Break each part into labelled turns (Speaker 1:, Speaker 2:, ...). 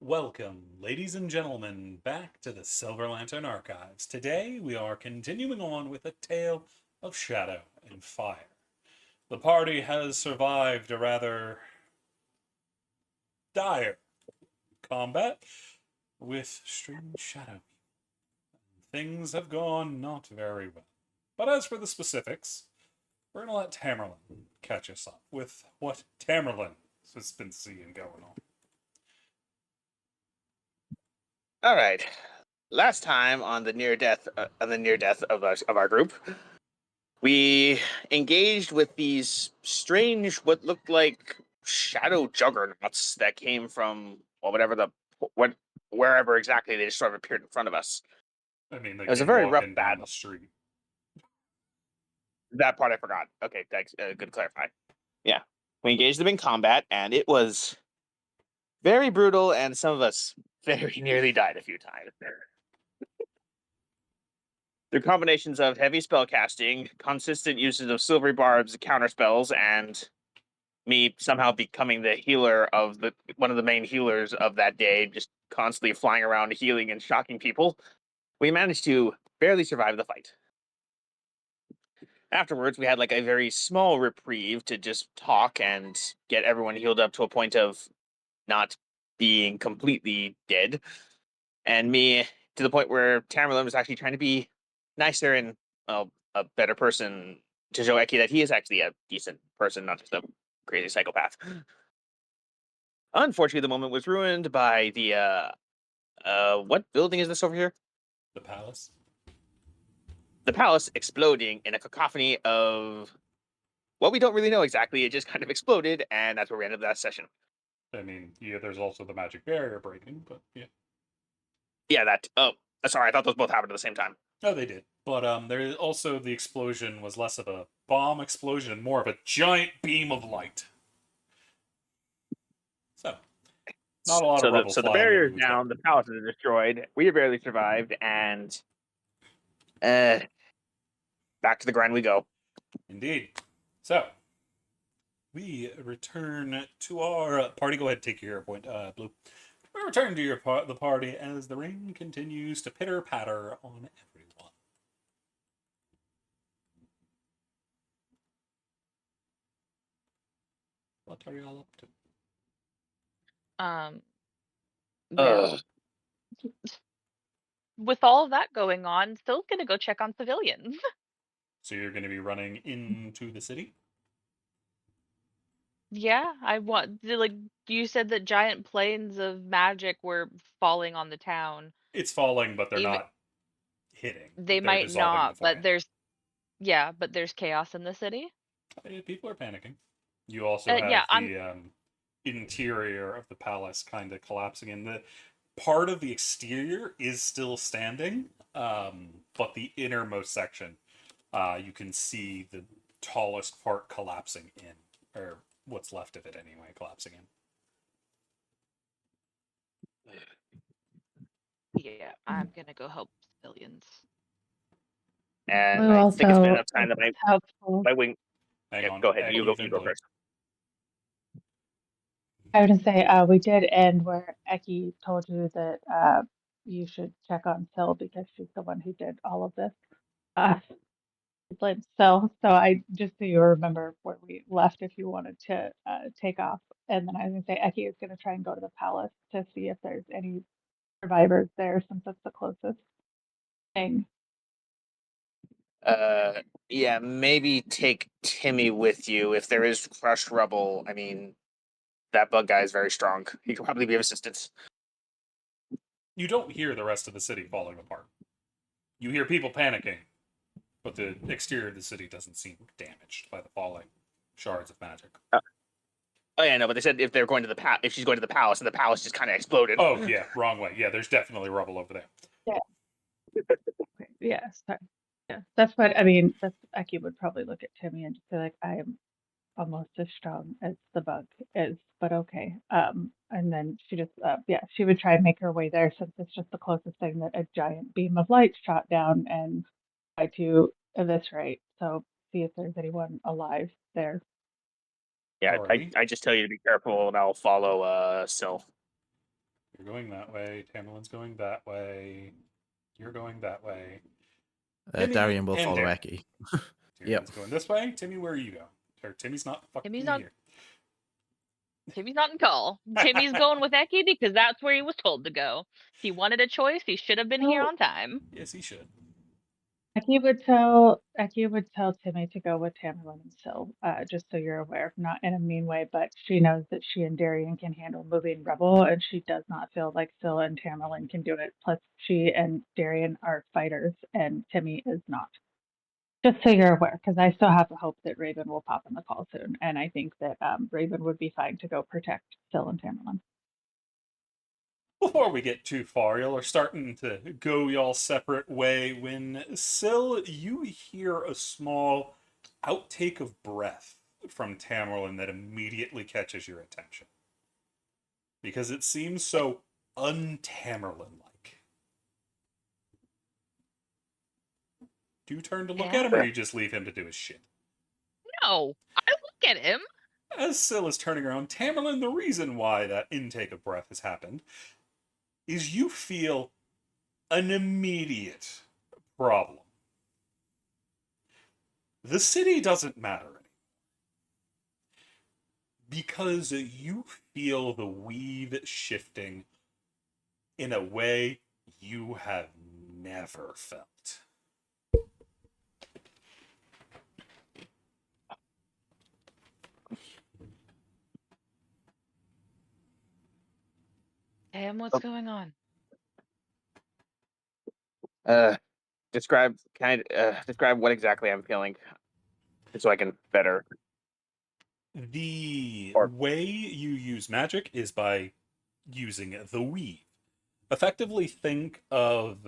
Speaker 1: Welcome, ladies and gentlemen, back to the Silver Lantern Archives. Today we are continuing on with a tale of shadow and fire. The party has survived a rather dire combat with strange shadow. Things have gone not very well. But as for the specifics, we're going to let Tamerlane catch us up with what Tamerlane has been seeing going on.
Speaker 2: All right. Last time on the near death of our group, we engaged with these strange, what looked like shadow juggernauts that came from wherever exactly they just sort of appeared in front of us.
Speaker 1: I mean, they
Speaker 2: It was a
Speaker 1: came
Speaker 2: very rough
Speaker 1: walking down the
Speaker 2: battle.
Speaker 1: street.
Speaker 2: That part I forgot. Okay, thanks. Good to clarify. Yeah, we engaged them in combat, and it was very brutal, and some of us very nearly died a few times. Through combinations of heavy spell casting, consistent uses of silvery barbs, counter spells, and me somehow becoming the healer of one of the main healers of that day, just constantly flying around healing and shocking people, we managed to barely survive the fight. Afterwards, we had like a very small reprieve to just talk and get everyone healed up to a point of not being completely dead. And me to the point where Tamerlane was actually trying to be nicer and a better person to show Eki that he is actually a decent person, not just a crazy psychopath. Unfortunately, the moment was ruined by the what building is this over here?
Speaker 1: The palace?
Speaker 2: The palace exploding in a cacophony of well, we don't really know exactly. It just kind of exploded, and that's where we ended that session.
Speaker 1: I mean, yeah, there's also the magic barrier breaking, but yeah.
Speaker 2: Yeah, that. Oh, sorry, I thought those both happened at the same time.
Speaker 1: No, they did. But there also the explosion was less of a bomb explosion and more of a giant beam of light. So, not a lot of rubble
Speaker 2: So the
Speaker 1: flying
Speaker 2: barrier is
Speaker 1: everywhere.
Speaker 2: down, the palace is destroyed. We barely survived, and uh, back to the grind we go.
Speaker 1: Indeed. So, we return to our party. Go ahead and take your hero point, Blue. We return to the party as the rain continues to pitter patter on everyone. What are y'all up to?
Speaker 2: Ugh.
Speaker 3: Well, with all of that going on, still gonna go check on civilians.
Speaker 1: So you're going to be running into the city?
Speaker 3: Yeah, I want like you said that giant planes of magic were falling on the town.
Speaker 1: It's falling, but they're
Speaker 3: Even
Speaker 1: not hitting.
Speaker 3: they
Speaker 1: They're
Speaker 3: might
Speaker 1: dissolving
Speaker 3: not, but
Speaker 1: beforehand.
Speaker 3: there's chaos in the city.
Speaker 1: People are panicking. You also
Speaker 3: Yeah,
Speaker 1: have the interior of the palace kind of collapsing, and the part of the exterior is still standing, but the innermost section, you can see the tallest part collapsing in, or what's left of it anyway, collapsing in.
Speaker 3: yeah, I'm gonna go help civilians.
Speaker 2: And
Speaker 4: Blue
Speaker 2: I think it's been
Speaker 4: also,
Speaker 2: enough time that
Speaker 4: if it's helpful,
Speaker 2: my wing.
Speaker 1: Hang
Speaker 2: Yeah,
Speaker 1: on,
Speaker 2: go ahead. You
Speaker 1: Eki,
Speaker 2: go.
Speaker 1: then
Speaker 2: You go
Speaker 1: Blue.
Speaker 2: first.
Speaker 4: I would say we did end where Eki told you that you should check on Syl because she's the one who did all of this. Uh, but so I just so you remember where we left if you wanted to take off. And then I was going to say Eki is going to try and go to the palace to see if there's any survivors there since it's the closest thing.
Speaker 2: Yeah, maybe take Timmy with you if there is crushed rubble. I mean, that bug guy is very strong. He could probably be of assistance.
Speaker 1: You don't hear the rest of the city falling apart. You hear people panicking, but the exterior of the city doesn't seem damaged by the falling shards of magic.
Speaker 2: Oh yeah, no, but they said if they're going to if she's going to the palace, and the palace just kind of exploded.
Speaker 1: Oh yeah, wrong way. Yeah, there's definitely rubble over there.
Speaker 4: Yeah. Okay. Yeah. Sorry. Yeah. That's what I mean. That's Eki would probably look at Timmy and just be like, I am almost as strong as the bug is, but okay. And then she just, yeah, she would try and make her way there since it's just the closest thing that a giant beam of light shot down and try to eviscerate. So see if there's anyone alive there.
Speaker 2: Yeah,
Speaker 1: Alrighty.
Speaker 2: I just tell you to be careful, and I'll follow Syl.
Speaker 1: You're going that way. Tamerlane's going that way. You're going that way. Timmy
Speaker 5: Darian will
Speaker 1: and
Speaker 5: follow
Speaker 1: Darren.
Speaker 5: Eki.
Speaker 1: Tyrion's going this way. Timmy, where are you going? Or Timmy's not fucking
Speaker 3: Timmy's not-
Speaker 1: here.
Speaker 3: Timmy's not in call. Timmy's going with Eki because that's where he was told to go. If he wanted a choice, he should have been here
Speaker 4: Oh.
Speaker 3: on time.
Speaker 1: Yes, he should.
Speaker 4: Eki would tell Timmy to go with Tamerlane and Syl, just so you're aware, not in a mean way, but she knows that she and Darian can handle moving rubble, and she does not feel like Syl and Tamerlane can do it. Plus, she and Darian are fighters, and Timmy is not. Just so you're aware, because I still have the hope that Raven will pop in the call soon, and I think that Raven would be fine to go protect Syl and Tamerlane.
Speaker 1: Before we get too far, y'all are starting to go y'all separate way when Syl, you hear a small outtake of breath from Tamerlane that immediately catches your attention. Because it seems so un-Tamerlane-like. Do you turn to look at him, or you just leave him to do his shit?
Speaker 3: No, I look at him.
Speaker 1: As Syl is turning around, Tamerlane, the reason why that intake of breath has happened is you feel an immediate problem. The city doesn't matter anymore. Because you feel the weave shifting in a way you have never felt.
Speaker 3: Damn, what's going on?
Speaker 2: Describe what exactly I'm feeling, so I can better.
Speaker 1: The
Speaker 2: Or-
Speaker 1: way you use magic is by using the weave. Effectively, think of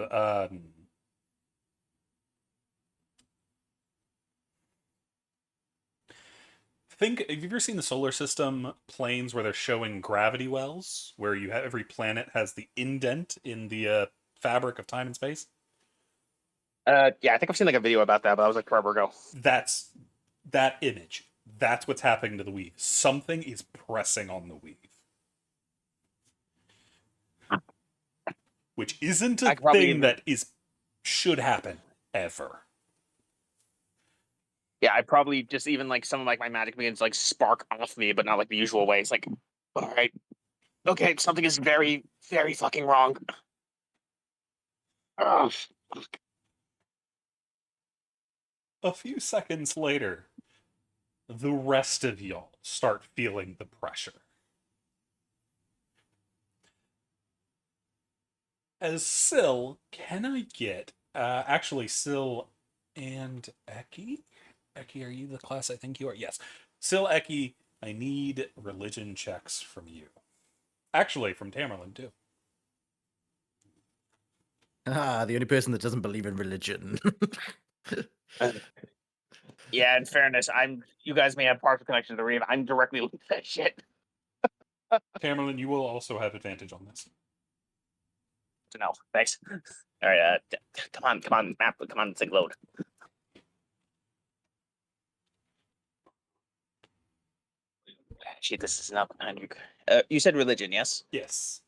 Speaker 1: have you ever seen the solar system planes where they're showing gravity wells, where you have every planet has the indent in the fabric of time and space?
Speaker 2: Yeah, I think I've seen like a video about that, but I was like forever ago.
Speaker 1: That's that image. That's what's happening to the weave. Something is pressing on the weave. Which isn't
Speaker 2: I
Speaker 1: a
Speaker 2: could probably
Speaker 1: thing
Speaker 2: even-
Speaker 1: that should happen ever.
Speaker 2: Yeah, I probably just even like some of like my magic begins to like spark off me, but not like the usual way. It's like, all right, okay, something is very, very fucking wrong. Ugh.
Speaker 1: A few seconds later, the rest of y'all start feeling the pressure. As Syl, can I get actually Syl and Eki? Eki, are you the class I think you are? Yes. Syl, Eki, I need religion checks from you. Actually, from Tamerlane too.
Speaker 5: Ah, the only person that doesn't believe in religion.
Speaker 2: Yeah, in fairness, you guys may have partial connection to the Reeve. I'm directly looking at that shit.
Speaker 1: Tamerlane, you will also have advantage on this.
Speaker 2: So no, thanks. All right, come on, map, come on, it's like load. Shit, this is not behind you. You said religion, yes?
Speaker 1: Yes.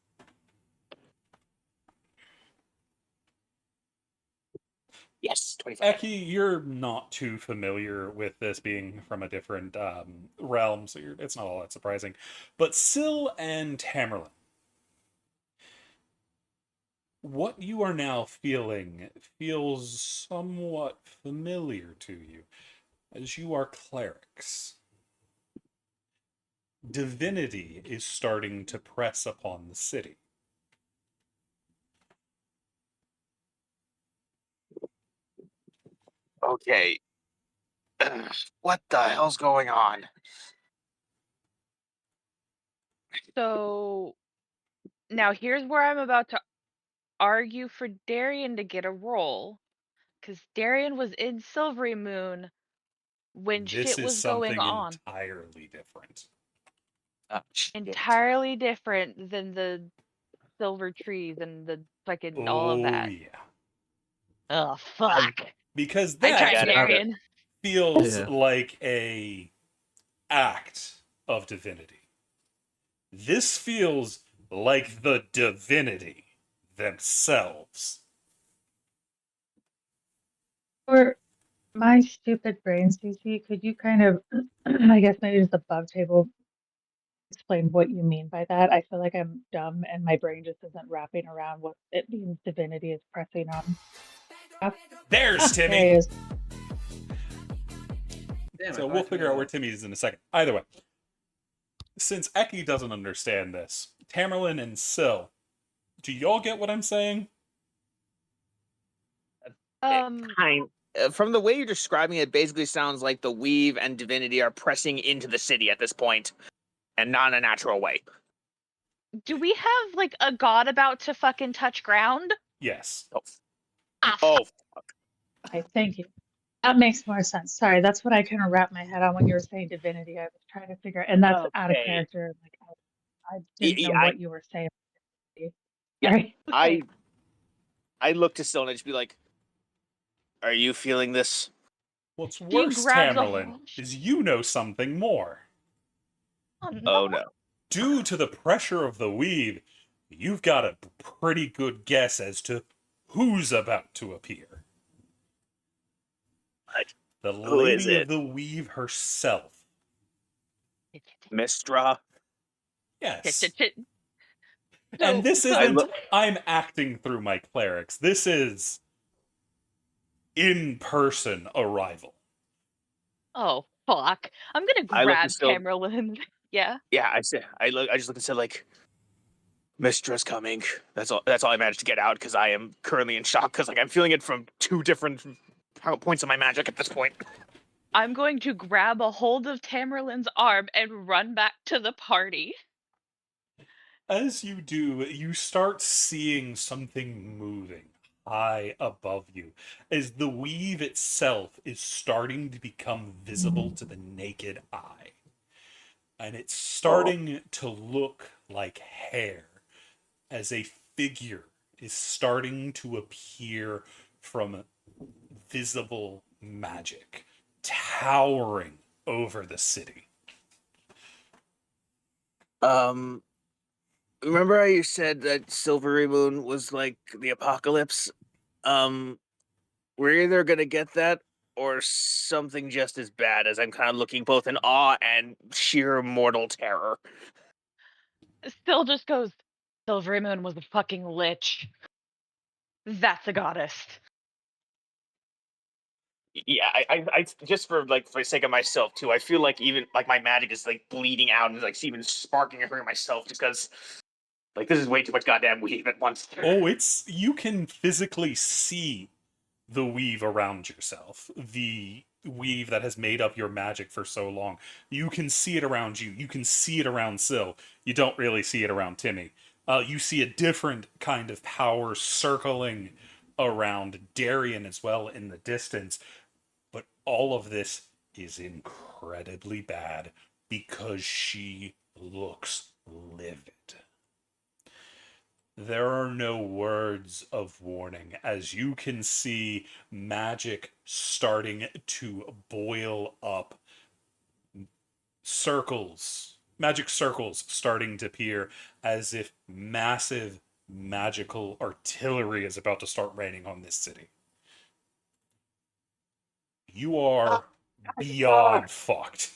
Speaker 2: Yes, 25.
Speaker 1: Eki, you're not too familiar with this being from a different realm, so it's not all that surprising. But Syl and Tamerlane, what you are now feeling feels somewhat familiar to you, as you are clerics. Divinity is starting to press upon the city.
Speaker 2: Okay. What the hell's going on?
Speaker 3: So now here's where I'm about to argue for Darian to get a roll, because Darian was in Silvery Moon when
Speaker 1: This
Speaker 3: shit
Speaker 1: is
Speaker 3: was
Speaker 1: something
Speaker 3: going on.
Speaker 1: entirely different.
Speaker 2: Shit.
Speaker 3: Entirely different than the silver trees and the fucking all of that.
Speaker 1: Yeah.
Speaker 3: Oh fuck!
Speaker 1: Because
Speaker 3: I
Speaker 1: that
Speaker 3: tried
Speaker 2: got it.
Speaker 3: Darian.
Speaker 1: feels
Speaker 5: Yeah.
Speaker 1: like a act of divinity. This feels like the divinity themselves.
Speaker 4: For my stupid brain, Cece, could you kind of, I guess maybe just above table, explain what you mean by that? I feel like I'm dumb and my brain just isn't wrapping around what it means divinity is pressing on.
Speaker 1: There's Timmy!
Speaker 4: There he is.
Speaker 6: Damn,
Speaker 1: So we'll figure out where Timmy is in a second. Either way, since Eki doesn't understand this, Tamerlane and Syl, do y'all get what I'm saying?
Speaker 2: From the way you're describing it, basically sounds like the Weave and Divinity are pressing into the city at this point, and not in a natural way.
Speaker 3: Do we have like a god about to fucking touch ground?
Speaker 1: Yes.
Speaker 2: Oh,
Speaker 4: Okay, thank you. That makes more sense. Sorry, that's what I kind of wrapped my head on when you were saying divinity. I was trying to figure, and that's out of
Speaker 2: Okay.
Speaker 4: character. Like I didn't know
Speaker 2: I-
Speaker 4: what you were saying.
Speaker 2: Yeah,
Speaker 4: Sorry.
Speaker 2: I look to Syl and just be like, "Are you feeling this?"
Speaker 1: What's
Speaker 3: you
Speaker 1: worse,
Speaker 3: grab the
Speaker 1: Tamerlane,
Speaker 3: whole-
Speaker 1: is you know something more.
Speaker 2: Oh no.
Speaker 1: Due to the pressure of the weave, you've got a pretty good guess as to who's about to appear.
Speaker 2: What?
Speaker 1: The
Speaker 2: Who is
Speaker 1: Lady
Speaker 2: it?
Speaker 1: of the Weave herself.
Speaker 2: Mistra.
Speaker 1: Yes.
Speaker 3: So-
Speaker 1: And this
Speaker 3: so-
Speaker 1: isn't, I'm acting through my clerics. This is in-person arrival.
Speaker 3: Oh fuck! I'm gonna
Speaker 2: I look
Speaker 3: grab
Speaker 2: at Syl-
Speaker 3: Tamerlane. Yeah.
Speaker 2: Yeah, I just look and say like, "Mistra's coming." That's all I managed to get out because I am currently in shock because like I'm feeling it from two different points of my magic at this point.
Speaker 3: I'm going to grab a hold of Tamerlane's arm and run back to the party.
Speaker 1: As you do, you start seeing something moving high above you, as the weave itself is starting to become visible to the naked eye. And it's starting to look like hair, as a figure is starting to appear from visible magic, towering over the city.
Speaker 2: Remember how you said that Silvery Moon was like the apocalypse? We're either gonna get that or something just as bad, as I'm kind of looking both in awe and sheer mortal terror.
Speaker 3: Still just goes, Silvery Moon was a fucking lich. That's a goddess.
Speaker 2: Yeah, I just for the sake of myself too. I feel like even like my magic is like bleeding out and like even sparking and hurting myself just because like this is way too much goddamn weave at once.
Speaker 1: Oh, you can physically see the weave around yourself. The weave that has made up your magic for so long. You can see it around you. You can see it around Syl. You don't really see it around Timmy. You see a different kind of power circling around Darian as well in the distance. But all of this is incredibly bad because she looks livid. There are no words of warning as you can see magic starting to boil up. Magic circles starting to appear as if massive magical artillery is about to start raining on this city. You are beyond fucked.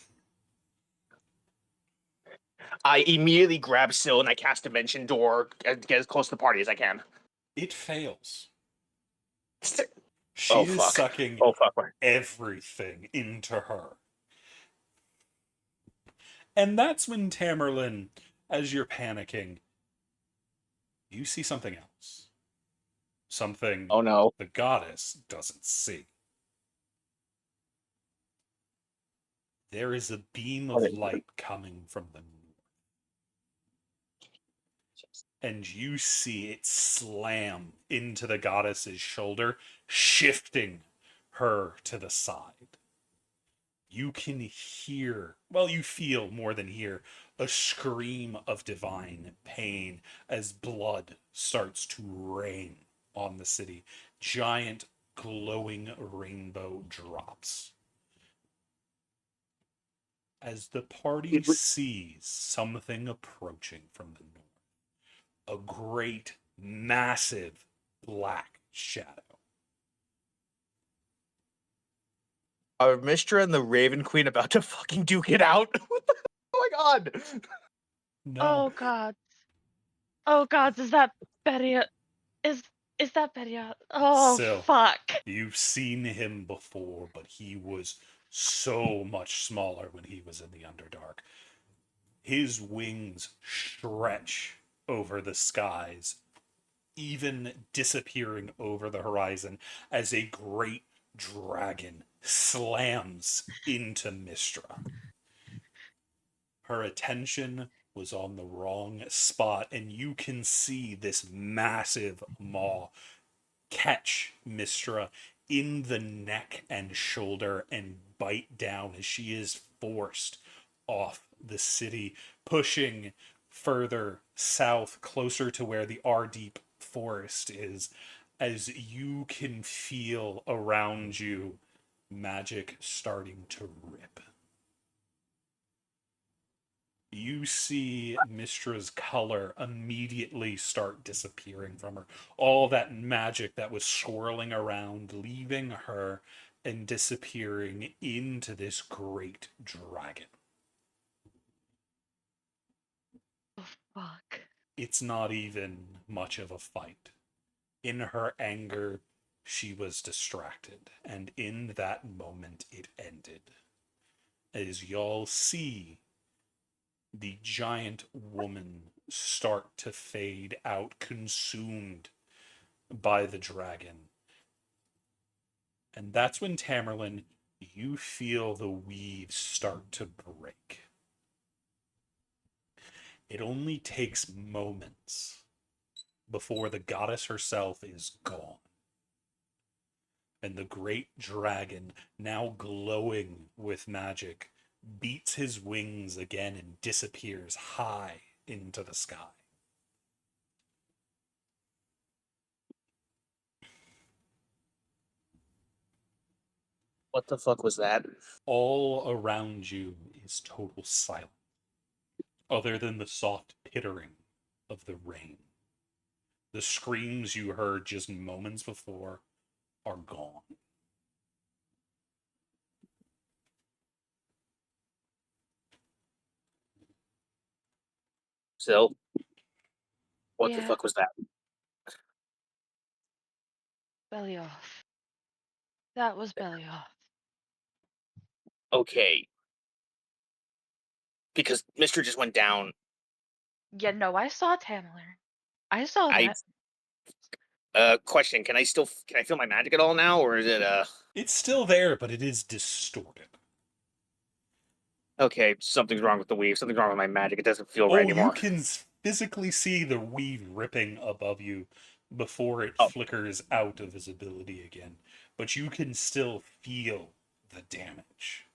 Speaker 2: I immediately grab Syl and I cast Dimension Door and get as close to the party as I can.
Speaker 1: It fails.
Speaker 2: Oh,
Speaker 1: She is
Speaker 2: fuck.
Speaker 1: sucking
Speaker 2: Oh fuck!
Speaker 1: everything into her. And that's when Tamerlane, as you're panicking, you see something else. Something
Speaker 2: Oh no!
Speaker 1: the goddess doesn't see. There is a beam of light coming from the north. And you see it slam into the goddess's shoulder, shifting her to the side. You can hear, well, you feel more than hear, a scream of divine pain as blood starts to rain on the city. Giant glowing rainbow drops. As the party sees something approaching from the north, a great, massive black shadow.
Speaker 2: Are Mistra and the Raven Queen about to fucking duke it out? What the hell is going on?
Speaker 1: No.
Speaker 3: Oh god. Oh god, is that Betty? Is that Betty? Oh
Speaker 1: So,
Speaker 3: fuck.
Speaker 1: You've seen him before, but he was so much smaller when he was in the Underdark. His wings stretch over the skies, even disappearing over the horizon as a great dragon slams into Mistra. Her attention was on the wrong spot, and you can see this massive maw catch Mistra in the neck and shoulder and bite down as she is forced off the city, pushing further south, closer to where the Ardeep forest is, as you can feel around you magic starting to rip. You see Mistra's color immediately start disappearing from her. All that magic that was swirling around, leaving her and disappearing into this great dragon.
Speaker 3: Oh fuck.
Speaker 1: It's not even much of a fight. In her anger, she was distracted, and in that moment, it ended. As y'all see the giant woman start to fade out, consumed by the dragon. And that's when, Tamerlane, you feel the weave start to break. It only takes moments before the goddess herself is gone. And the great dragon, now glowing with magic, beats his wings again and disappears high into the sky.
Speaker 2: What the fuck was that?
Speaker 1: All around you is total silence, other than the soft pittering of the rain. The screams you heard just moments before are gone.
Speaker 2: Still, what the
Speaker 3: Yeah.
Speaker 2: fuck was that?
Speaker 3: Belly off. That was belly off.
Speaker 2: Okay. Because Mistra just went down.
Speaker 3: Yeah, no, I saw Tamerlane. I saw
Speaker 2: I
Speaker 3: that.
Speaker 2: question, can I feel my magic at all now, or is it
Speaker 1: It's still there, but it is distorted.
Speaker 2: okay, something's wrong with the weave, something's wrong with my magic, it doesn't feel
Speaker 1: Oh,
Speaker 2: right
Speaker 1: you
Speaker 2: anymore.
Speaker 1: can physically see the weave ripping above you before it
Speaker 2: Oh.
Speaker 1: flickers out of visibility again. But you can still feel the damage.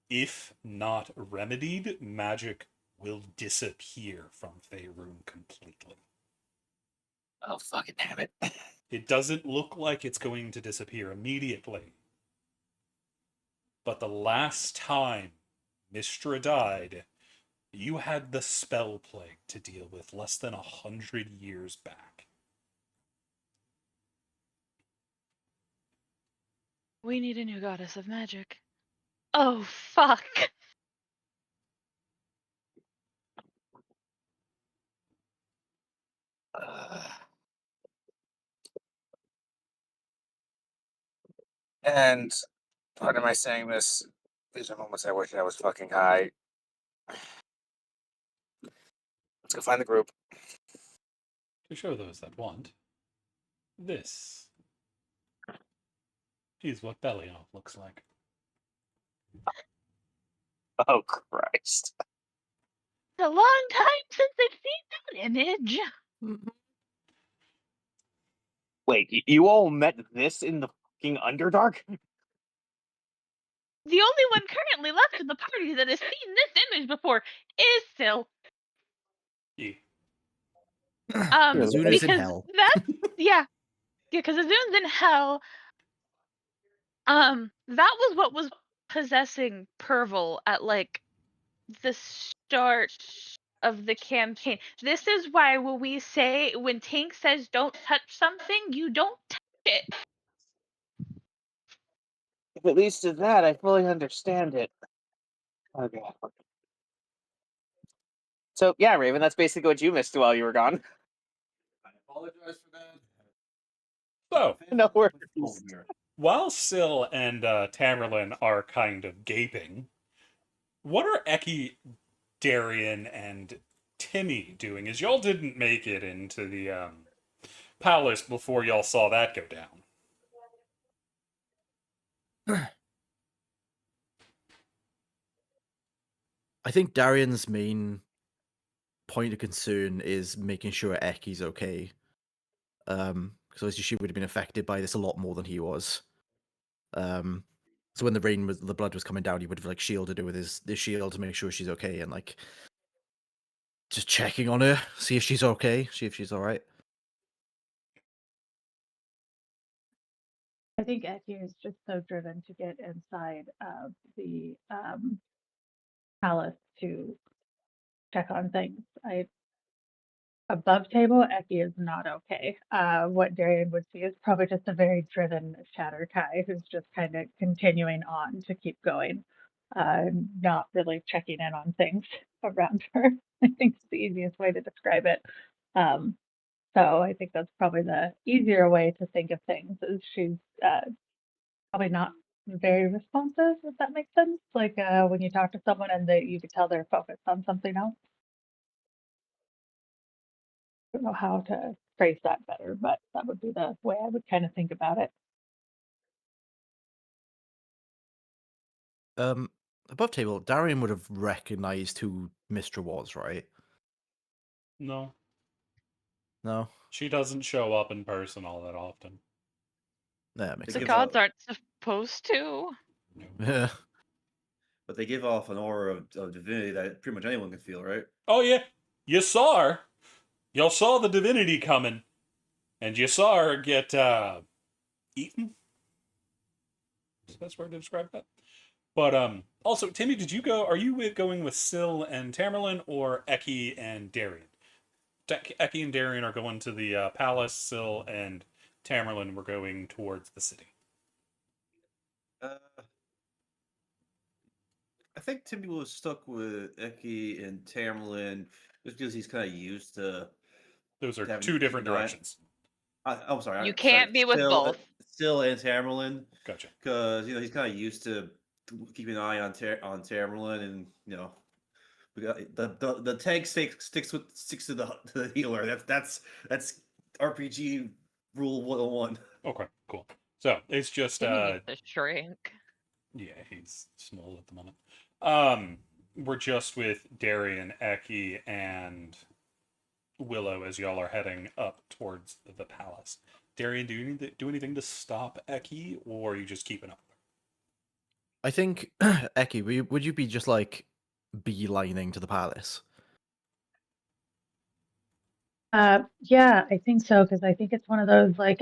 Speaker 1: If not remedied, magic will disappear from Faerun completely.
Speaker 2: Oh, fucking damn it.
Speaker 1: It doesn't look like it's going to disappear immediately. But the last time Mistra died, you had the spell plague to deal with less than 100 years back.
Speaker 3: We need a new goddess of magic. Oh fuck.
Speaker 2: And pardon my saying this, these are moments I wish I was fucking high. Let's go find the group.
Speaker 1: To show those that want, this is what Belioff looks like.
Speaker 2: Oh, Christ.
Speaker 3: It's a long time since I've seen that image.
Speaker 2: Wait, you all met this in the fucking Underdark?
Speaker 3: The only one currently left in the party that has seen this image before is Sil.
Speaker 1: Yeah.
Speaker 5: Azuna's in
Speaker 3: Because
Speaker 5: hell.
Speaker 3: that's yeah, because Azuna's in hell. That was what was possessing Perval at like the start of the campaign. This is why when Tank says don't touch something, you don't touch it.
Speaker 2: If it leads to that, I fully understand it. Okay. So yeah, Raven, that's basically what you missed while you were gone.
Speaker 6: I apologize for that.
Speaker 1: So,
Speaker 2: No worries.
Speaker 1: while Syl and Tamerlane are kind of gaping, what are Eki, Darian, and Timmy doing? As y'all didn't make it into the palace before y'all saw that go down.
Speaker 5: I think Darian's main point of concern is making sure Eki's okay. Because obviously she would have been affected by this a lot more than he was. So when the blood was coming down, he would have like shielded her with his shield to make sure she's okay, and like just checking on her, see if she's okay, see if she's all right.
Speaker 4: I think Eki is just so driven to get inside of the palace to check on things. Above table, Eki is not okay. What Darian would see is probably just a very driven Shatterkai who's just kind of continuing on to keep going, not really checking in on things around her. I think it's the easiest way to describe it. So I think that's probably the easier way to think of things. Is she's probably not very responsive, if that makes sense. Like when you talk to someone and you could tell they're focused on something else. I don't know how to phrase that better, but that would be the way I would kind of think about it.
Speaker 5: Above table, Darian would have recognized who Mistra was, right?
Speaker 1: No,
Speaker 5: No?
Speaker 1: she doesn't show up in person all that often.
Speaker 5: That makes
Speaker 3: The
Speaker 6: give
Speaker 5: sense.
Speaker 3: gods
Speaker 6: a-
Speaker 3: aren't supposed to.
Speaker 5: Yeah.
Speaker 6: But they give off an aura of divinity that pretty much anyone can feel, right?
Speaker 1: Oh yeah, you saw her. Y'all saw the divinity coming, and you saw her get eaten. Is that the best word to describe that? But also, Timmy, did you go? Are you going with Syl and Tamerlane or Eki and Darian? Eki and Darian are going to the palace. Syl and Tamerlane were going towards the city.
Speaker 6: I think Timmy was stuck with Eki and Tamerlane just because he's kind of used to.
Speaker 1: Those are
Speaker 6: Having
Speaker 1: two
Speaker 6: to keep
Speaker 1: different
Speaker 6: an eye-
Speaker 1: directions.
Speaker 6: I'm sorry.
Speaker 3: You can't be with both.
Speaker 6: Still and Tamerlane,
Speaker 1: Gotcha.
Speaker 6: because he's kind of used to keeping an eye on Tamerlane, and we got the tank sticks to the healer. That's RPG rule 101.
Speaker 1: Okay, cool. So it's just
Speaker 3: Timmy needs to shrink.
Speaker 1: yeah, he's small at the moment. We're just with Darian, Eki, and Willow as y'all are heading up towards the palace. Darian, do you need to do anything to stop Eki, or are you just keeping up?
Speaker 5: I think, Eki, would you be just like beelining to the palace?
Speaker 4: Yeah, I think so, because I think it's one of those like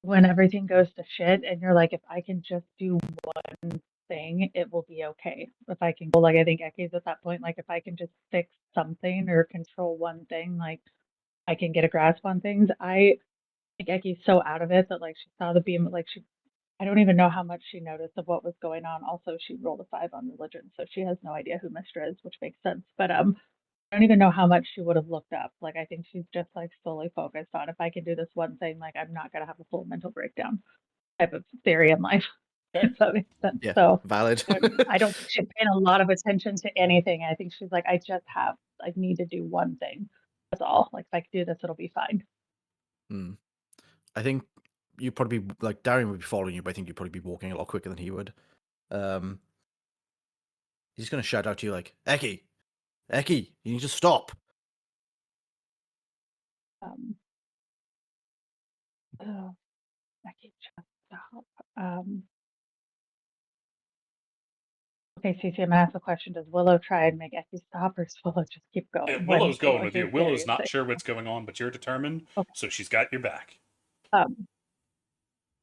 Speaker 4: when everything goes to shit and you're like, if I can just do one thing, it will be okay. If I can go, like I think Eki's at that point, like if I can just fix something or control one thing, like I can get a grasp on things. I think Eki's so out of it that like she saw the beam, like I don't even know how much she noticed of what was going on. Also, she rolled a 5 on religion, so she has no idea who Mistra is, which makes sense. But I don't even know how much she would have looked up. Like I think she's just like solely focused on if I can do this one thing, like I'm not gonna have a full mental breakdown type of theory in life.
Speaker 1: Okay.
Speaker 4: If that makes sense.
Speaker 5: Yeah,
Speaker 4: So
Speaker 5: valid.
Speaker 4: I don't think she's paying a lot of attention to anything. I think she's like, I need to do one thing. That's all. Like if I can do this, it'll be fine.
Speaker 5: I think you'd probably be, like, Darian would be following you, but I think you'd probably be walking a lot quicker than he would. He's going to shout out to you like, Eki, you need to stop.
Speaker 4: Oh, I can just stop. Okay, Cece, I'm gonna ask the question: does Willow try and make Eki stop, or does Willow just keep going?
Speaker 1: Yeah,
Speaker 4: when
Speaker 1: Willow's going
Speaker 4: Willow
Speaker 1: with you.
Speaker 4: hears
Speaker 1: Willow's
Speaker 4: Darian
Speaker 1: not
Speaker 4: say
Speaker 1: sure
Speaker 4: no?
Speaker 1: what's going on, but you're determined,
Speaker 4: Okay.
Speaker 1: so she's got your back.
Speaker 4: Um,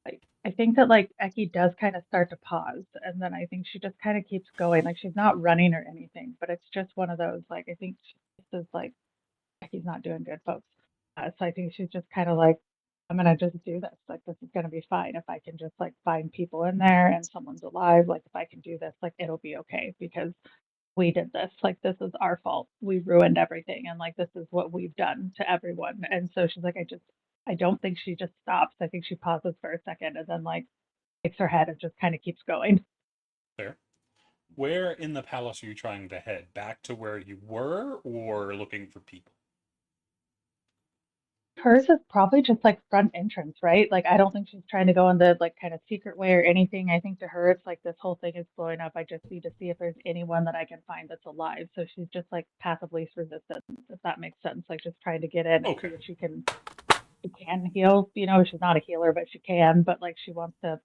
Speaker 4: like I think that like Eki does kind of start to pause, and then I think she just kind of keeps going. Like she's not running or anything, but it's just one of those like I think this is like Eki's not doing good, folks. So I think she's just kind of like, I'm gonna just do this. Like this is gonna be fine if I can just like find people in there and someone's alive. Like if I can do this, like it'll be okay because we did this. Like this is our fault. We ruined everything, and like this is what we've done to everyone. And so she's like, I don't think she just stops. I think she pauses for a second and then like shakes her head and just kind of keeps going.
Speaker 1: Fair. Where in the palace are you trying to head? Back to where you were, or looking for people?
Speaker 4: Hers is probably just like front entrance, right? Like I don't think she's trying to go in the like kind of secret way or anything. I think to her it's like this whole thing is blowing up. I just need to see if there's anyone that I can find that's alive. So she's just like passively resistant, if that makes sense. Like just trying to get in and
Speaker 1: Okay.
Speaker 4: see if she can heal. You know, she's not a healer, but she can. But like she wants to.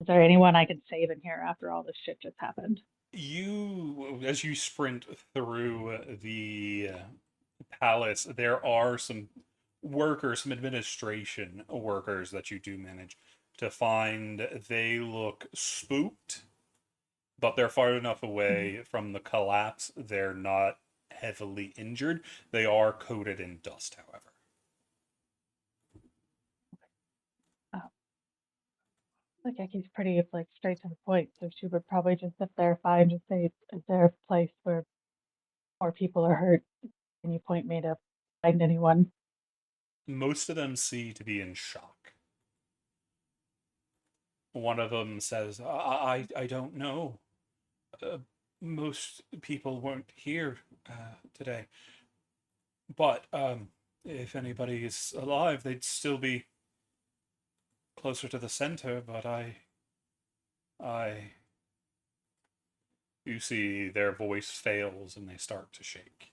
Speaker 4: Is there anyone I can save in here after all this shit just happened?
Speaker 1: You, as you sprint through the palace, there are some workers, some administration workers that you do manage to find. They look spooked, but they're far enough away from the collapse. They're not heavily injured. They are coated in dust, however.
Speaker 4: Like Eki's pretty like straight to the point, so she would probably just if they're fine, just say, "Is there a place where more people are hurt? Can you point me to find anyone?"
Speaker 1: Most of them seem to be in shock. One of them says, I don't know. Most people weren't here today. But if anybody is alive, they'd still be closer to the center, but you see their voice fails and they start to shake.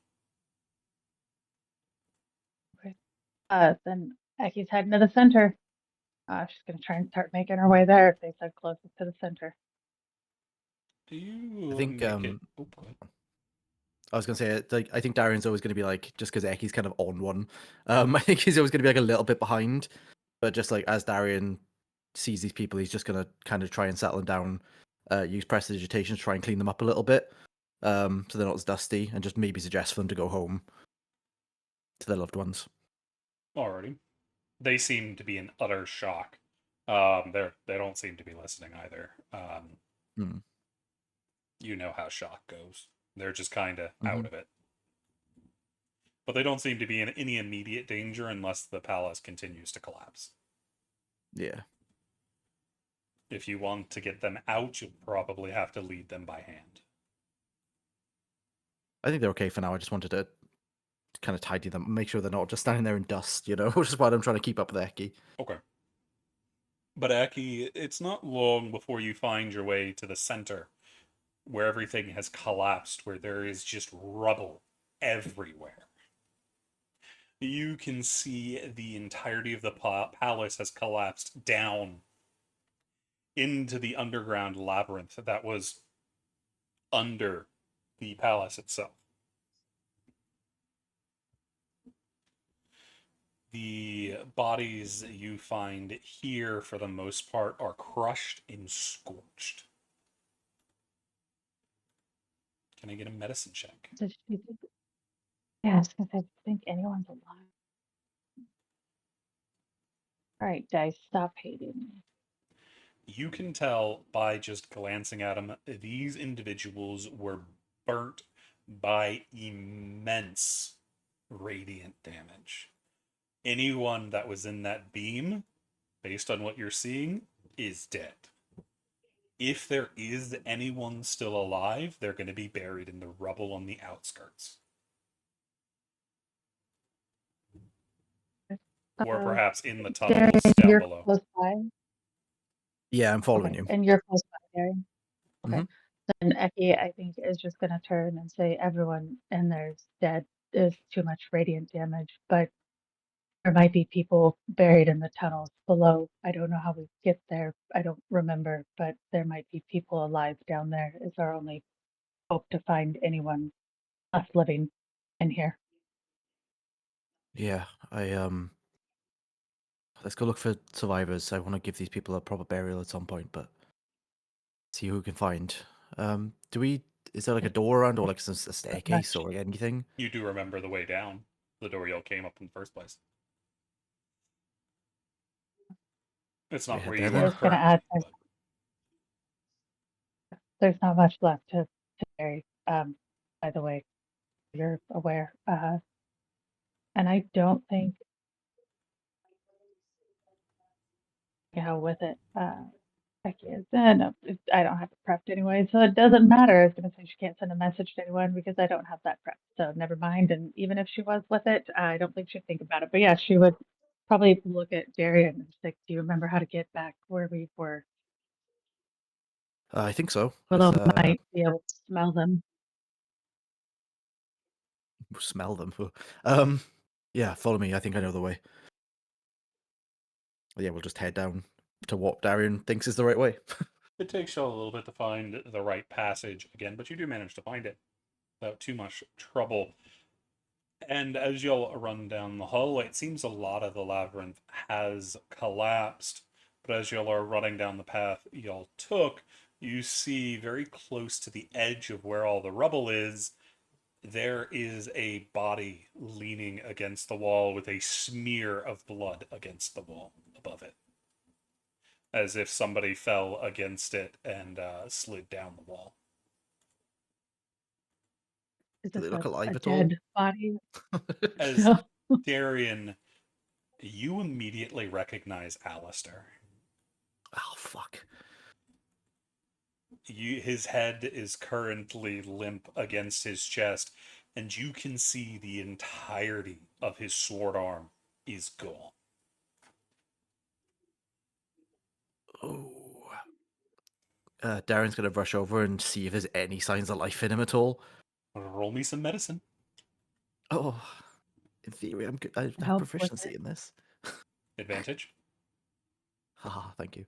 Speaker 4: Then Eki's heading to the center. She's gonna try and start making her way there if they said closest to the center.
Speaker 1: Do you
Speaker 5: I think,
Speaker 1: make it? Oh, go ahead.
Speaker 5: I was gonna say, like, I think Darian's always gonna be like, just because Eki's kind of on one. I think he's always gonna be like a little bit behind, but just like as Darian sees these people, he's just gonna kind of try and settle them down, use prestidigitation to try and clean them up a little bit, so they're not as dusty, and just maybe suggest for them to go home to their loved ones.
Speaker 1: Alrighty. They seem to be in utter shock. They don't seem to be listening either.
Speaker 5: Hmm.
Speaker 1: You know how shock goes. They're just kind of
Speaker 5: Mhm.
Speaker 1: out of it. But they don't seem to be in any immediate danger unless the palace continues to collapse.
Speaker 5: Yeah.
Speaker 1: If you want to get them out, you'll probably have to lead them by hand.
Speaker 5: I think they're okay for now. I just wanted to kind of tidy them, make sure they're not just standing there in dust, you know, which is why I'm trying to keep up with Eki.
Speaker 1: Okay. But Aki, it's not long before you find your way to the center, where everything has collapsed, where there is just rubble everywhere. You can see the entirety of the palace has collapsed down into the underground labyrinth that was under the palace itself. The bodies you find here, for the most part, are crushed and scorched. Can I get a medicine check?
Speaker 4: So she did, yeah, I was gonna say, I think anyone's alive. All right, dice, stop hating me.
Speaker 1: You can tell by just glancing at them, these individuals were burnt by immense radiant damage. Anyone that was in that beam, based on what you're seeing, is dead. If there is anyone still alive, they're going to be buried in the rubble on the outskirts. Or perhaps in the tunnels
Speaker 4: Darian,
Speaker 1: down
Speaker 4: you're
Speaker 1: below.
Speaker 4: close by.
Speaker 5: Yeah, I'm following
Speaker 4: Okay,
Speaker 5: you.
Speaker 4: and you're close by, Darian. Okay.
Speaker 5: Mhm.
Speaker 4: Then Eki, I think, is just gonna turn and say, everyone in there's dead. There's too much radiant damage, but there might be people buried in the tunnels below. I don't know how we get there. I don't remember, but there might be people alive down there. Is our only hope to find anyone left living in here.
Speaker 5: Yeah, let's go look for survivors. I want to give these people a proper burial at some point, but see who we can find. Is there like a door around or like a staircase or like anything?
Speaker 1: You do remember the way down, the door y'all came up in the first place. It's not
Speaker 5: head
Speaker 1: where
Speaker 5: there
Speaker 1: you
Speaker 5: then?
Speaker 1: are
Speaker 4: I was gonna
Speaker 1: currently.
Speaker 4: add, there's not much left to bury. By the way, you're aware. And I don't think how with it. Becky is. No, I don't have it prepped anyway, so it doesn't matter. I was gonna say she can't send a message to anyone because I don't have that prepped. So never mind. And even if she was with it, I don't think she'd think about it. But yeah, she would probably look at Darian and say, "Do you remember how to get back where we were?"
Speaker 5: I think so.
Speaker 4: Willow
Speaker 5: Let's,
Speaker 4: might be able to smell them.
Speaker 5: smell them. Yeah, follow me. I think I know the way. Yeah, we'll just head down to what Darian thinks is the right way.
Speaker 1: It takes you a little bit to find the right passage again, but you do manage to find it without too much trouble. And as you'll run down the hallway, it seems a lot of the labyrinth has collapsed. But as y'all are running down the path y'all took, you see very close to the edge of where all the rubble is, there is a body leaning against the wall with a smear of blood against the wall above it. As if somebody fell against it and slid down the wall.
Speaker 4: Is
Speaker 5: Do
Speaker 4: this
Speaker 5: they look alive
Speaker 4: a
Speaker 5: at all?
Speaker 4: dead body?
Speaker 1: As
Speaker 4: No.
Speaker 1: Darian, you immediately recognize Alistair.
Speaker 5: Oh, fuck.
Speaker 1: His head is currently limp against his chest, and you can see the entirety of his sword arm is gone.
Speaker 5: Oh. Darren's going to rush over and see if there's any signs of life in him at all.
Speaker 1: Roll me some medicine.
Speaker 5: Oh, in theory, I'm good. I have
Speaker 4: Help with
Speaker 5: proficiency
Speaker 4: it.
Speaker 5: in this.
Speaker 1: Advantage.
Speaker 5: Haha, thank you.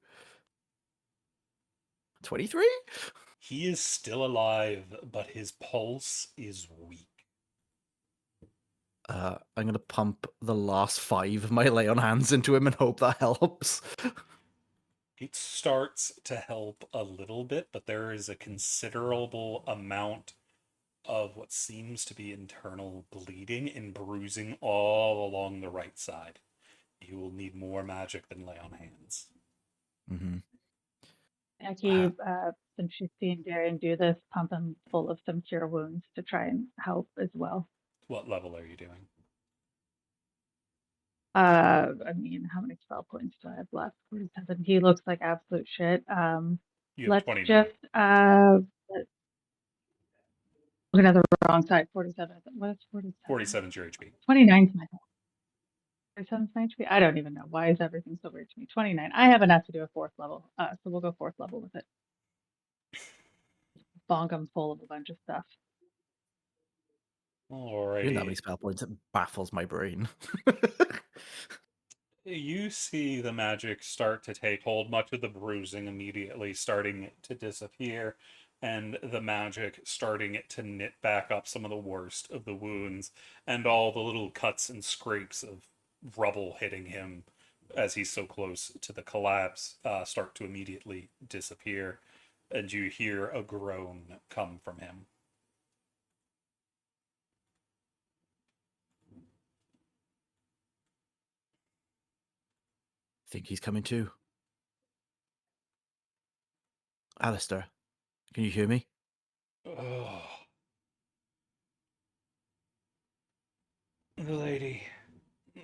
Speaker 5: 23?
Speaker 1: He is still alive, but his pulse is weak.
Speaker 5: I'm going to pump the last 5 of my lay on hands into him and hope that helps.
Speaker 1: It starts to help a little bit, but there is a considerable amount of what seems to be internal bleeding and bruising all along the right side. You will need more magic than lay on hands.
Speaker 5: Mm-hmm.
Speaker 4: Becky, since she's seen Darian do this, pump him full of some cure wounds to try and help as well.
Speaker 1: What level are you doing?
Speaker 4: I mean, how many spell points do I have left? 47. He looks like absolute shit.
Speaker 1: You have
Speaker 4: Let's
Speaker 1: 29.
Speaker 4: just looking at the wrong side. 47. What is 47?
Speaker 1: 47 is your HP.
Speaker 4: 29 is my 47 is my HP. I don't even know. Why is everything so weird to me? 29. I have enough to do a 4th level. So we'll go 4th level with it. Bonk him full of a bunch of stuff.
Speaker 5: Hearing that many
Speaker 1: Alrighty.
Speaker 5: spell points, it baffles my brain.
Speaker 1: You see the magic start to take hold, much of the bruising immediately starting to disappear, and the magic starting to knit back up some of the worst of the wounds, and all the little cuts and scrapes of rubble hitting him as he's so close to the collapse start to immediately disappear, and you hear a groan come from him.
Speaker 5: Think he's coming too. Alistair, can you hear me?
Speaker 1: Oh. The lady,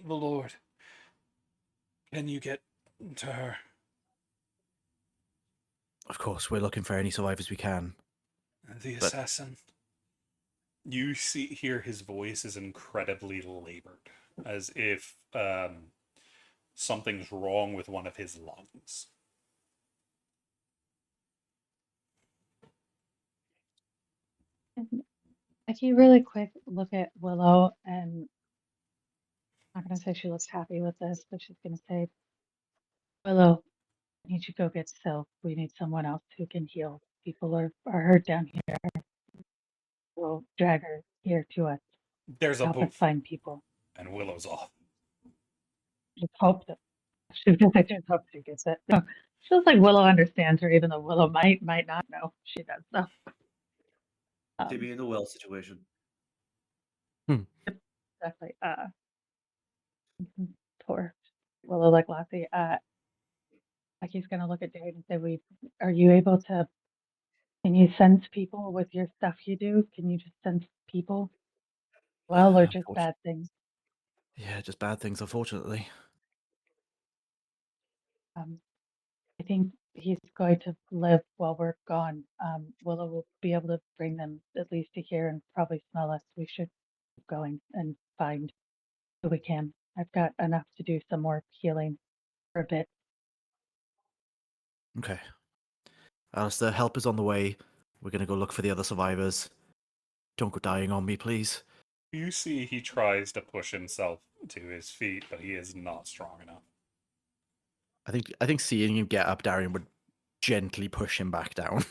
Speaker 1: the Lord, can you get to her?
Speaker 5: Of course, we're looking for any survivors we can.
Speaker 1: The
Speaker 5: But-
Speaker 1: assassin. You hear his voice is incredibly labored, as if something's wrong with one of his lungs.
Speaker 4: If you really quick look at Willow, and I'm not going to say she looks happy with this, but she's going to say, Willow, I need you to go get Sylph. We need someone else who can heal. People are hurt down here. We'll drag her here to us.
Speaker 1: There's a
Speaker 4: Help us
Speaker 1: poof,
Speaker 4: find people.
Speaker 1: and Willow's off.
Speaker 4: Just hope that She's gonna just hope she gets it. No, feels like Willow understands her, even though Willow might not know. She does though.
Speaker 6: Timmy in the well situation.
Speaker 4: Exactly. Poor Willow, like Lassie. Like he's gonna look at Darian and say, are you able to? Can you sense people with your stuff you do? Can you just sense people? Well, or just bad things?
Speaker 5: Yeah, just bad things, unfortunately.
Speaker 4: I think he's going to live while we're gone. Willow will be able to bring them at least to here and probably smell us. We should keep going and find who we can. I've got enough to do some more healing for a bit.
Speaker 5: Okay. Alistair, help is on the way. We're gonna go look for the other survivors. Don't go dying on me, please.
Speaker 1: You see he tries to push himself to his feet, but he is not strong enough.
Speaker 5: I think seeing him get up, Darian would gently push him back down.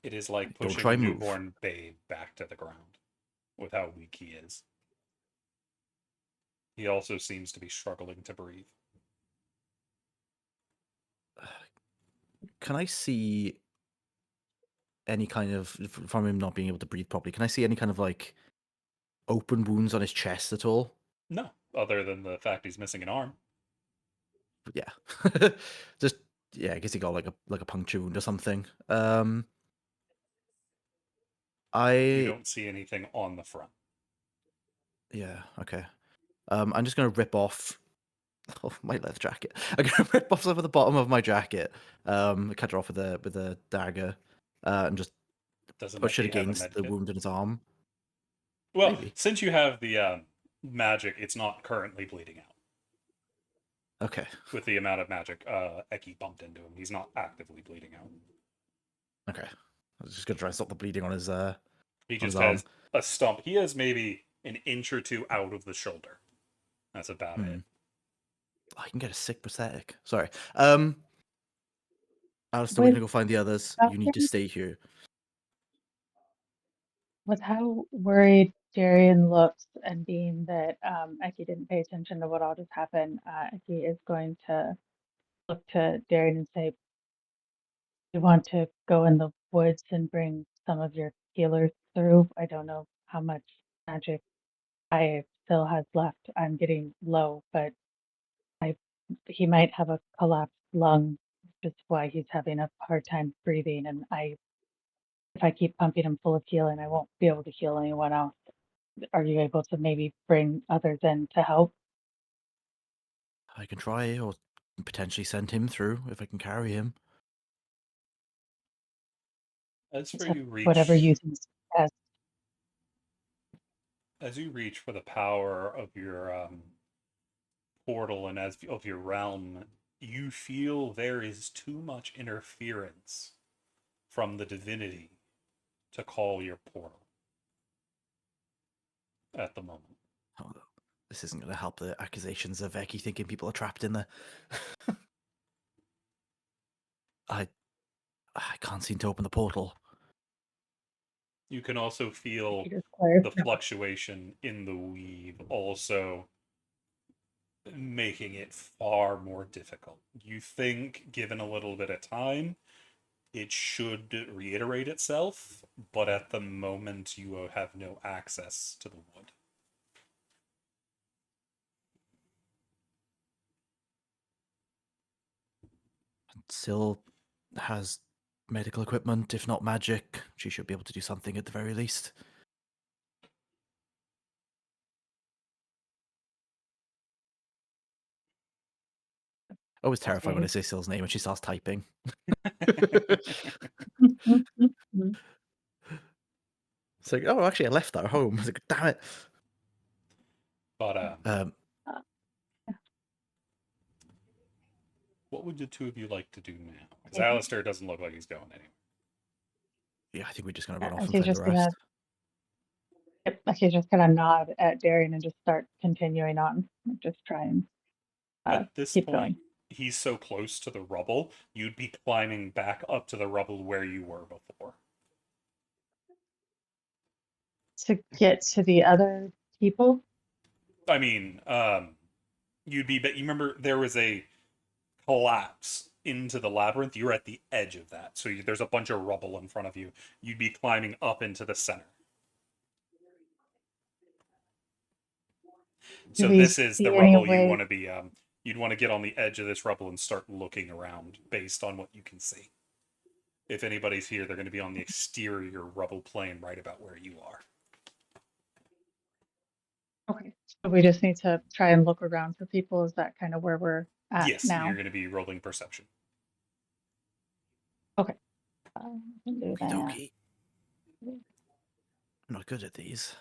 Speaker 1: It is like
Speaker 5: Don't
Speaker 1: pushing
Speaker 5: try
Speaker 1: a
Speaker 5: move.
Speaker 1: newborn babe back to the ground with how weak he is. He also seems to be struggling to breathe.
Speaker 5: Can I see any kind of, from him not being able to breathe properly, can I see any kind of like open wounds on his chest at all?
Speaker 1: No, other than the fact he's missing an arm.
Speaker 5: Yeah. Just, yeah, I guess he got like a puncture wound or something.
Speaker 1: You
Speaker 5: I
Speaker 1: don't see anything on the front.
Speaker 5: Yeah, okay. I'm just gonna rip off my leather jacket. I'm gonna rip off some of the bottom of my jacket. Cut it off with a dagger, and just
Speaker 1: Doesn't
Speaker 5: push it
Speaker 1: Eki have a
Speaker 5: against the
Speaker 1: medkit?
Speaker 5: wound in his arm.
Speaker 1: Well,
Speaker 5: Maybe.
Speaker 1: since you have the magic, it's not currently bleeding out.
Speaker 5: Okay.
Speaker 1: With the amount of magic Eki bumped into him, he's not actively bleeding out.
Speaker 5: Okay. I was just gonna try and stop the bleeding on his
Speaker 1: He
Speaker 5: on
Speaker 1: just
Speaker 5: his arm.
Speaker 1: has a stump. He has maybe an inch or two out of the shoulder. That's about it.
Speaker 5: I can get a sick prosthetic. Sorry. Alistair, we're
Speaker 4: With
Speaker 5: gonna go find the others. You need to
Speaker 4: Falcon?
Speaker 5: stay here.
Speaker 4: With how worried Darian looks and being that Eki didn't pay attention to what all just happened, Eki is going to look to Darian and say, you want to go in the woods and bring some of your healers through? I don't know how much magic I still has left. I'm getting low, but he might have a collapsed lung, which is why he's having a hard time breathing. And if I keep pumping him full of healing, I won't be able to heal anyone else. Are you able to maybe bring others in to help?
Speaker 5: I can try, or potentially send him through if I can carry him.
Speaker 1: As for
Speaker 4: So
Speaker 1: you reach,
Speaker 4: whatever you think is best.
Speaker 1: as you reach for the power of your portal and as of your realm, you feel there is too much interference from the divinity to call your portal at the moment.
Speaker 5: Oh, this isn't going to help the accusations of Eki thinking people are trapped in there. I can't seem to open the portal.
Speaker 1: You can also feel
Speaker 4: You just clarify.
Speaker 1: the fluctuation in the weave also making it far more difficult. You think, given a little bit of time, it should reiterate itself, but at the moment you have no access to the wood.
Speaker 5: Syl has medical equipment, if not magic. She should be able to do something at the very least. Always terrifying when I say Syl's name and she starts typing. It's like, oh, actually, I left that at home. It's like, damn it.
Speaker 1: But what would the two of you like to do now? Because Alistair doesn't look like he's going anywhere.
Speaker 5: Yeah, I think we're just gonna run off and
Speaker 4: He's
Speaker 5: find the
Speaker 4: just gonna,
Speaker 5: rest.
Speaker 4: yep, he's just gonna nod at Darian and just start continuing on. Just try and
Speaker 1: At this
Speaker 4: keep
Speaker 1: point,
Speaker 4: going.
Speaker 1: he's so close to the rubble, you'd be climbing back up to the rubble where you were before.
Speaker 4: To get to the other people?
Speaker 1: I mean, You'd be, but you remember there was a collapse into the labyrinth. You're at the edge of that, so there's a bunch of rubble in front of you. You'd be climbing up into the center.
Speaker 4: Do
Speaker 1: So
Speaker 4: we
Speaker 1: this is the
Speaker 4: see any
Speaker 1: rubble you
Speaker 4: way-
Speaker 1: want to be. You'd want to get on the edge of this rubble and start looking around based on what you can see. If anybody's here, they're going to be on the exterior rubble plane right about where you are.
Speaker 4: Okay, so we just need to try and look around for people. Is that kind of where we're at
Speaker 1: Yes,
Speaker 4: now?
Speaker 1: you're going to be rolling perception.
Speaker 4: We can do that.
Speaker 5: Okey-dokey. I'm not good at these.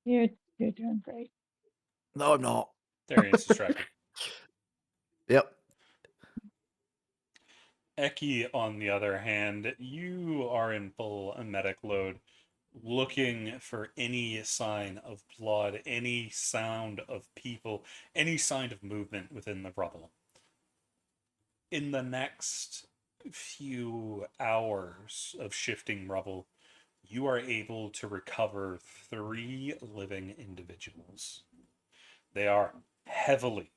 Speaker 4: You're doing great.
Speaker 5: No, I'm not.
Speaker 1: Darian's distracted.
Speaker 5: Yep.
Speaker 1: Eki, on the other hand, you are in full medic load, looking for any sign of blood, any sound of people, any sign of movement within the rubble. In the next few hours of shifting rubble, you are able to recover 3 living individuals. They are heavily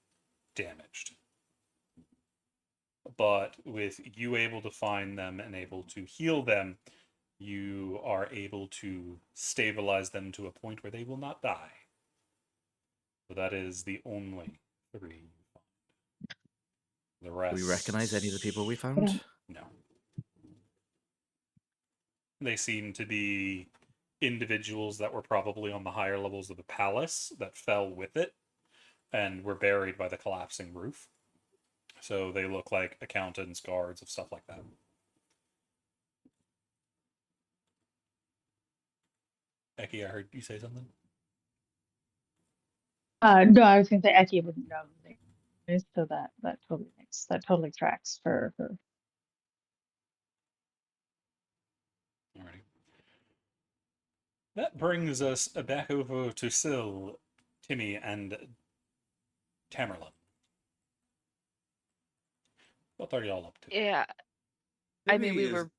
Speaker 1: damaged. But with you able to find them and able to heal them, you are able to stabilize them to a point where they will not die. So that is the only 3 you find. The rest...
Speaker 5: Do we recognize any of the people we found?
Speaker 1: No. They seem to be individuals that were probably on the higher levels of the palace that fell with it and were buried by the collapsing roof. So they look like accountants, guards, of stuff like that. Eki, I heard you say something.
Speaker 4: No, I was gonna say Eki wouldn't know who they is, so that totally tracks for her.
Speaker 1: Alrighty. That brings us back over to Syl, Timmy, and Tamerlane. What are y'all up to?
Speaker 3: Yeah, I mean,
Speaker 6: Timmy
Speaker 3: we
Speaker 6: is-
Speaker 3: were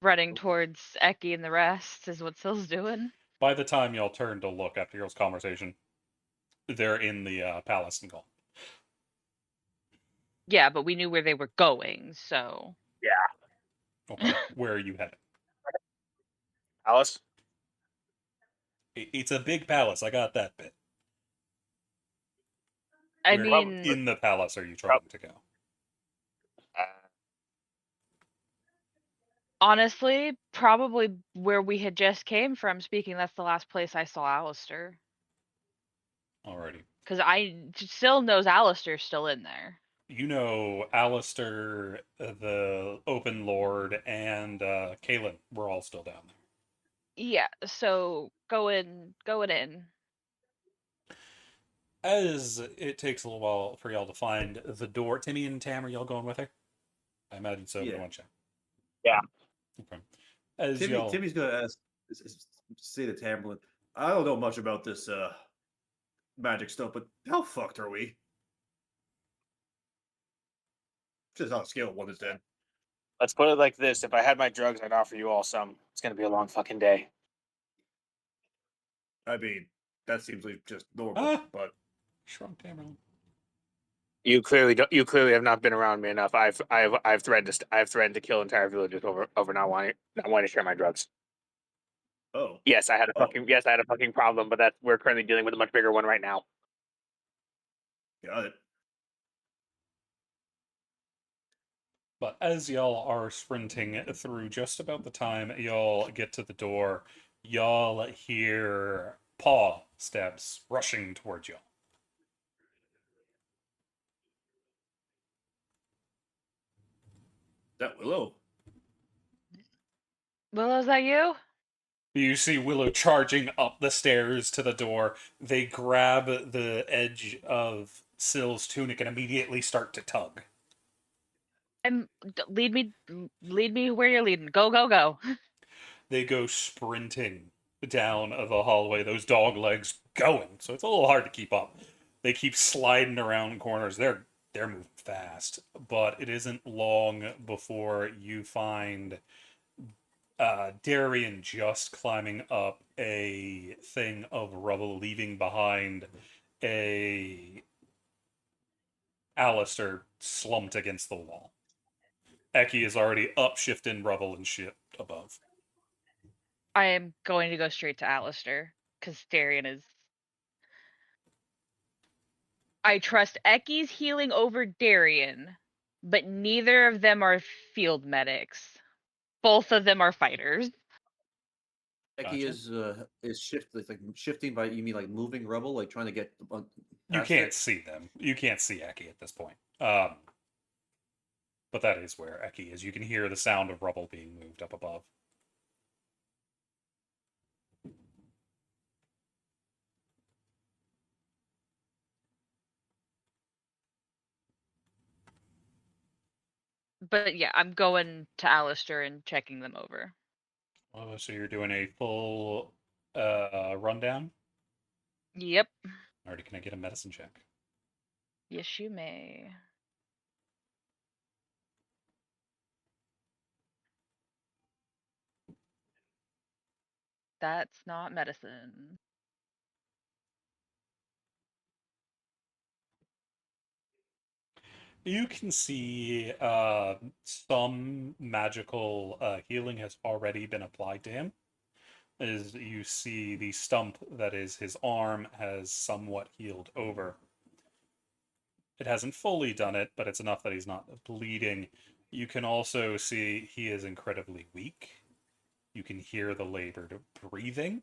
Speaker 3: running towards Eki and the rest, is what Syl's doing.
Speaker 1: By the time y'all turn to look after y'all's conversation, they're in the palace and gone.
Speaker 3: Yeah, but we knew where they were going, so.
Speaker 1: Okay. Where are you headed?
Speaker 2: Alice?
Speaker 1: It's a big palace. I got that bit.
Speaker 3: I
Speaker 1: Where
Speaker 3: mean,
Speaker 1: in the palace are you trying to go?
Speaker 3: honestly, probably where we had just came from, speaking, that's the last place I saw Alistair.
Speaker 1: Alrighty.
Speaker 3: Because I still knows Alistair's still in there.
Speaker 1: You know, Alistair, the Open Lord, and Kaelin were all still down there.
Speaker 3: Yeah, so going in.
Speaker 1: As it takes a little while for y'all to find the door, Timmy and Tam, are y'all going with her? I imagine so.
Speaker 6: Yeah.
Speaker 1: One check.
Speaker 2: Yeah.
Speaker 1: Okay. As y'all...
Speaker 6: Timmy's gonna say to Tamerlane, I don't know much about this magic stuff, but how fucked are we? Just on a scale of 1 to 10.
Speaker 2: Let's put it like this. If I had my drugs, I'd offer you all some. It's going to be a long fucking day.
Speaker 6: I mean, that seems like just normal,
Speaker 1: Ah.
Speaker 6: but
Speaker 1: Shrunk Tamerlane.
Speaker 2: You clearly don't. You clearly have not been around me enough. I've threatened to kill entire villages over not wanting to share my drugs.
Speaker 6: oh,
Speaker 2: Yes, I had a fucking problem, but we're currently dealing with a much bigger one right now.
Speaker 6: got it.
Speaker 1: But as y'all are sprinting through, just about the time y'all get to the door, y'all hear paw steps rushing towards y'all.
Speaker 6: That Willow.
Speaker 3: Willow, is that you?
Speaker 1: You see Willow charging up the stairs to the door. They grab the edge of Syl's tunic and immediately start to tug.
Speaker 3: Lead me where you're leading. Go, go, go.
Speaker 1: They go sprinting down the hallway, those dog legs going. So it's a little hard to keep up. They keep sliding around corners. They're moving fast, but it isn't long before you find Darian just climbing up a thing of rubble, leaving behind a Alistair slumped against the wall. Eki is already up, shifting rubble and shit above.
Speaker 3: I am going to go straight to Alistair because Darian is. I trust Eki's healing over Darian, but neither of them are field medics. Both of them are fighters.
Speaker 6: Eki
Speaker 1: Gotcha.
Speaker 6: is shifting by, you mean like moving rubble, like trying to get
Speaker 1: You
Speaker 6: past
Speaker 1: can't
Speaker 6: it?
Speaker 1: see them. You can't see Eki at this point. But that is where Eki is. You can hear the sound of rubble being moved up above.
Speaker 3: But yeah, I'm going to Alistair and checking them over.
Speaker 1: Oh, so you're doing a full rundown?
Speaker 3: Yep.
Speaker 1: Alrighty, can I get a medicine check?
Speaker 3: Yes, you may. That's not medicine.
Speaker 1: You can see some magical healing has already been applied to him. As you see, the stump that is his arm has somewhat healed over. It hasn't fully done it, but it's enough that he's not bleeding. You can also see he is incredibly weak. You can hear the labored breathing.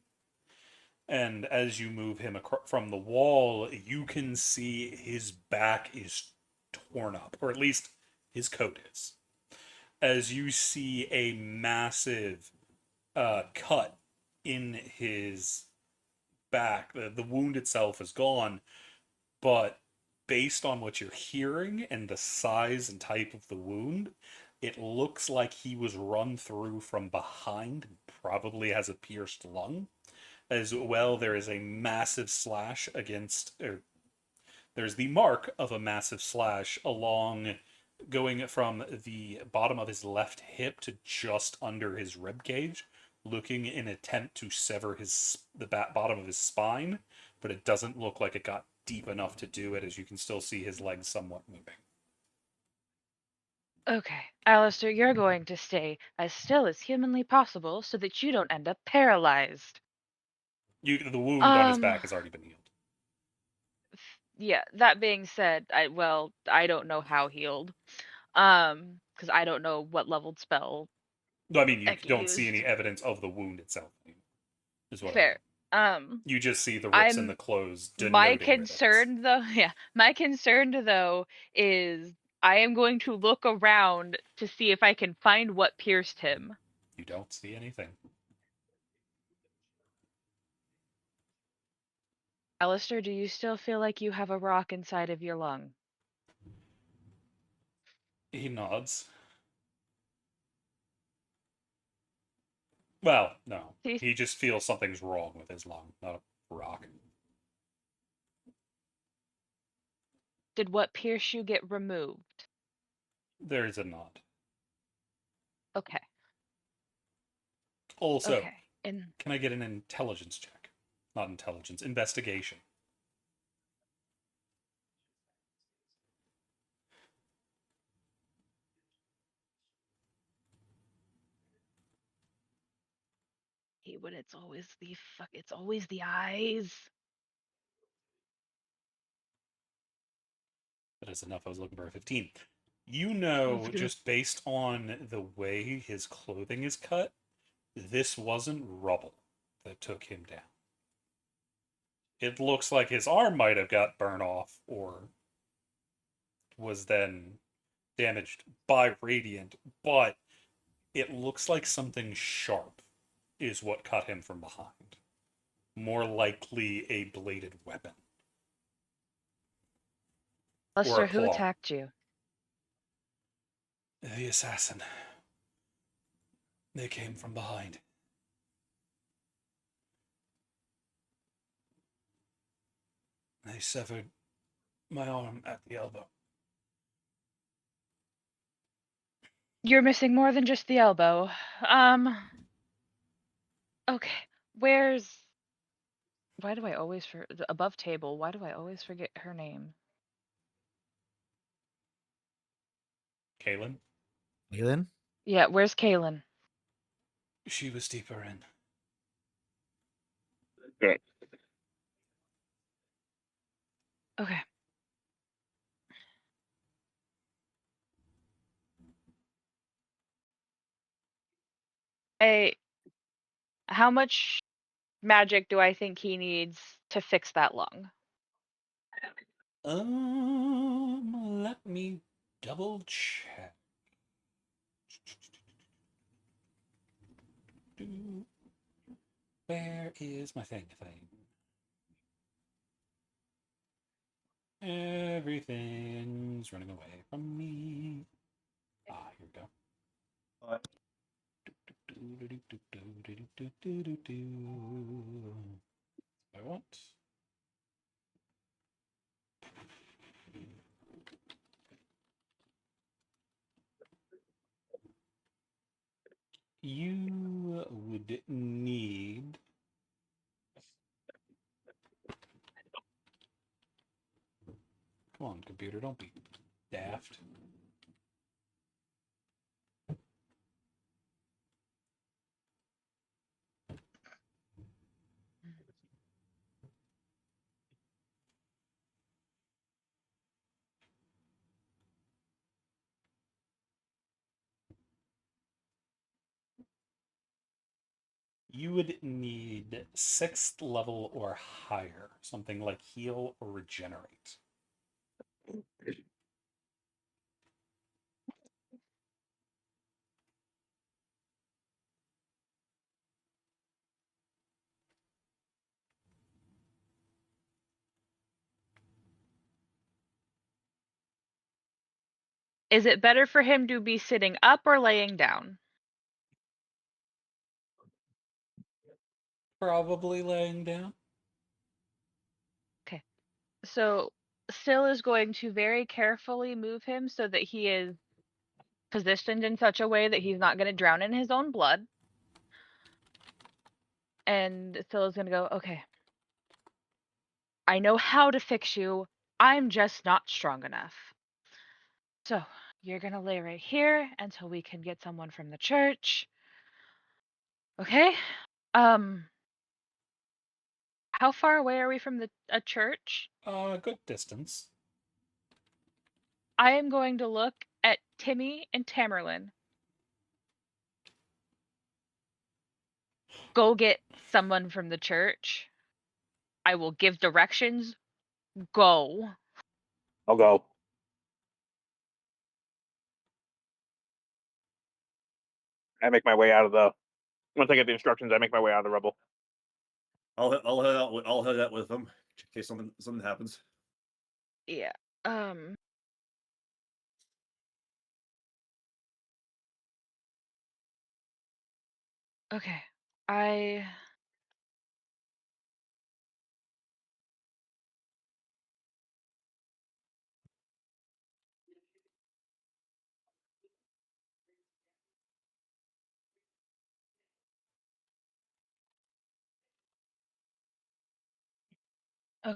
Speaker 1: And as you move him from the wall, you can see his back is torn up, or at least his coat is. As you see a massive cut in his back, the wound itself is gone, but based on what you're hearing and the size and type of the wound, it looks like he was run through from behind and probably has a pierced lung. As well, there is a massive slash there's the mark of a massive slash along going from the bottom of his left hip to just under his rib cage, looking in an attempt to sever the bottom of his spine, but it doesn't look like it got deep enough to do it, as you can still see his legs somewhat moving.
Speaker 3: Okay, Alistair, you're going to stay as still as humanly possible so that you don't end up paralyzed.
Speaker 1: The wound on his back has already been healed.
Speaker 3: Yeah, that being said, I don't know how healed. Because I don't know what leveled spell
Speaker 1: I mean, you
Speaker 3: Eki
Speaker 1: don't see any
Speaker 3: used.
Speaker 1: evidence of the wound itself, is what
Speaker 3: Fair.
Speaker 1: I mean. You just see the rips in
Speaker 3: I'm
Speaker 1: the clothes
Speaker 3: my
Speaker 1: denoting rivets.
Speaker 3: concern though, yeah, my concern though is I am going to look around to see if I can find what pierced him.
Speaker 1: You don't see anything.
Speaker 3: Alistair, do you still feel like you have a rock inside of your lung?
Speaker 1: He nods. Well, no. He just feels something's wrong with his lung, not a rock.
Speaker 3: Did what pierce you get removed?
Speaker 1: There's a nod.
Speaker 3: Okay.
Speaker 1: Also,
Speaker 3: Okay. And
Speaker 1: can I get an intelligence check? Not intelligence, investigation.
Speaker 3: when it's always the eyes.
Speaker 1: That is enough. I was looking for a 15. You know, just based on the way his clothing is cut, this wasn't rubble that took him down. It looks like his arm might have got burned off or was then damaged by Radiant, but it looks like something sharp is what cut him from behind. More likely a bladed weapon.
Speaker 3: Lester, who attacked you?
Speaker 1: The assassin. They came from behind. They severed my arm at the elbow.
Speaker 3: You're missing more than just the elbow. Okay, where's Why do I always above table? Why do I always forget her name?
Speaker 1: Kaylin?
Speaker 5: Kaylin?
Speaker 3: Yeah, where's Kaylin?
Speaker 1: She was deeper in.
Speaker 3: Okay. How much magic do I think he needs to fix that lung?
Speaker 1: Let me double check. Where is my thing? Everything's running away from me. Ah, here we go. I want. You would need. Come on, computer, don't be daft. You would need 6th level or higher, something like heal or regenerate.
Speaker 3: Is it better for him to be sitting up or laying down?
Speaker 1: Probably laying down.
Speaker 3: Okay. So Syl is going to very carefully move him so that he is positioned in such a way that he's not going to drown in his own blood. And Syl is going to go, okay, I know how to fix you. I'm just not strong enough. So you're going to lay right here until we can get someone from the church. Okay? How far away are we from a church?
Speaker 1: Good distance.
Speaker 3: I am going to look at Timmy and Tamerlane. Go get someone from the church. I will give directions. Go.
Speaker 2: I'll go. I make my way out of the. Once I get the instructions, I make my way out of the rubble.
Speaker 6: I'll head out with them in case something happens.
Speaker 3: Yeah. Okay. Okay.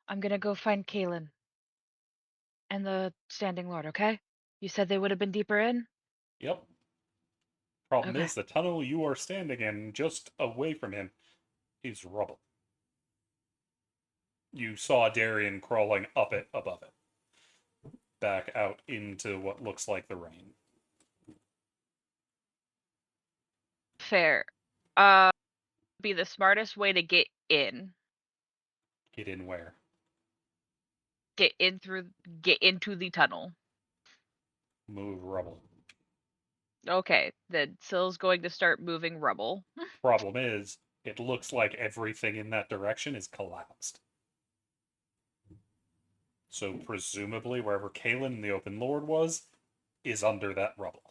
Speaker 3: I'm gonna go find Kaylin and the Standing Lord, okay? You said they would have been deeper in?
Speaker 1: Yep. Problem
Speaker 3: Okay.
Speaker 1: is, the tunnel you are standing in, just away from him, is rubble. You saw Darian crawling up it above it, back out into what looks like the rain.
Speaker 3: Fair. Be the smartest way to get in.
Speaker 1: Get in where?
Speaker 3: Get into the tunnel.
Speaker 1: Move rubble.
Speaker 3: Okay, then Syl's going to start moving rubble.
Speaker 1: Problem is, it looks like everything in that direction is collapsed. So presumably, wherever Kaylin the Open Lord was, is under that rubble.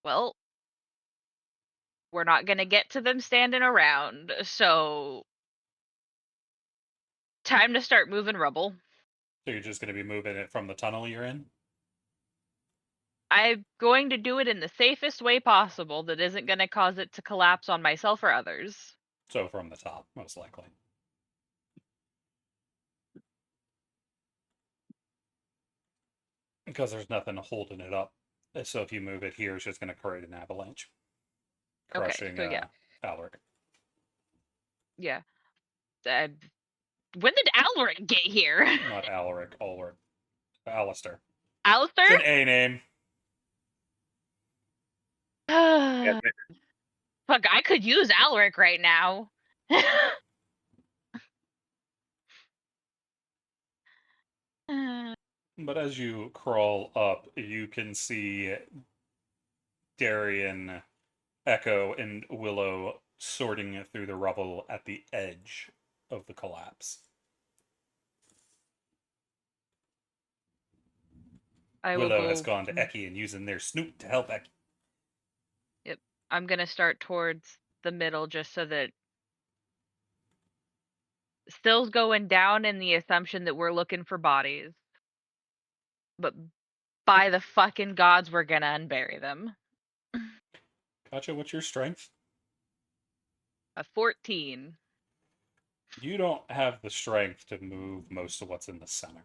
Speaker 3: well, we're not gonna get to them standing around, so time to start moving rubble.
Speaker 1: So you're just going to be moving it from the tunnel you're in?
Speaker 3: I'm going to do it in the safest way possible that isn't going to cause it to collapse on myself or others.
Speaker 1: So from the top, most likely. Because there's nothing holding it up. So if you move it here, it's just going to create an avalanche.
Speaker 3: Okay,
Speaker 1: Crushing
Speaker 3: so yeah.
Speaker 1: Alaric.
Speaker 3: Yeah. When did Alaric get here?
Speaker 1: Not Alaric, Ulrich. Alistair.
Speaker 3: Alistair?
Speaker 1: It's an A name.
Speaker 3: Fuck, I could use Alaric right now.
Speaker 1: But as you crawl up, you can see Darian, Echo, and Willow sorting through the rubble at the edge of the collapse. Willow has gone to Eki and using their snoot to help Eki.
Speaker 3: Yep. I'm gonna start towards the middle just so that Still's going down in the assumption that we're looking for bodies. But by the fucking gods, we're gonna unbury them.
Speaker 1: Gotcha, what's your strength?
Speaker 3: A 14.
Speaker 1: You don't have the strength to move most of what's in the center.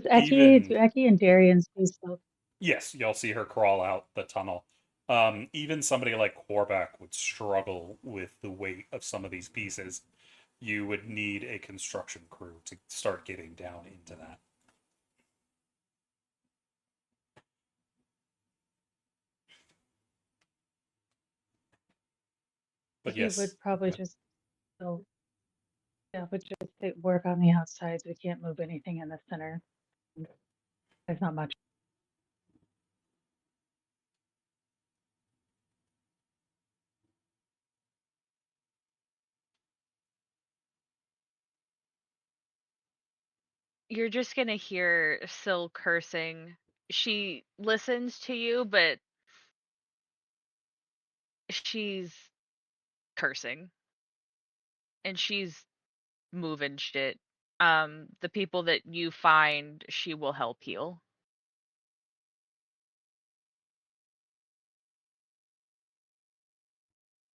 Speaker 4: Do Eki and Darian see stuff?
Speaker 1: Yes, you'll see her crawl out the tunnel. Even somebody like Korvac would struggle with the weight of some of these pieces. You would need a construction crew to start getting down into that. But yes,
Speaker 4: he would probably just work on the outsides. We can't move anything in the center. There's not much.
Speaker 3: You're just gonna hear Syl cursing. She listens to you, but she's cursing. And she's moving shit. The people that you find, she will help heal.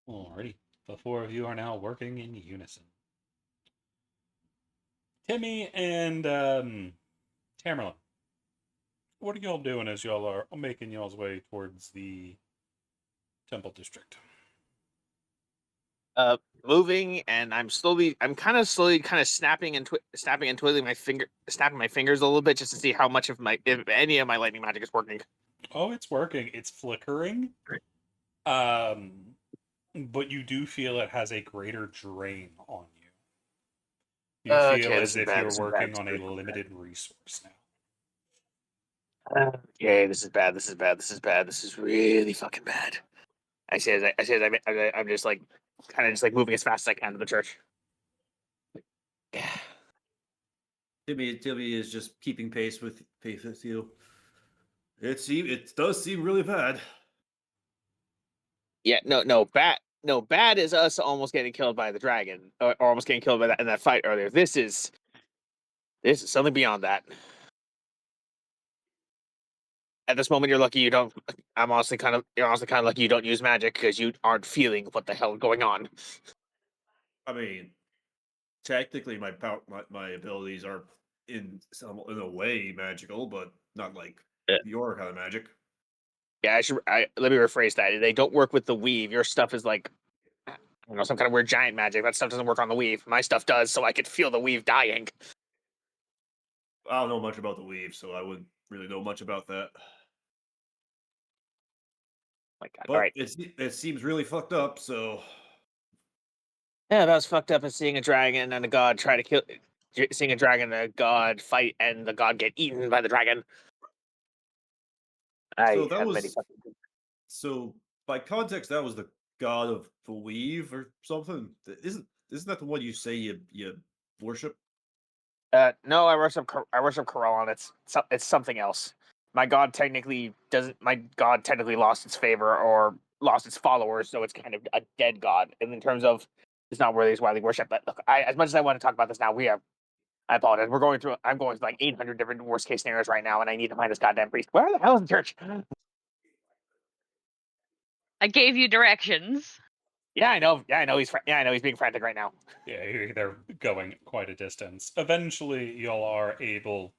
Speaker 1: Alrighty. The four of you are now working in unison. Timmy and Tamerlane, what are y'all doing as y'all are making y'all's way towards the Temple District?
Speaker 2: Moving, and I'm kind of slowly snapping and twiddling my snapping my fingers a little bit just to see how much of if any of my lightning magic is working.
Speaker 1: Oh, it's working. It's flickering. But you do feel it has a greater drain on you. You feel as if you're working on a limited resource now.
Speaker 2: Okay, this is bad. This is really fucking bad. I'm just like kind of just like moving as fast as I can to the church. Yeah.
Speaker 6: Timmy is just keeping pace with you. It does seem really bad.
Speaker 2: Yeah, no, bad is us almost getting killed by the dragon, or almost getting killed by that in that fight earlier. This is something beyond that. At this moment, you're lucky you don't. You're honestly kind of lucky you don't use magic because you aren't feeling what the hell is going on.
Speaker 6: I mean, technically, my abilities are in a way magical, but not like your kind of magic.
Speaker 2: Yeah, let me rephrase that. They don't work with the weave. Your stuff is like, I don't know, some kind of weird giant magic. That stuff doesn't work on the weave. My stuff does, so I could feel the weave dying.
Speaker 6: I don't know much about the weave, so I wouldn't really know much about that.
Speaker 2: My God,
Speaker 6: but
Speaker 2: all right.
Speaker 6: It seems really fucked up, so...
Speaker 2: Yeah, about as fucked up as seeing a dragon and a god try to kill... Seeing a dragon and a god fight and the god get eaten by the dragon.
Speaker 6: So by context, that was the god of the weave or something. Isn't that the one you say you worship?
Speaker 2: No, I worship Corellon. It's something else. My god technically lost its favor or lost its followers, so it's kind of a dead god. And in terms of, it's not worthy of widely worshipped. But look, as much as I want to talk about this now, I apologize. I'm going through like 800 different worst case scenarios right now, and I need to find this goddamn priest. Where the hell is the church?
Speaker 3: I gave you directions.
Speaker 2: Yeah, I know. I know he's being frantic right now.
Speaker 1: Yeah, they're going quite a distance. Eventually, y'all are able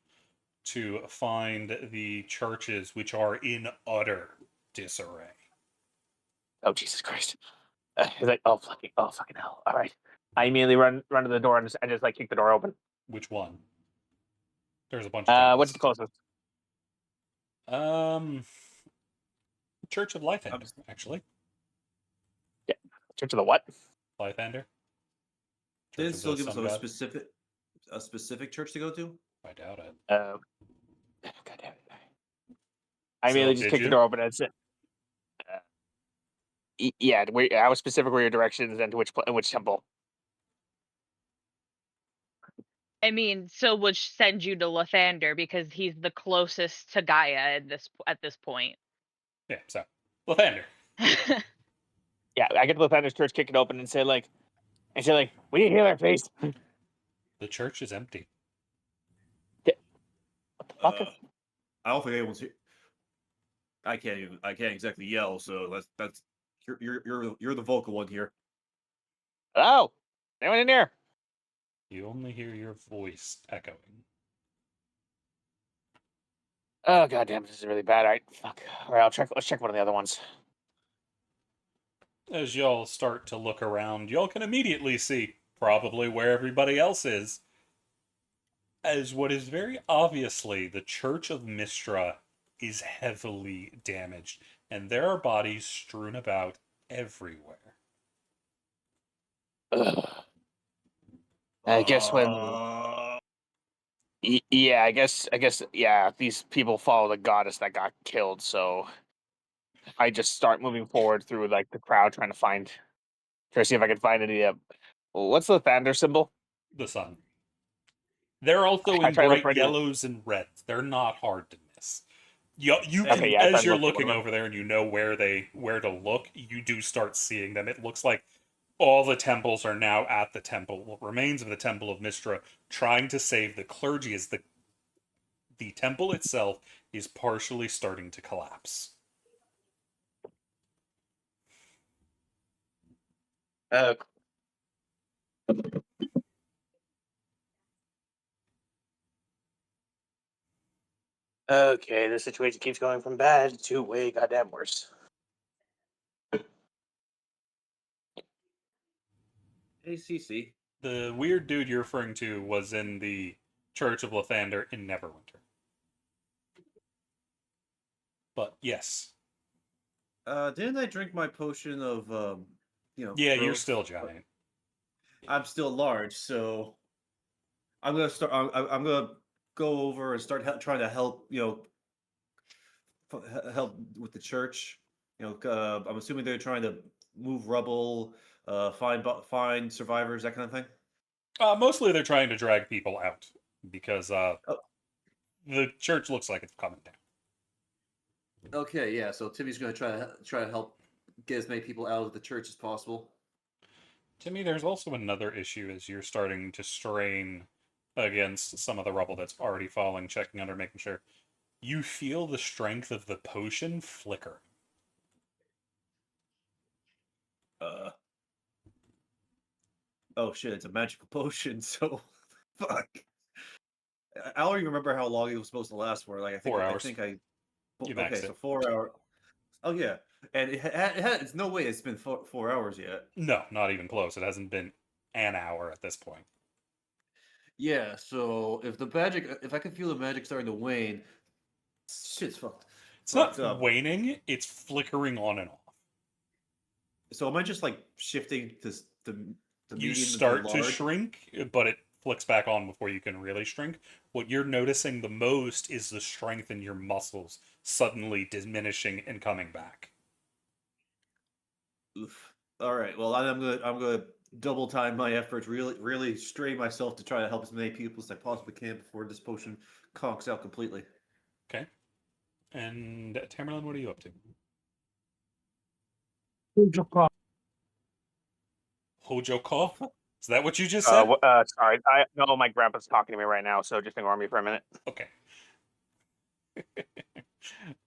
Speaker 1: to find the churches which are in utter disarray.
Speaker 2: Oh Jesus Christ! He's like, oh fucking hell! All right, I immediately run to the door and just like kick the door open.
Speaker 1: Which one? There's a bunch of
Speaker 2: What's the closest?
Speaker 1: Church of Lythander, actually.
Speaker 2: Yeah, Church of the what?
Speaker 1: Lythander.
Speaker 6: Didn't still give us a specific church to go to?
Speaker 1: I doubt it.
Speaker 2: God damn it! I
Speaker 1: So,
Speaker 2: immediately just
Speaker 1: did
Speaker 2: kicked the
Speaker 1: you?
Speaker 2: door open and said, "Yeah, I was specific where your directions and to which temple."
Speaker 3: I mean, so would send you to Lathander because he's the closest to Gaia at this point.
Speaker 1: Yeah, so Lythander.
Speaker 2: Yeah, I get to the Founders Church, kick it open, and say like, "We need healer, please."
Speaker 1: The church is empty.
Speaker 2: What the fuck?
Speaker 6: I don't think anyone's here. I can't exactly yell. So that's you're the vocal one here.
Speaker 2: Hello, anyone in here?
Speaker 1: You only hear your voice echoing.
Speaker 2: Oh goddamn, this is really bad. All right, fuck. All right, let's check one of the other ones.
Speaker 1: As y'all start to look around, y'all can immediately see probably where everybody else is, as what is very obviously the Church of Mystra is heavily damaged, and there are bodies strewn about everywhere.
Speaker 2: Ugh. I guess when, yeah, I guess, yeah, these people follow the goddess that got killed, so I just start moving forward through like the crowd, trying to see if I can find any. What's the Thunder symbol?
Speaker 1: The sun. They're also
Speaker 2: I
Speaker 1: in
Speaker 2: try to look
Speaker 1: bright
Speaker 2: for any-
Speaker 1: yellows and reds. They're not hard to miss. You can,
Speaker 2: Okay, yeah, I tried
Speaker 1: as
Speaker 2: to
Speaker 1: you're
Speaker 2: look for
Speaker 1: looking
Speaker 2: them.
Speaker 1: over there and you know where to look, you do start seeing them. It looks like all the temples are now at the temple, what remains of the Temple of Mystra, trying to save the clergy as the temple itself is partially starting to collapse.
Speaker 2: Okay, the situation keeps going from bad to way goddamn worse.
Speaker 6: Hey, CC.
Speaker 1: The weird dude you're referring to was in the Church of Lathander in Neverwinter. But yes.
Speaker 6: Didn't I drink my potion of
Speaker 1: Yeah, you're
Speaker 6: growth?
Speaker 1: still giant.
Speaker 6: I'm still large, so I'm gonna start. I'm gonna go over and start trying to help. Help with the church. I'm assuming they're trying to move rubble, find survivors, that kind of thing.
Speaker 1: Mostly they're trying to drag people out because
Speaker 6: Oh.
Speaker 1: the church looks like it's coming down.
Speaker 6: Okay, yeah. So Timmy's gonna try to help get as many people out of the church as possible.
Speaker 1: Timmy, there's also another issue as you're starting to strain against some of the rubble that's already falling, checking under, making sure. You feel the strength of the potion flicker.
Speaker 6: Oh shit! It's a magical potion, so fuck. I don't even remember how long it was supposed to last for. Like I think
Speaker 1: 4 hours. You maxed
Speaker 6: okay,
Speaker 1: it.
Speaker 6: so 4 hours. Oh yeah, and it's no way it's been 4 hours yet.
Speaker 1: No, not even close. It hasn't been an hour at this point.
Speaker 6: Yeah, so if I can feel the magic starting to wane, shit's fucked.
Speaker 1: It's
Speaker 6: fucked
Speaker 1: not
Speaker 6: up.
Speaker 1: waning, it's flickering on and off.
Speaker 6: So am I just like shifting to the
Speaker 1: You
Speaker 6: medium
Speaker 1: start to
Speaker 6: large?
Speaker 1: shrink, but it flicks back on before you can really shrink. What you're noticing the most is the strength in your muscles suddenly diminishing and coming back.
Speaker 6: Oof. All right. Well, I'm gonna double time my efforts, really strain myself to try to help as many people as I possibly can before this potion conks out completely.
Speaker 1: Okay. And Tamerlan, what are you up to? Hojo call? Is that what you just said?
Speaker 2: Sorry, no, my grandpa's talking to me right now, so just ignore me for a minute.
Speaker 1: Okay.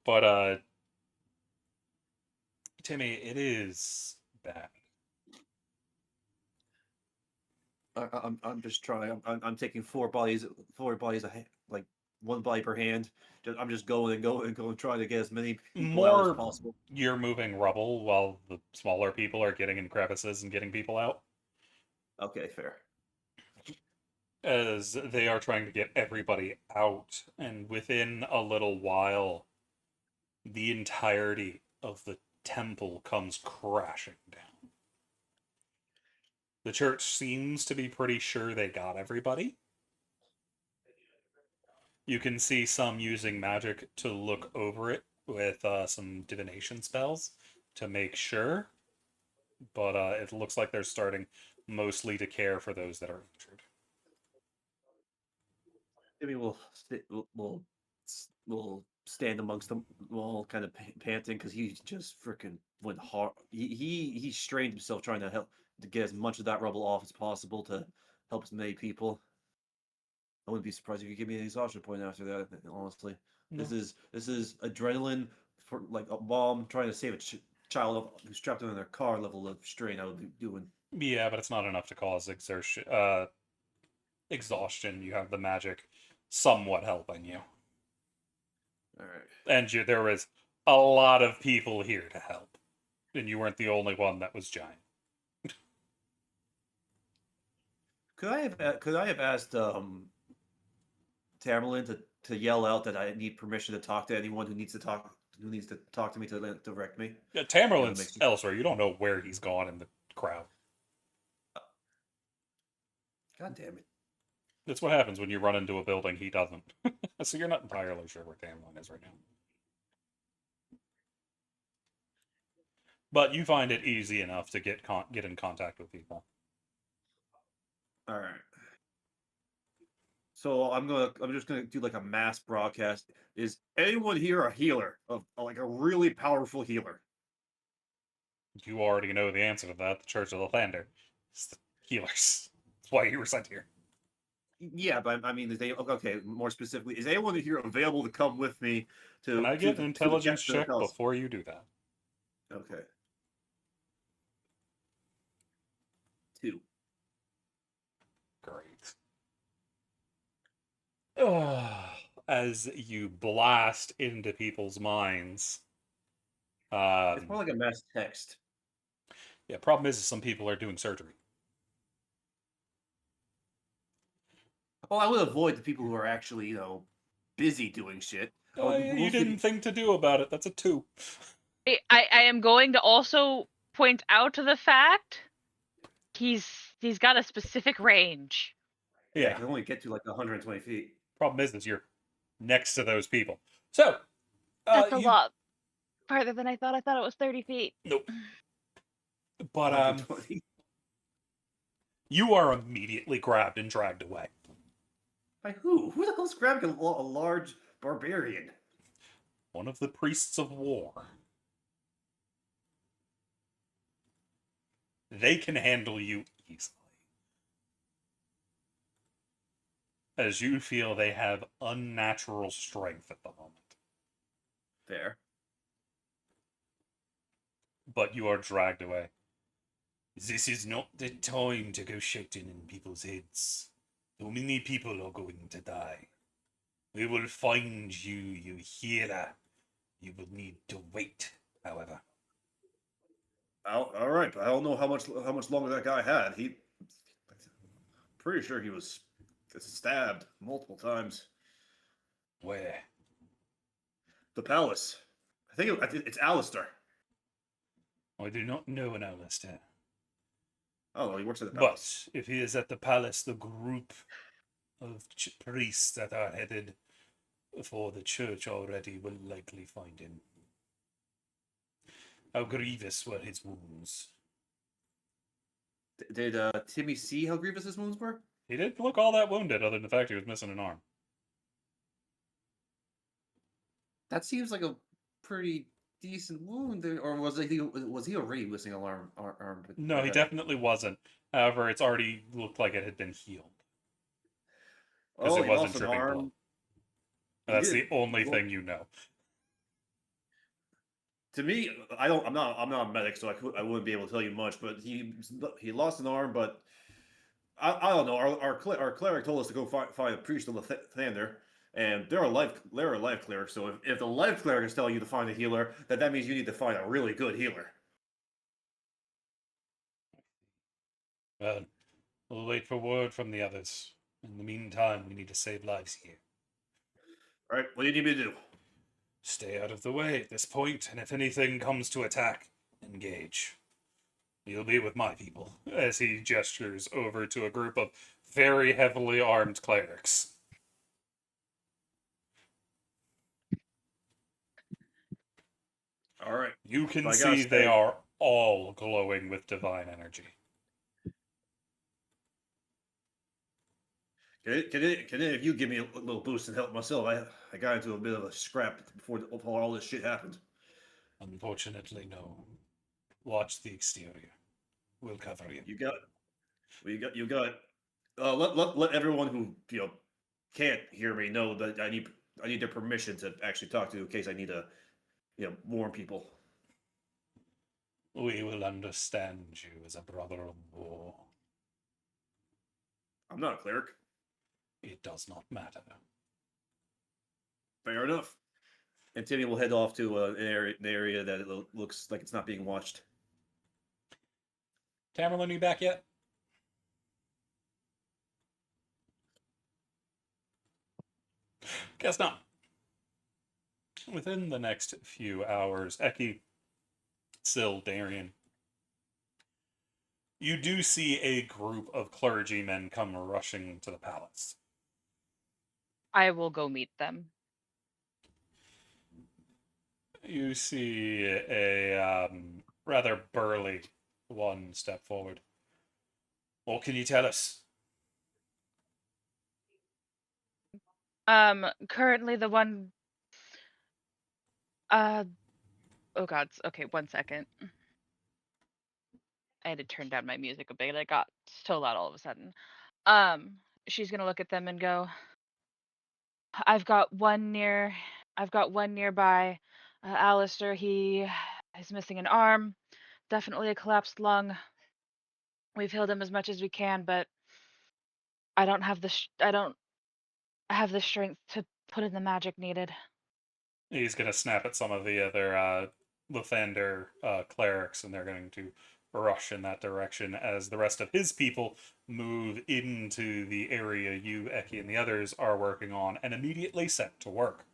Speaker 1: But Timmy, it is bad.
Speaker 6: I'm just trying. I'm taking four bodies, like one body per hand. I'm just going and going and going, trying to get as many people out as
Speaker 1: More
Speaker 6: possible.
Speaker 1: you're moving rubble while the smaller people are getting in crevices and getting people out.
Speaker 6: Okay, fair.
Speaker 1: As they are trying to get everybody out, and within a little while, the entirety of the temple comes crashing down. The church seems to be pretty sure they got everybody. You can see some using magic to look over it with some divination spells to make sure, but it looks like they're starting mostly to care for those that are injured.
Speaker 6: Maybe we'll stand amongst them, all kind of panting because he just freaking went hard. He strained himself trying to help to get as much of that rubble off as possible to help as many people. I wouldn't be surprised if you give me an exhaustion point after that. Honestly,
Speaker 1: No.
Speaker 6: this is adrenaline for like a mom trying to save a child who's trapped in their car level of strain. I would be doing.
Speaker 1: Yeah, but it's not enough to cause exhaustion. You have the magic somewhat helping you.
Speaker 6: All right.
Speaker 1: And there was a lot of people here to help. And you weren't the only one that was giant.
Speaker 6: Could I have asked Tamerlan to yell out that I need permission to talk to anyone who needs to talk to me to direct me?
Speaker 1: Yeah,
Speaker 6: Yeah, that
Speaker 1: Tamerlan's
Speaker 6: makes sense.
Speaker 1: elsewhere. You don't know where he's gone in the crowd.
Speaker 6: God damn it.
Speaker 1: That's what happens when you run into a building he doesn't. So you're not entirely sure where Tamerlan is right now. But you find it easy enough to get in contact with people.
Speaker 6: All right. So I'm just gonna do like a mass broadcast. Is anyone here a healer of like a really powerful healer?
Speaker 1: You already know the answer to that. The Church of the Lander. It's the healers. That's why you were sent here.
Speaker 6: Yeah, but I mean, is they okay? More specifically, is anyone here available to come with me to?
Speaker 1: Can I get an intelligence
Speaker 6: to the
Speaker 1: check
Speaker 6: palace?
Speaker 1: before you do that?
Speaker 6: Okay. 2.
Speaker 1: Great. As you blast into people's minds.
Speaker 6: It's more like a mass text.
Speaker 1: Yeah, problem is some people are doing surgery.
Speaker 6: Well, I would avoid the people who are actually, busy doing shit.
Speaker 1: You didn't think to do about it. That's a 2.
Speaker 3: I am going to also point out the fact he's got a specific range.
Speaker 6: Yeah, I
Speaker 1: Yeah.
Speaker 6: can only get to like 120 feet.
Speaker 1: Problem is you're next to those people. So,
Speaker 3: That's a lot farther than I thought. I thought it was 30 feet.
Speaker 1: Nope. But
Speaker 6: 120.
Speaker 1: you are immediately grabbed and dragged away.
Speaker 6: By who? Who the hell's grabbing a large barbarian?
Speaker 1: One of the priests of war. They can handle you easily. As you feel they have unnatural strength at the moment.
Speaker 6: There.
Speaker 1: But you are dragged away. This is not the time to go shouting in people's heads. Too many people are going to die. We will find you, you healer. You will need to wait, however.
Speaker 6: All right, but I don't know how much longer that guy had. Pretty sure he was stabbed multiple times.
Speaker 1: Where?
Speaker 6: The palace. I think it's Alistair.
Speaker 1: I do not know an Alistair.
Speaker 6: Oh, he works at the palace.
Speaker 1: But if he is at the palace, the group of priests that are headed for the church already will likely find him. How grievous were his wounds?
Speaker 6: Did Timmy see how grievous his wounds were?
Speaker 1: He didn't look all that wounded, other than the fact he was missing an arm.
Speaker 6: That seems like a pretty decent wound, or was he already missing an arm?
Speaker 1: No, he definitely wasn't. However, it's already looked like it had been healed. Because
Speaker 6: Oh,
Speaker 1: it
Speaker 6: he
Speaker 1: wasn't
Speaker 6: lost an
Speaker 1: dripping blood.
Speaker 6: arm. He
Speaker 1: That's
Speaker 6: did.
Speaker 1: the only
Speaker 6: Well,
Speaker 1: thing you know.
Speaker 6: To me, I'm not a medic, so I wouldn't be able to tell you much. But he lost an arm, but I don't know. Our cleric told us to go find a priest on the Thunder, and they're a life cleric. So if the life cleric is telling you to find a healer, that means you need to find a really good healer.
Speaker 1: Well, we'll wait for word from the others. In the meantime, we need to save lives here.
Speaker 6: All right, what do you need me to do?
Speaker 1: Stay out of the way at this point, and if anything comes to attack, engage. You'll be with my people, as he gestures over to a group of very heavily armed clerics.
Speaker 6: All right.
Speaker 1: You can
Speaker 6: I gotta
Speaker 1: see they
Speaker 6: say-
Speaker 1: are all glowing with divine energy.
Speaker 6: Can any of you give me a little boost and help myself? I got into a bit of a scrap before all this shit happened.
Speaker 1: Unfortunately, no. Watch the exterior. We'll cover you.
Speaker 6: You got. Let everyone who can't hear me know that I need their permission to actually talk to you in case I need to warn people.
Speaker 1: We will understand you as a brother of war.
Speaker 6: I'm not a cleric.
Speaker 1: It does not matter.
Speaker 6: Fair enough. And Timmy will head off to an area that it looks like it's not being watched.
Speaker 1: Tamerlane, you back yet? Guess not. Within the next few hours, Eki, Syl, Darian, you do see a group of clergymen come rushing to the palace.
Speaker 3: I will go meet them.
Speaker 1: You see a rather burly one step forward. What can you tell us?
Speaker 3: Currently the one oh god, okay, 1 second. I had to turn down my music a bit. It got so loud all of a sudden. She's gonna look at them and go, I've got one nearby. Alistair, he is missing an arm, definitely a collapsed lung. We've healed him as much as we can, but I don't have the strength to put in the magic needed.
Speaker 1: He's going to snap at some of the other Lathander clerics, and they're going to rush in that direction as the rest of his people move into the area you, Eki, and the others are working on, and immediately set to work.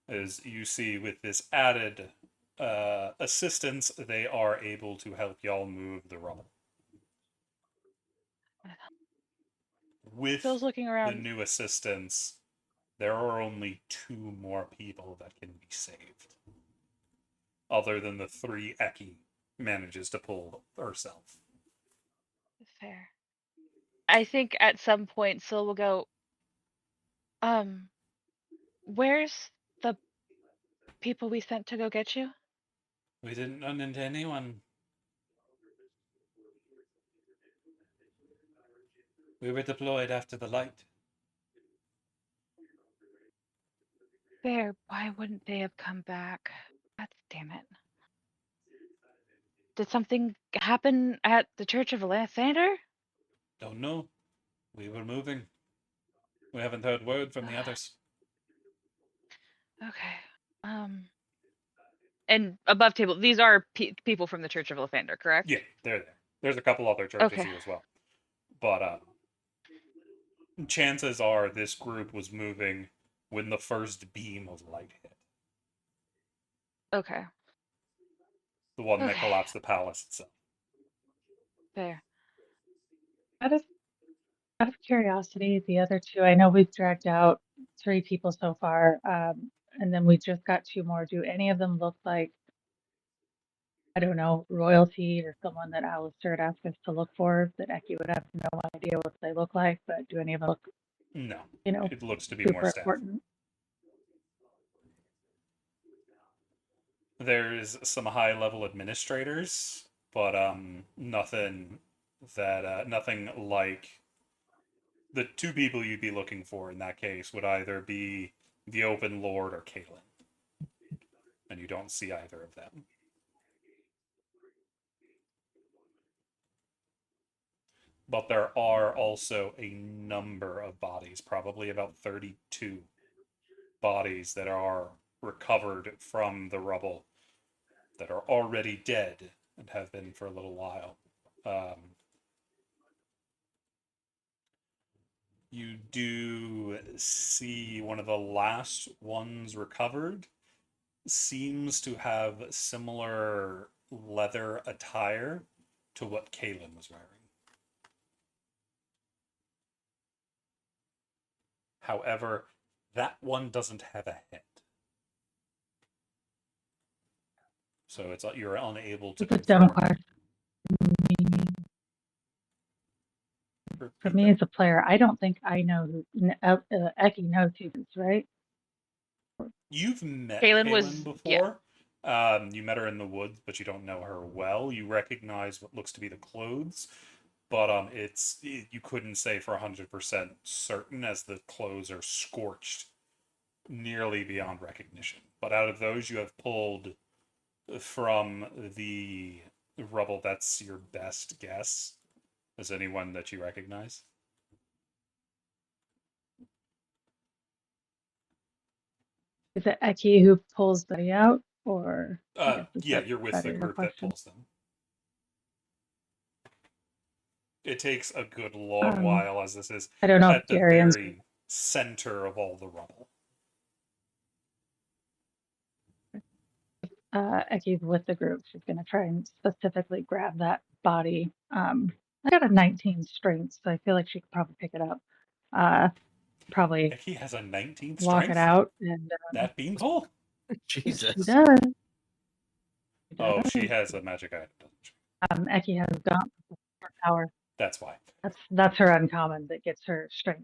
Speaker 1: As you see, with this added assistance, they are able to help y'all move the rubble. With
Speaker 3: Phil's looking
Speaker 1: the
Speaker 3: around.
Speaker 1: new assistance, there are only 2 more people that can be saved. Other than the 3 Eki manages to pull herself.
Speaker 3: Fair. I think at some point Syl will go, where's the people we sent to go get you?
Speaker 1: We didn't run into anyone. We were deployed after the light.
Speaker 3: Fair. Why wouldn't they have come back? God damn it. Did something happen at the Church of Lathander?
Speaker 1: Don't know. We were moving. We haven't heard word from the others.
Speaker 3: Okay. And above table, these are people from the Church of Lathander, correct?
Speaker 1: Yeah, they're there. There's a couple other churches
Speaker 3: Okay.
Speaker 1: here as well. But chances are this group was moving when the first beam of light hit.
Speaker 3: Okay.
Speaker 1: The one that
Speaker 3: Okay.
Speaker 1: collapsed the palace itself.
Speaker 3: Fair.
Speaker 4: Out of curiosity, the other 2, I know we've dragged out 3 people so far, and then we just got 2 more. Do any of them look like I don't know, royalty or someone that Alistair had asked us to look for that Eki would have no idea what they look like, but do any of them look,
Speaker 1: No,
Speaker 4: you know,
Speaker 1: it looks to be more
Speaker 4: super
Speaker 1: staff.
Speaker 4: important?
Speaker 1: There's some high level administrators, but nothing that nothing like the two people you'd be looking for in that case would either be the Open Lord or Caitlin, and you don't see either of them. But there are also a number of bodies, probably about 32 bodies that are recovered from the rubble that are already dead and have been for a little while. You do see one of the last ones recovered seems to have similar leather attire to what Kaylin was wearing. However, that one doesn't have a head. So it's you're unable to
Speaker 4: It's a dumb
Speaker 1: confirm.
Speaker 4: question. For me as a player, I don't think I know who Eki knows who it is, right?
Speaker 1: You've met
Speaker 3: Kaylin
Speaker 1: Kaylin
Speaker 3: was-
Speaker 1: before. You met her in the woods, but you don't know her well. You recognize what looks to be the clothes, but you couldn't say for 100% certain as the clothes are scorched nearly beyond recognition. But out of those you have pulled from the rubble, that's your best guess. Is anyone that you recognize?
Speaker 4: Is it Eki who pulls the out, or I guess is
Speaker 1: Yeah,
Speaker 4: that
Speaker 1: you're with
Speaker 4: better
Speaker 1: the
Speaker 4: your
Speaker 1: group that
Speaker 4: question?
Speaker 1: pulls them. It takes a good long while, as this is
Speaker 4: I don't know
Speaker 1: at
Speaker 4: if
Speaker 1: the
Speaker 4: Darian's
Speaker 1: very center of all the rubble.
Speaker 4: Eki's with the group. She's going to try and specifically grab that body. I got a 19 strength, so I feel like she could probably pick it up. Probably
Speaker 1: He has a 19th
Speaker 4: walk
Speaker 1: strength.
Speaker 4: it out, and
Speaker 1: That beanpole.
Speaker 5: Jesus.
Speaker 4: she does. She
Speaker 1: Oh,
Speaker 4: does.
Speaker 1: she has a magic item, doesn't she?
Speaker 4: Eki has got power.
Speaker 1: That's why.
Speaker 4: That's her uncommon that gets her strength.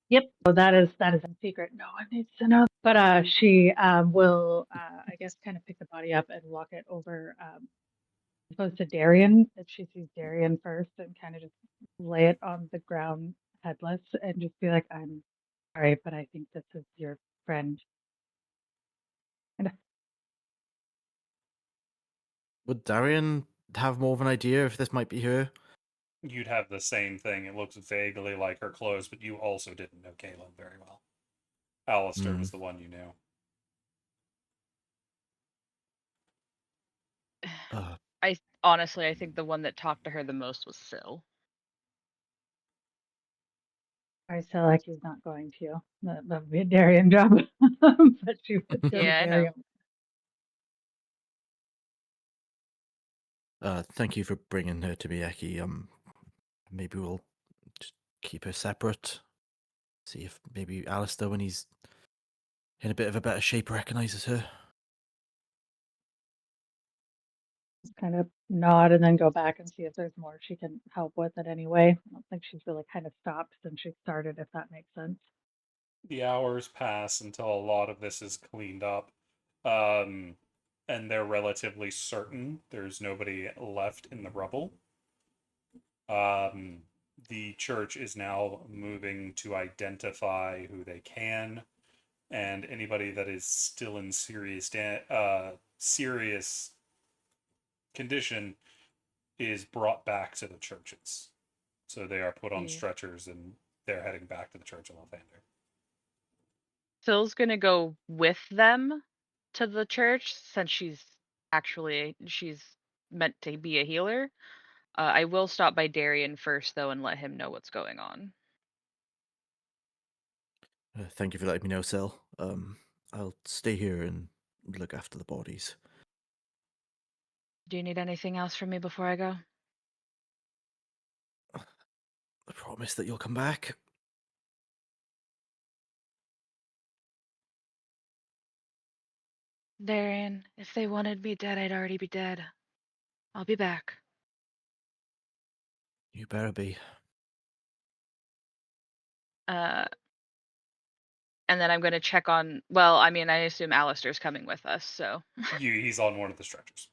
Speaker 4: Yep. So that is a secret. No one needs to know. But she will, I guess, kind of pick the body up and walk it over. Goes to Darian if she sees Darian first, and kind of just lay it on the ground headless and just be like, "I'm sorry, but I think this is your friend." And
Speaker 5: Would Darian have more of an idea if this might be her?
Speaker 1: You'd have the same thing. It looks vaguely like her clothes, but you also didn't know Kaylin very well. Alistair was the one you knew.
Speaker 5: Uh,
Speaker 3: Honestly, I think the one that talked to her the most was Syl.
Speaker 4: I feel like he's not going to. That would be a Darian job, but she would go to
Speaker 3: Yeah, I know.
Speaker 4: Darian.
Speaker 5: Thank you for bringing her to me, Eki. Maybe we'll just keep her separate. See if maybe Alistair, when he's in a bit of a better shape, recognizes her.
Speaker 4: Just kind of nod and then go back and see if there's more she can help with it anyway. I don't think she's really kind of stopped since she started, if that makes sense.
Speaker 1: The hours pass until a lot of this is cleaned up. And they're relatively certain there's nobody left in the rubble. The church is now moving to identify who they can, and anybody that is still in serious condition is brought back to the churches. So they are put on
Speaker 3: Yeah.
Speaker 1: stretchers, and they're heading back to the Church of Lathander.
Speaker 3: Syl's gonna go with them to the church since she's meant to be a healer. I will stop by Darian first though and let him know what's going on.
Speaker 5: Thank you for letting me know, Sil. I'll stay here and look after the bodies.
Speaker 3: Do you need anything else from me before I go?
Speaker 5: I promise that you'll come back.
Speaker 3: Darian, if they wanted me dead, I'd already be dead. I'll be back.
Speaker 5: You better be.
Speaker 3: And then I'm gonna check on. Well, I mean, I assume Alistair's coming with us, so
Speaker 1: He's on one of the stretchers.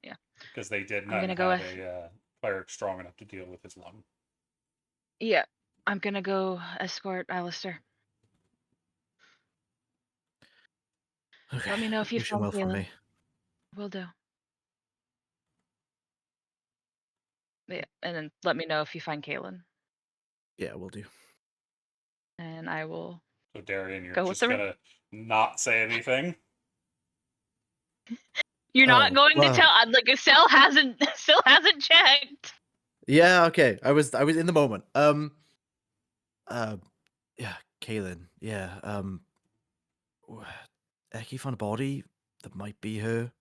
Speaker 3: Yeah.
Speaker 1: Because they did
Speaker 3: I'm
Speaker 1: not
Speaker 3: gonna go
Speaker 1: have
Speaker 3: with-
Speaker 1: a cleric strong enough to deal with his lung.
Speaker 3: yeah, I'm gonna go escort Alistair.
Speaker 5: Okay.
Speaker 3: Let me know if you
Speaker 5: Wish him
Speaker 3: find
Speaker 5: well from
Speaker 3: Galen.
Speaker 5: me.
Speaker 3: Will do. Yeah, and then let me know if you find Kalen,
Speaker 5: Yeah, we'll do.
Speaker 3: and I will.
Speaker 1: So Darian, you're
Speaker 3: Go with
Speaker 1: just
Speaker 3: the-
Speaker 1: gonna not say anything.
Speaker 3: You're not
Speaker 5: Oh,
Speaker 3: going
Speaker 5: well.
Speaker 3: to tell. Like, Estelle hasn't checked.
Speaker 5: Yeah, okay. I was in the moment. Yeah, Kaylin. Yeah, Eki found a body that might be her.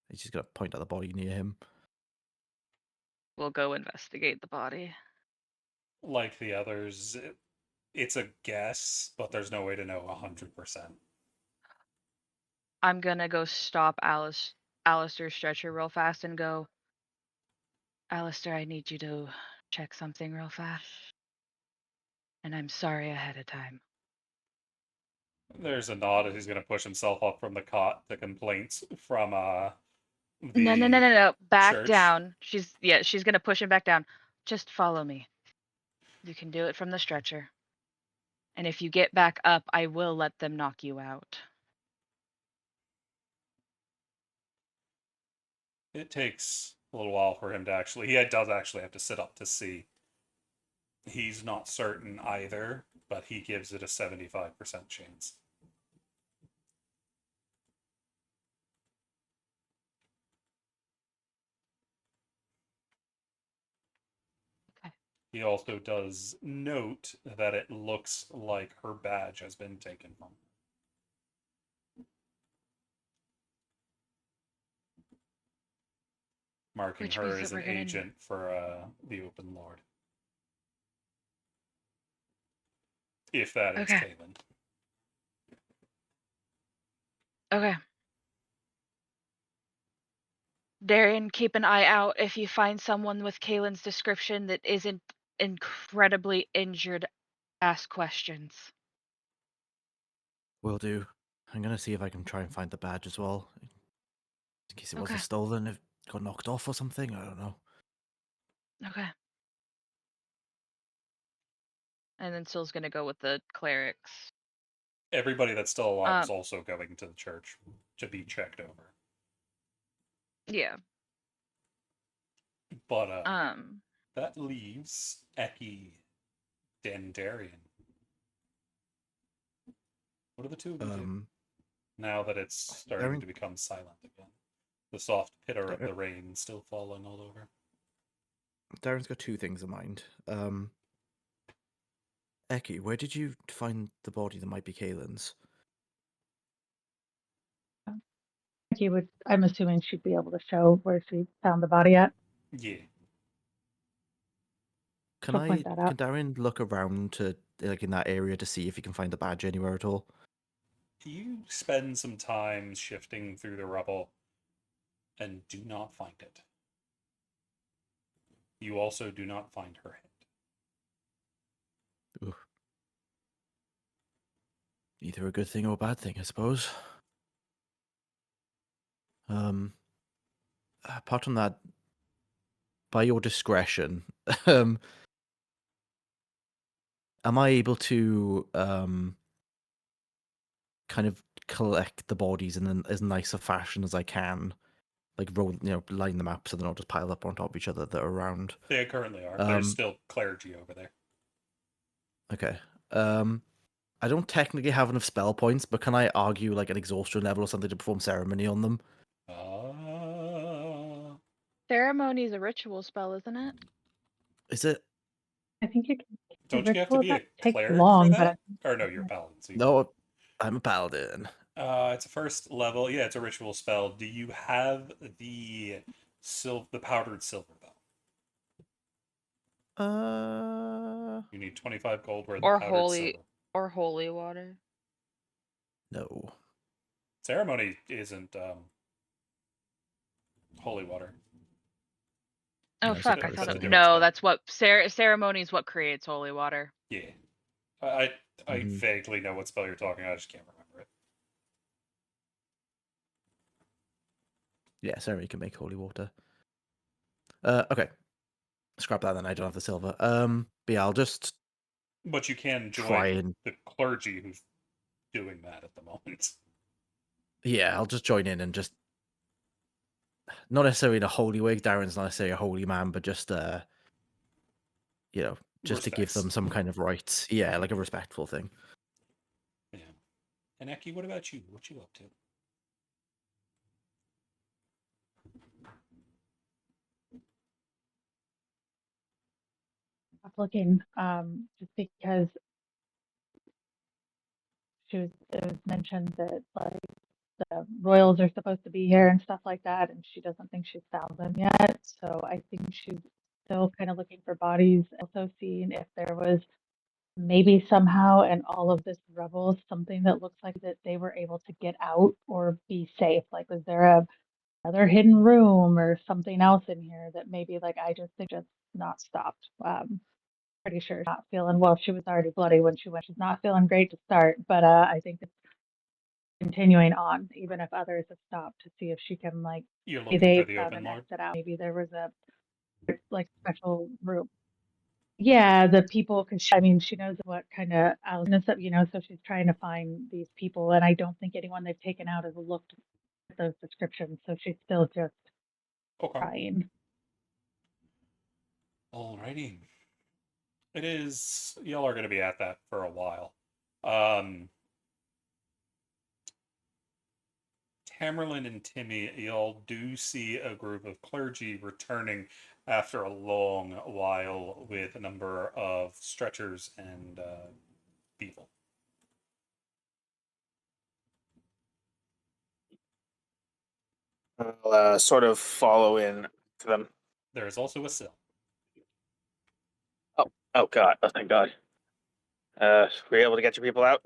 Speaker 5: He's just gonna point at the body near him.
Speaker 3: We'll go investigate the body.
Speaker 1: Like the others, it's a guess, but there's no way to know 100%.
Speaker 3: I'm gonna go stop Alistair's stretcher real fast and go, Alistair, I need you to check something real fast. And I'm sorry ahead of time.
Speaker 1: There's a nod as he's gonna push himself up from the cot to complaints from
Speaker 3: No. Back
Speaker 1: church.
Speaker 3: down. She's gonna push him back down. Just follow me. You can do it from the stretcher. And if you get back up, I will let them knock you out.
Speaker 1: It takes a little while for him to actually. He does actually have to sit up to see. He's not certain either, but he gives it a 75% chance.
Speaker 3: Okay.
Speaker 1: He also does note that it looks like her badge has been taken from her. Marking
Speaker 3: Which
Speaker 1: her
Speaker 3: means that
Speaker 1: as an
Speaker 3: we're gonna-
Speaker 1: agent for the Open Lord. If that is
Speaker 3: Okay.
Speaker 1: Kaylin.
Speaker 3: Okay. Darian, keep an eye out. If you find someone with Kaylin's description that isn't incredibly injured, ask questions.
Speaker 5: Will do. I'm gonna see if I can try and find the badge as well. In case it
Speaker 3: Okay.
Speaker 5: wasn't stolen, if it got knocked off or something. I don't know.
Speaker 3: Okay. And then Syl's gonna go with the clerics.
Speaker 1: Everybody that's still alive is also going to the church to be checked over.
Speaker 3: Yeah.
Speaker 1: But that leaves Eki and Darian. What are the two of you do? Now that it's starting
Speaker 5: Darian-
Speaker 1: to become silent again. The soft pitter of
Speaker 5: Dar-
Speaker 1: the rain still falling all over.
Speaker 5: Darren's got two things in mind. Eki, where did you find the body that might be Kaylin's?
Speaker 4: He would. I'm assuming she'd be able to show where she found the body at.
Speaker 1: Yeah.
Speaker 5: Can
Speaker 4: She'll point that out.
Speaker 5: Can Darren look around to like in that area to see if he can find the badge anywhere at all?
Speaker 1: You spend some time shifting through the rubble and do not find it. You also do not find her head.
Speaker 5: Ooh. Either a good thing or a bad thing, I suppose. Apart from that, by your discretion, am I able to kind of collect the bodies in as nice a fashion as I can? Like roll, line them up so they're not just piled up on top of each other that are around.
Speaker 1: They currently are. There's still clergy over there.
Speaker 5: Okay. I don't technically have enough spell points, but can I argue like an exhaustion level or something to perform ceremony on them?
Speaker 3: Ceremony is a ritual spell, isn't it?
Speaker 5: Is it?
Speaker 4: I think you can.
Speaker 1: Don't you have to
Speaker 4: ritual
Speaker 1: be a
Speaker 4: that takes
Speaker 1: cleric
Speaker 4: long,
Speaker 1: for that?
Speaker 4: but
Speaker 1: Or no, you're a paladin. So
Speaker 5: No, I'm a paladin.
Speaker 1: it's a first level. Yeah, it's a ritual spell. Do you have the powdered silver though? You need 25 gold worth
Speaker 3: Or
Speaker 1: of powdered
Speaker 3: holy-
Speaker 1: silver.
Speaker 3: Or holy water.
Speaker 5: No.
Speaker 1: Ceremony isn't holy water.
Speaker 3: Oh
Speaker 5: No, it's
Speaker 3: fuck!
Speaker 5: okay,
Speaker 3: I
Speaker 5: it's
Speaker 3: thought
Speaker 5: fine.
Speaker 3: it,
Speaker 1: different
Speaker 3: no,
Speaker 1: stuff.
Speaker 3: that's what ceremony is what creates holy water.
Speaker 1: Yeah. I
Speaker 5: Mhm.
Speaker 1: vaguely know what spell you're talking about, I just can't remember it.
Speaker 5: Yeah, Sarah, you can make holy water. Okay. Scrap that then, I don't have the silver. But yeah, I'll just
Speaker 1: But you can
Speaker 5: try
Speaker 1: join
Speaker 5: and
Speaker 1: the clergy who's doing that at the moment.
Speaker 5: yeah, I'll just join in and just not necessarily in a holy wig. Darren's not necessarily a holy man, but just you know, just to give
Speaker 1: Respects.
Speaker 5: them some kind of rights. Yeah, like a respectful thing.
Speaker 1: Yeah. And Eki, what about you? What you up to?
Speaker 4: Stop looking, just because it was mentioned that like the royals are supposed to be here and stuff like that, and she doesn't think she's found them yet. So I think she's still kind of looking for bodies, also seeing if there was maybe somehow in all of this rubble something that looks like that they were able to get out or be safe. Like, was there another hidden room or something else in here that maybe like I just think just not stopped. Pretty sure she's not feeling well. She was already bloody when she went. She's not feeling great to start, but I think it's continuing on, even if others have stopped to see if she can like
Speaker 1: You're
Speaker 4: maybe
Speaker 1: looking for
Speaker 4: they
Speaker 1: the
Speaker 4: found
Speaker 1: open
Speaker 4: an
Speaker 1: lord?
Speaker 4: exit out. Maybe there was a like special room. Yeah, the people, because I mean, she knows what kind of Allison stuff, so she's trying to find these people, and I don't think anyone they've taken out has looked at those descriptions, so she's still just
Speaker 1: Okay.
Speaker 4: trying.
Speaker 1: Alrighty. It is. Y'all are going to be at that for a while. Tamerlane and Timmy, y'all do see a group of clergy returning after a long while with a number of stretchers and people.
Speaker 2: I'll sort of follow in to them.
Speaker 1: There is also a sill.
Speaker 2: Oh God! Oh, thank God. Were you able to get your people out?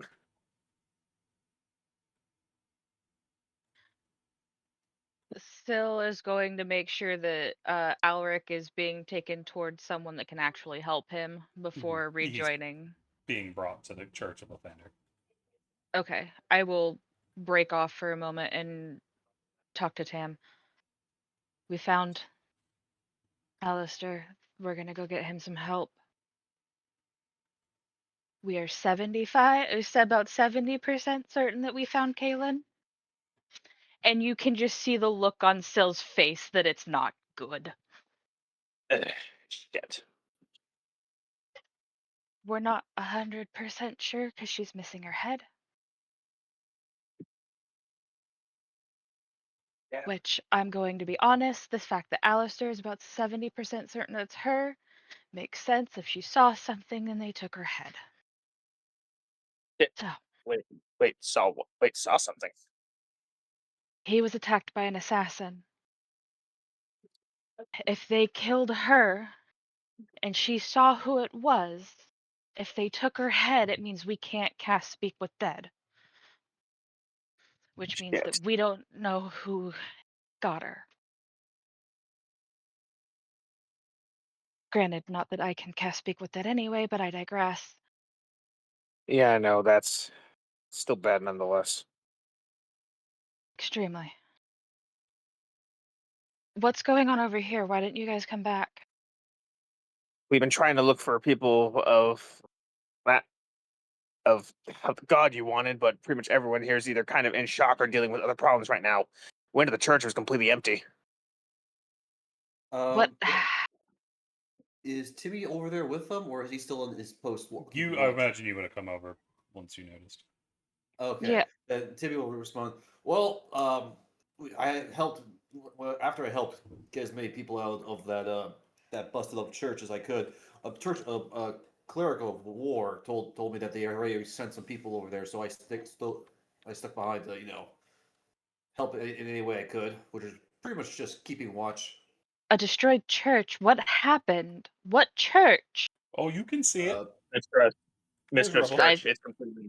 Speaker 3: Still is going to make sure that Alric is being taken towards someone that can actually help him before
Speaker 1: He's
Speaker 3: rejoining.
Speaker 1: being brought to the Church of Lathander.
Speaker 3: Okay, I will break off for a moment and talk to Tam. We found Alistair. We're gonna go get him some help. We are 75, about 70% certain that we found Kaylin. And you can just see the look on Sill's face that it's not good.
Speaker 2: Shit.
Speaker 3: We're not 100% sure because she's missing her head.
Speaker 2: Yeah.
Speaker 3: Which, I'm going to be honest, the fact that Alistair is about 70% certain it's her makes sense. If she saw something and they took her head.
Speaker 2: Shit.
Speaker 3: So,
Speaker 2: Saw something.
Speaker 3: he was attacked by an assassin. If they killed her and she saw who it was, if they took her head, it means we can't cast Speak with Dead. Which means
Speaker 2: Shit.
Speaker 3: that we don't know who got her. Granted, not that I can cast Speak with Dead anyway, but I digress.
Speaker 2: Yeah, no, that's still bad nonetheless.
Speaker 3: Extremely. What's going on over here? Why didn't you guys come back?
Speaker 2: We've been trying to look for people of that of the god you wanted, but pretty much everyone here is either kind of in shock or dealing with other problems right now. Went to the church, it was completely empty.
Speaker 3: What?
Speaker 6: Is Timmy over there with them, or is he still in his post?
Speaker 1: I imagine you would have come over once you noticed.
Speaker 6: Okay.
Speaker 3: Yeah.
Speaker 6: Then Timmy will respond. Well, I helped. Well, after I helped get as many people out of that busted up church as I could, a cleric of war told me that they already sent some people over there. So I stuck behind to help in any way I could, which is pretty much just keeping watch.
Speaker 3: A destroyed church? What happened? What church?
Speaker 1: Oh, you can see it.
Speaker 2: Mistress
Speaker 1: There's
Speaker 2: Mistress
Speaker 1: rubble.
Speaker 2: Church, it's completely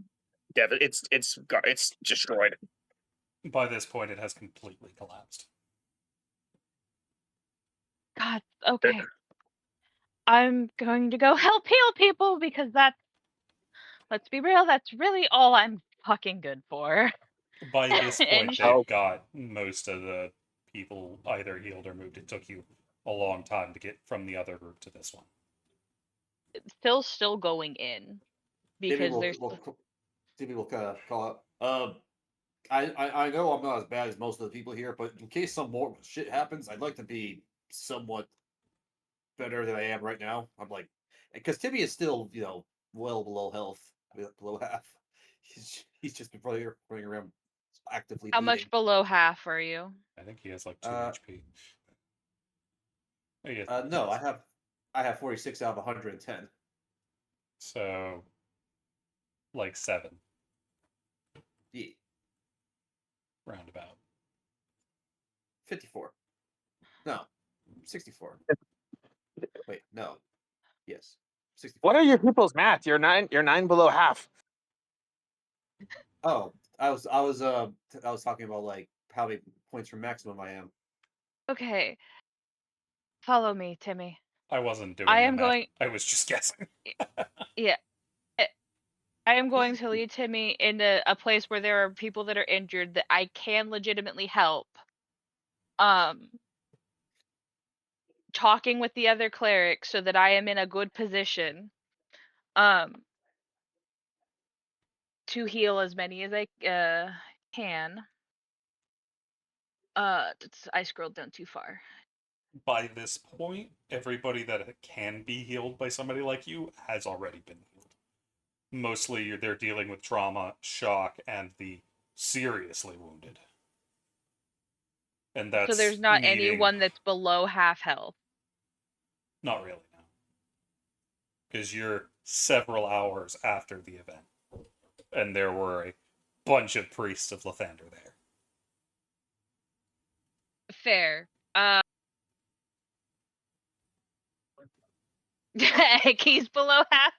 Speaker 2: it's destroyed.
Speaker 1: By this point, it has completely collapsed.
Speaker 3: God, okay. I'm going to go help heal people because let's be real, that's really all I'm fucking good for.
Speaker 1: By this
Speaker 3: And
Speaker 1: point,
Speaker 3: sh-
Speaker 1: they've
Speaker 2: Oh.
Speaker 1: got most of the people either healed or moved. It took you a long time to get from the other group to this one.
Speaker 3: still going in
Speaker 7: Maybe
Speaker 3: because there's
Speaker 7: maybe we'll call it. I know I'm not as bad as most of the people here, but in case some more shit happens, I'd like to be somewhat better than I am right now. I'm like, because Timmy is still, well below health, below half. He's just been running around actively
Speaker 3: how
Speaker 7: bleeding.
Speaker 3: much below half are you?
Speaker 1: I think he has like 2
Speaker 7: Uh,
Speaker 1: HP. Oh, yeah,
Speaker 7: No, I have 46 out of 110.
Speaker 1: so like 7
Speaker 7: Yeah,
Speaker 1: roundabout.
Speaker 7: 54. No, 64. Wait, no. Yes, 64.
Speaker 2: What are your people's math? You're 9 below half.
Speaker 7: Oh, I was talking about like how many points from maximum I am.
Speaker 3: Okay. Follow me, Timmy.
Speaker 1: I wasn't doing
Speaker 3: I
Speaker 1: the
Speaker 3: am
Speaker 1: math.
Speaker 3: going
Speaker 1: I was just guessing.
Speaker 3: yeah. I am going to lead Timmy into a place where there are people that are injured that I can legitimately help. Talking with the other clerics so that I am in a good position. To heal as many as I can. I scrolled down too far.
Speaker 1: By this point, everybody that can be healed by somebody like you has already been healed. Mostly they're dealing with trauma, shock, and the seriously wounded. And that's
Speaker 3: So there's not
Speaker 1: needing...
Speaker 3: anyone that's below half health.
Speaker 1: Not really, no. Because you're several hours after the event. And there were a bunch of priests of Lathander there.
Speaker 3: Fair. He's below half.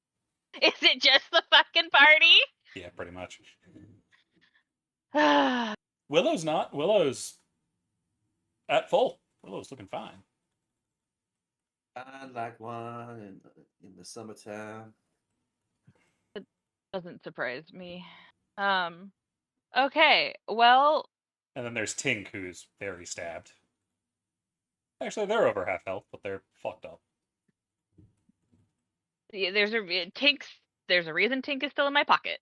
Speaker 3: Is it just the fucking party?
Speaker 1: Yeah, pretty much. Willow's not. Willow's at full. Willow's looking fine.
Speaker 7: I like wine in the summertime.
Speaker 3: Doesn't surprise me. Okay, well,
Speaker 1: And then there's Tink, who's very stabbed. Actually, they're over half health, but they're fucked up.
Speaker 3: yeah, there's a reason Tink is still in my pocket.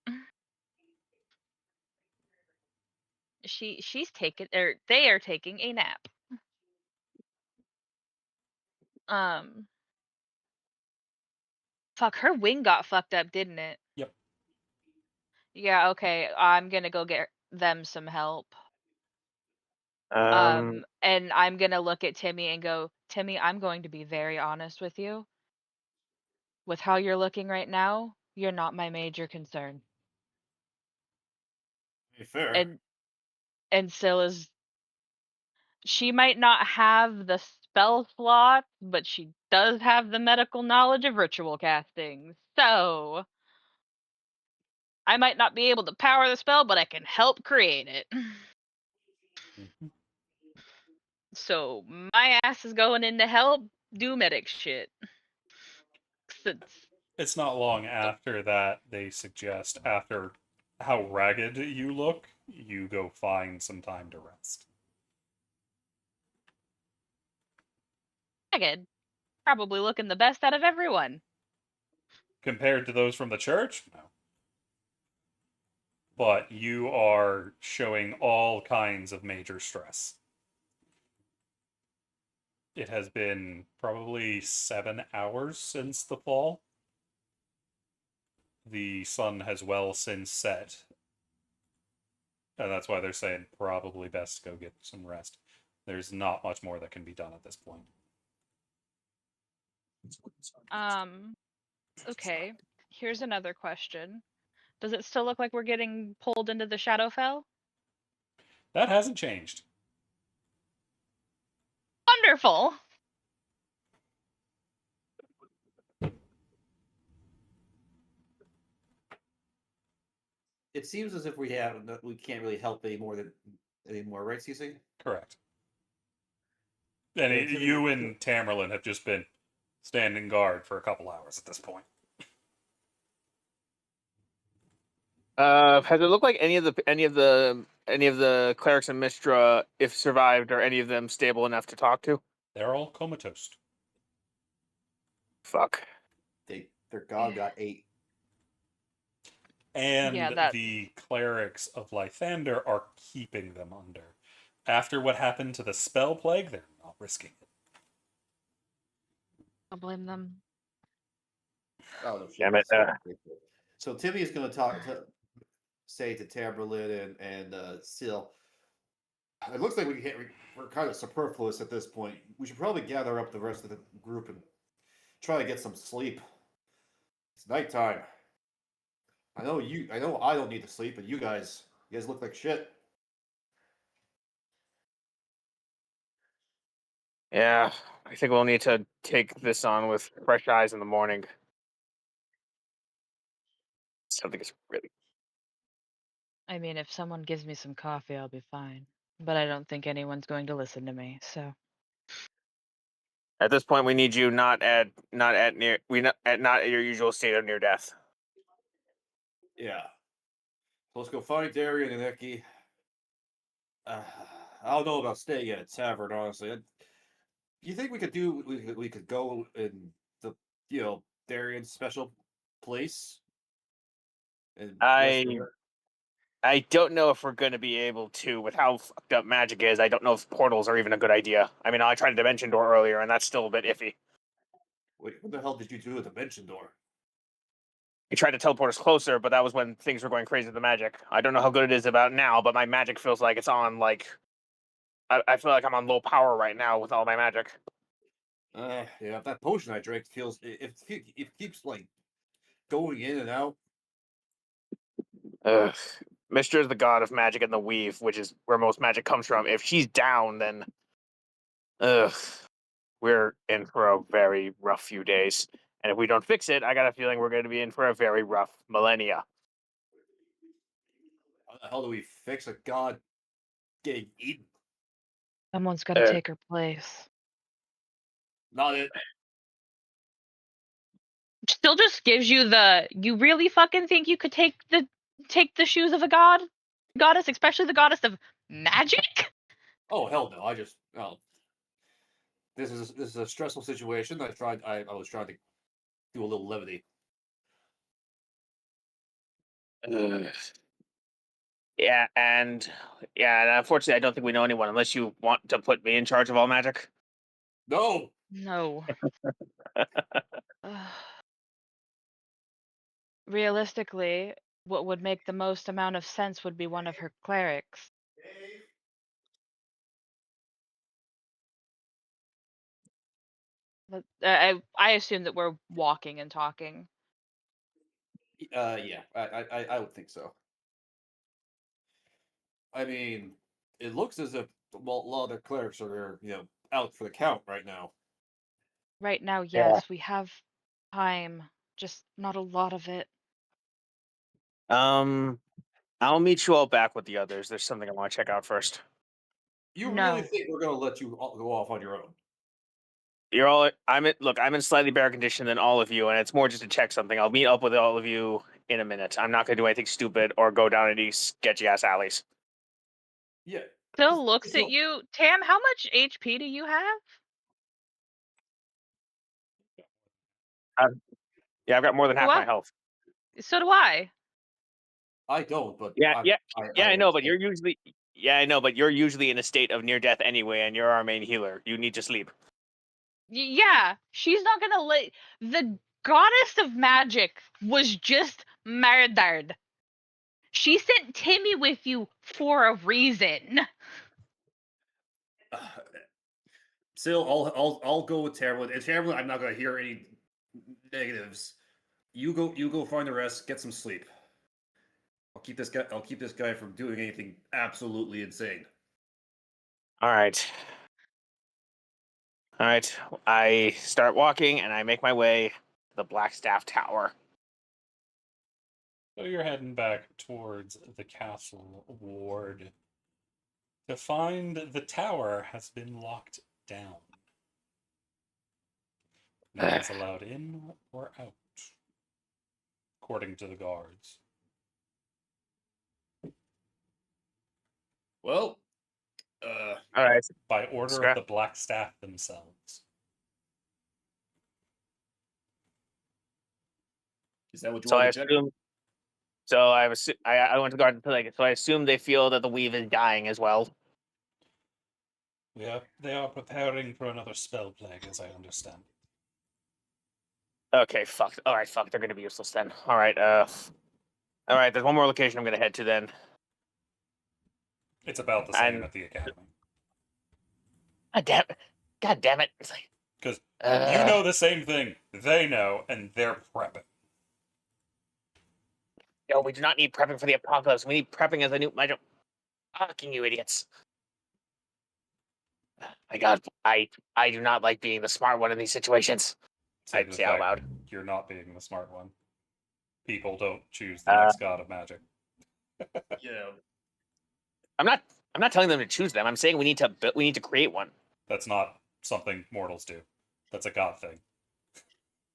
Speaker 3: She's taken, or they are taking a nap. Fuck, her wing got fucked up, didn't it?
Speaker 1: Yep.
Speaker 3: Yeah, okay. I'm gonna go get them some help. And I'm gonna look at Timmy and go, Timmy, I'm going to be very honest with you. With how you're looking right now, you're not my major concern.
Speaker 7: Fair.
Speaker 3: And Scylla's, she might not have the spell slot, but she does have the medical knowledge of ritual casting. So I might not be able to power the spell, but I can help create it.
Speaker 1: Mm-hmm.
Speaker 3: So my ass is going in to help do medic shit.
Speaker 1: It's not long after that they suggest, after how ragged you look, you go find some time to rest.
Speaker 3: Ragged. Probably looking the best out of everyone.
Speaker 1: Compared to those from the church? No. But you are showing all kinds of major stress. It has been probably 7 hours since the fall. The sun has well since set. And that's why they're saying probably best go get some rest. There's not much more that can be done at this point.
Speaker 3: Okay. Here's another question. Does it still look like we're getting pulled into the Shadowfell?
Speaker 1: That hasn't changed.
Speaker 3: Wonderful.
Speaker 7: It seems as if we can't really help anymore, right, Cece?
Speaker 1: Correct. And
Speaker 6: Yeah, Timmy-
Speaker 1: you and Tamerlane have just been standing guard for a couple hours at this point.
Speaker 2: Has it looked like any of the clerics in Mistra, if survived, are any of them stable enough to talk to?
Speaker 1: They're all comatose.
Speaker 2: Fuck.
Speaker 7: Their god got 8.
Speaker 1: And
Speaker 3: Yeah, that-
Speaker 1: the clerics of Lythander are keeping them under. After what happened to the spell plague, they're not risking it.
Speaker 3: Don't blame them.
Speaker 7: Oh, no,
Speaker 2: Damn it,
Speaker 7: So Timmy is going to say to Tamerlane and Seal, it looks like we're kind of superfluous at this point. We should probably gather up the rest of the group and try to get some sleep. It's nighttime. I know I don't need to sleep, but you guys look like shit.
Speaker 2: Yeah, I think we'll need to take this on with fresh eyes in the morning. Something is really.
Speaker 3: I mean, if someone gives me some coffee, I'll be fine. But I don't think anyone's going to listen to me, so.
Speaker 2: At this point, we need you not at your usual state of near death.
Speaker 7: Yeah. So let's go find Darian and Eki. I don't know about staying at a tavern, honestly. You think we could go in the Darian's special place? And rest there?
Speaker 2: I don't know if we're going to be able to, with how fucked up magic is. I don't know if portals are even a good idea. I mean, I tried a dimension door earlier, and that's still a bit iffy.
Speaker 7: Wait, what the hell did you do with the dimension door?
Speaker 2: He tried to teleport us closer, but that was when things were going crazy with the magic. I don't know how good it is about now, but my magic feels like it's on, like... I feel like I'm on low power right now with all my magic.
Speaker 7: Yeah, that potion I drank feels... It keeps, like, going in and out.
Speaker 2: Ugh. Mistra is the god of magic and the weave, which is where most magic comes from. If she's down, then... Ugh. We're in for a very rough few days. And if we don't fix it, I got a feeling we're going to be in for a very rough millennia.
Speaker 7: How the hell do we fix a god getting eaten?
Speaker 3: Someone's got to take her place.
Speaker 7: Not it.
Speaker 3: Still just gives you the, you really fucking think you could take the shoes of a goddess, especially the goddess of magic?
Speaker 7: Oh, hell no. This is a stressful situation. I was trying to do a little levity.
Speaker 2: Ugh. Yeah, and unfortunately, I don't think we know anyone unless you want to put me in charge of all magic.
Speaker 7: No!
Speaker 3: No. Ugh. Realistically, what would make the most amount of sense would be one of her clerics. But, I assume that we're walking and talking.
Speaker 7: Yeah, I would think so. I mean, it looks as if a lot of the clerics are, out for the count right now.
Speaker 3: Right now,
Speaker 2: Yeah.
Speaker 3: yes, we have time, just not a lot of it.
Speaker 2: I'll meet you all back with the others. There's something I want to check out first.
Speaker 7: You
Speaker 3: No.
Speaker 7: really think we're going to let you all go off on your own?
Speaker 2: I'm in slightly better condition than all of you, and it's more just to check something. I'll meet up with all of you in a minute. I'm not going to do anything stupid or go down any sketchy ass alleys.
Speaker 7: Yeah.
Speaker 3: Phil looks
Speaker 7: so-
Speaker 3: at you. Tam, how much HP do you have?
Speaker 2: Yeah, I've got more than half
Speaker 3: What?
Speaker 2: my health.
Speaker 3: So do I.
Speaker 7: I don't, but
Speaker 2: I know, but you're usually in a state of near death anyway, and you're our main healer. You need to sleep.
Speaker 3: Yeah, she's not gonna let the goddess of magic was just murdered. She sent Timmy with you for a reason.
Speaker 6: Still, I'll go with Tamerlane. And Tamerlane, I'm not gonna hear any negatives. You go find the rest. Get some sleep. I'll keep this guy from doing anything absolutely insane.
Speaker 2: All right. I start walking, and I make my way to the Blackstaff Tower.
Speaker 1: So you're heading back towards the castle ward to find the tower has been locked down. No one's allowed in or out, according to the guards.
Speaker 7: Well,
Speaker 2: All right.
Speaker 1: By order of
Speaker 2: Scrap.
Speaker 1: the Black Staff themselves.
Speaker 7: is that what you
Speaker 2: So I
Speaker 7: want to check?
Speaker 2: assume. So I went to guard the like. So I assume they feel that the weave is dying as well.
Speaker 1: They are preparing for another spell plague, as I understand.
Speaker 2: Okay, fuck. All right, fuck. They're gonna be useless then. All right. All right. There's one more location I'm gonna head to then.
Speaker 1: It's about the same
Speaker 2: And-
Speaker 1: at the academy.
Speaker 2: God damn it! It's like,
Speaker 1: Because you know the same thing they know, and they're prepping.
Speaker 2: No, we do not need prepping for the apocalypse. We need prepping as a new magic. Fucking you idiots! My God, I do not like being the smart one in these situations.
Speaker 1: Save
Speaker 2: I'd
Speaker 1: the
Speaker 2: say out
Speaker 1: fact
Speaker 2: loud.
Speaker 1: You're not being the smart one. People don't choose the
Speaker 2: Uh,
Speaker 1: next god of magic.
Speaker 7: Yeah.
Speaker 2: I'm not telling them to choose them. I'm saying we need to create one.
Speaker 1: That's not something mortals do. That's a god thing.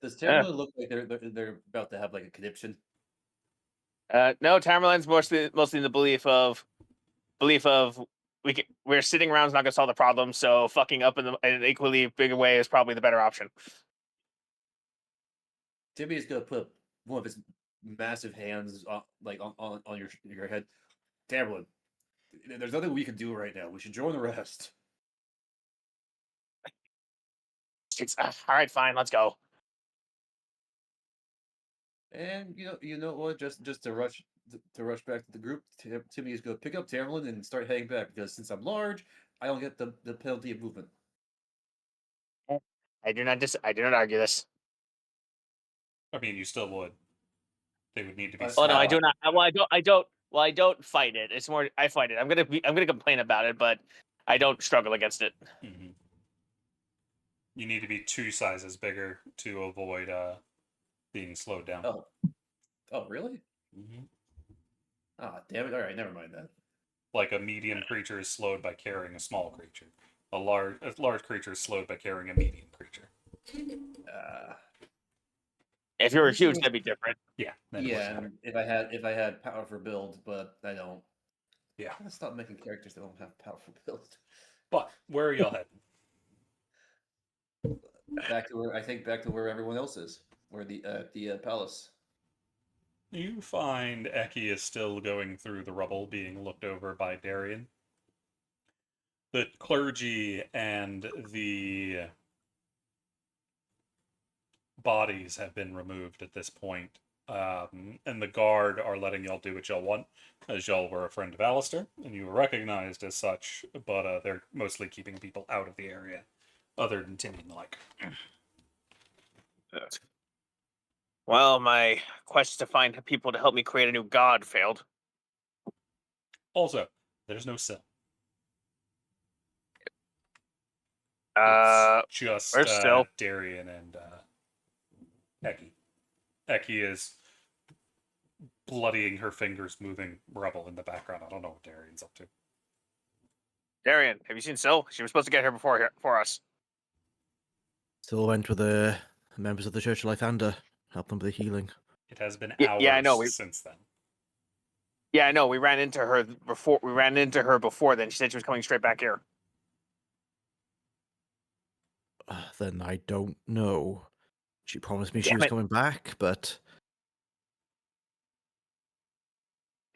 Speaker 6: Does Tamerlane look like they're about to have like a conniption?
Speaker 2: No, Tamerlane's mostly in the belief of we're sitting around is not gonna solve the problem. So fucking up in an equally big way is probably the better option.
Speaker 6: Timmy is gonna put one of his massive hands on your head. Tamerlane, there's nothing we can do right now. We should join the rest.
Speaker 2: It's all right, fine, let's go.
Speaker 6: And you know what? Just to rush back to the group, Timmy is gonna pick up Tamerlane and start heading back because since I'm large, I don't get the penalty of movement.
Speaker 2: I do not argue this.
Speaker 1: I mean, you still would. They would need to be.
Speaker 6: Oh,
Speaker 2: Oh no, I do
Speaker 1: small.
Speaker 2: not. Well, I don't fight it. It's more I fight it. I'm gonna complain about it, but I don't struggle against it.
Speaker 1: Mhm. You need to be 2 sizes bigger to avoid being slowed down.
Speaker 6: Oh, really?
Speaker 1: Mhm.
Speaker 6: Ah, damn it! All right, never mind then.
Speaker 1: Like a medium creature is slowed by carrying a small creature. A large creature is slowed by carrying a medium creature.
Speaker 2: If you were huge, that'd be different.
Speaker 1: Yeah. then it would
Speaker 6: Yeah,
Speaker 1: matter.
Speaker 6: and if I had powerful build, but I don't.
Speaker 1: Yeah.
Speaker 6: Let's stop making characters that don't have powerful build.
Speaker 1: But where are y'all heading?
Speaker 6: Back to where everyone else is, where the palace.
Speaker 1: You find Eki is still going through the rubble, being looked over by Darian. The clergy and the bodies have been removed at this point. And the guard are letting y'all do what y'all want, as y'all were a friend of Alistair, and you were recognized as such, but they're mostly keeping people out of the area, other than Timmy and the like.
Speaker 2: Well, my quest to find people to help me create a new god failed.
Speaker 1: Also, there's no cell.
Speaker 2: Uh,
Speaker 1: It's just
Speaker 2: where's Sil?
Speaker 1: Darian and Eki. Eki is bloodying her fingers, moving rubble in the background. I don't know what Darian's up to.
Speaker 2: Darian, have you seen Sil? She was supposed to get here before us.
Speaker 5: Still went with the members of the Church of Lythander, help them with the healing.
Speaker 1: It has been
Speaker 2: Yeah,
Speaker 1: hours
Speaker 2: yeah, I know,
Speaker 1: since then.
Speaker 2: Yeah, I know. We ran into her before then. She said she was coming straight back here.
Speaker 5: Then I don't know. She promised me she
Speaker 2: Damn
Speaker 5: was
Speaker 2: it.
Speaker 5: coming back, but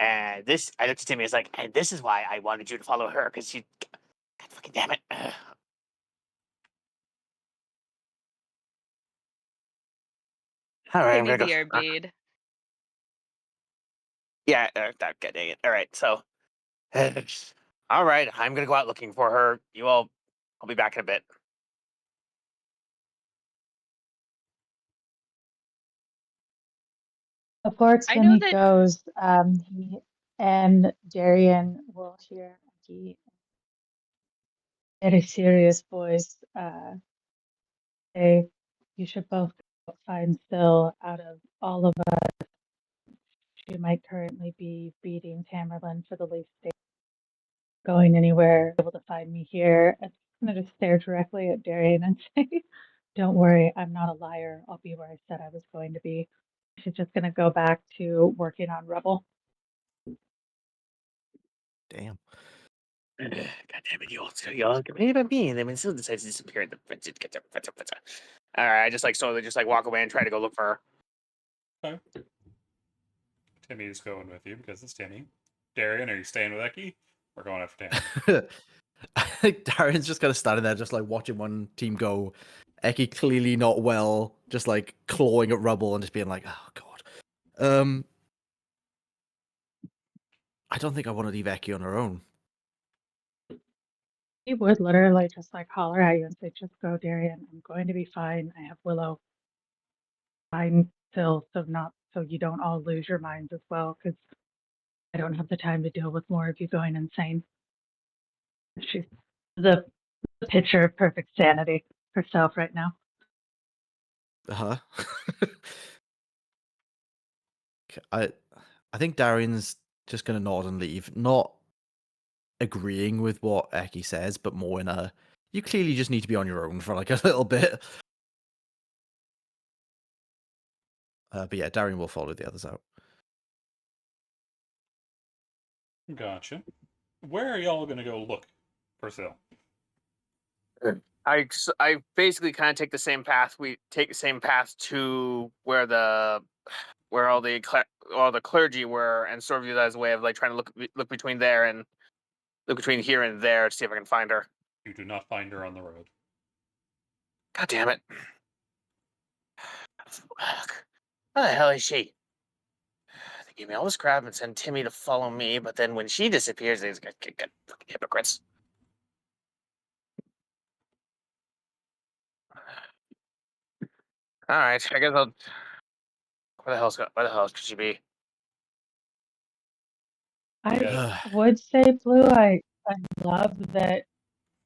Speaker 2: And I looked at Timmy. I was like, and this is why I wanted you to follow her, because she. God fucking damn it. All right, I'm
Speaker 3: Give
Speaker 2: gonna
Speaker 3: me
Speaker 2: go.
Speaker 3: the bead.
Speaker 2: Yeah, dang it. All right, so. All right, I'm gonna go out looking for her. I'll be back in a bit.
Speaker 4: Before
Speaker 3: I know
Speaker 4: Timmy
Speaker 3: that-
Speaker 4: goes, he and Darian will hear Eki in a serious voice say, "You should both go find Sil. Out of all of us, she might currently be beating Tamerlane for the least state. Going anywhere, able to find me here." I'm gonna just stare directly at Darian and say, Don't worry, I'm not a liar. I'll be where I said I was going to be. She's just gonna go back to working on Rebel.
Speaker 5: Damn.
Speaker 2: God damn it, y'all get rid of me, and then still decides to disappear in the all right, I just like slowly just like walk away and try to go look for her.
Speaker 1: Okay. Timmy's going with you because it's Timmy. Darian, are you staying with Eki? We're going after Tammy.
Speaker 5: I think Darren's just kind of standing there, just like watching one team go. Eki clearly not well, just like clawing at rubble and just being like, "Oh god." I don't think I want to leave Eki on her own.
Speaker 4: He would literally just like holler at you and say, just go, Darian. I'm going to be fine. I have Willow. Fine still, so you don't all lose your minds as well, because I don't have the time to deal with more of you going insane. She's the picture of perfect sanity herself right now.
Speaker 5: Uh-huh. I think Darian's just gonna nod and leave, not agreeing with what Eki says, but more in a you clearly just need to be on your own for like a little bit. But yeah, Darian will follow the others out.
Speaker 1: Gotcha. Where are y'all gonna go look for Sil?
Speaker 2: I basically kind of take the same path. We take the same path to where all the clergy were, and sort of use that as a way of like trying to look between there and look between here and there to see if I can find her.
Speaker 1: You do not find her on the road.
Speaker 2: God damn it! Where the hell is she? They gave me all this crap and sent Timmy to follow me, but then when she disappears, they got fucking hypocrites. All right, I guess I'll. Where the hell could she be?
Speaker 4: I
Speaker 1: Yeah.
Speaker 4: would say, Blue, I love that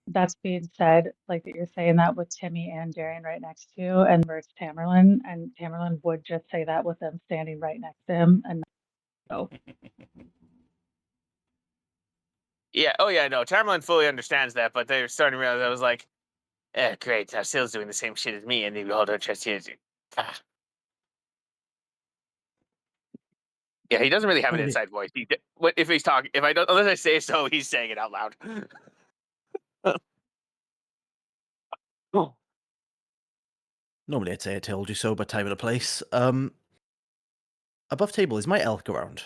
Speaker 4: that's being said, like that you're saying that with Timmy and Darian right next to you, and versus Tamerlan, and Tamerlan would just say that with them standing right next to him, and so
Speaker 2: Yeah. Oh yeah. No, Tamerlan fully understands that, but they're starting to realize I was like, great. Now Sil's doing the same shit as me, and you all don't trust his. Ah. Yeah, he doesn't really have an
Speaker 5: Maybe.
Speaker 2: inside voice. If he's talking? If I don't, unless I say so, he's saying it out loud. Oh.
Speaker 5: Normally I'd say I told you so, but time and a place. Above table, is my elk around?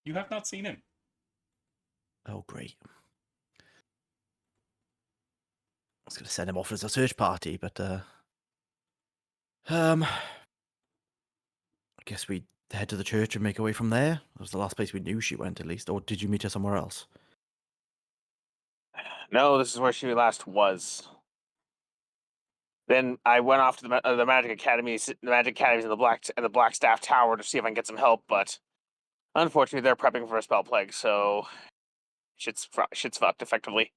Speaker 1: You have not seen him.
Speaker 5: Oh, great. I was going to send him off as a search party, but I guess we head to the church and make our way from there. That was the last place we knew she went, at least. Or did you meet her somewhere else?
Speaker 2: No, this is where she last was. Then I went off to the magic academies, in the Blackstaff Tower to see if I can get some help, but unfortunately they're prepping for a spell plague, so shit's fucked effectively.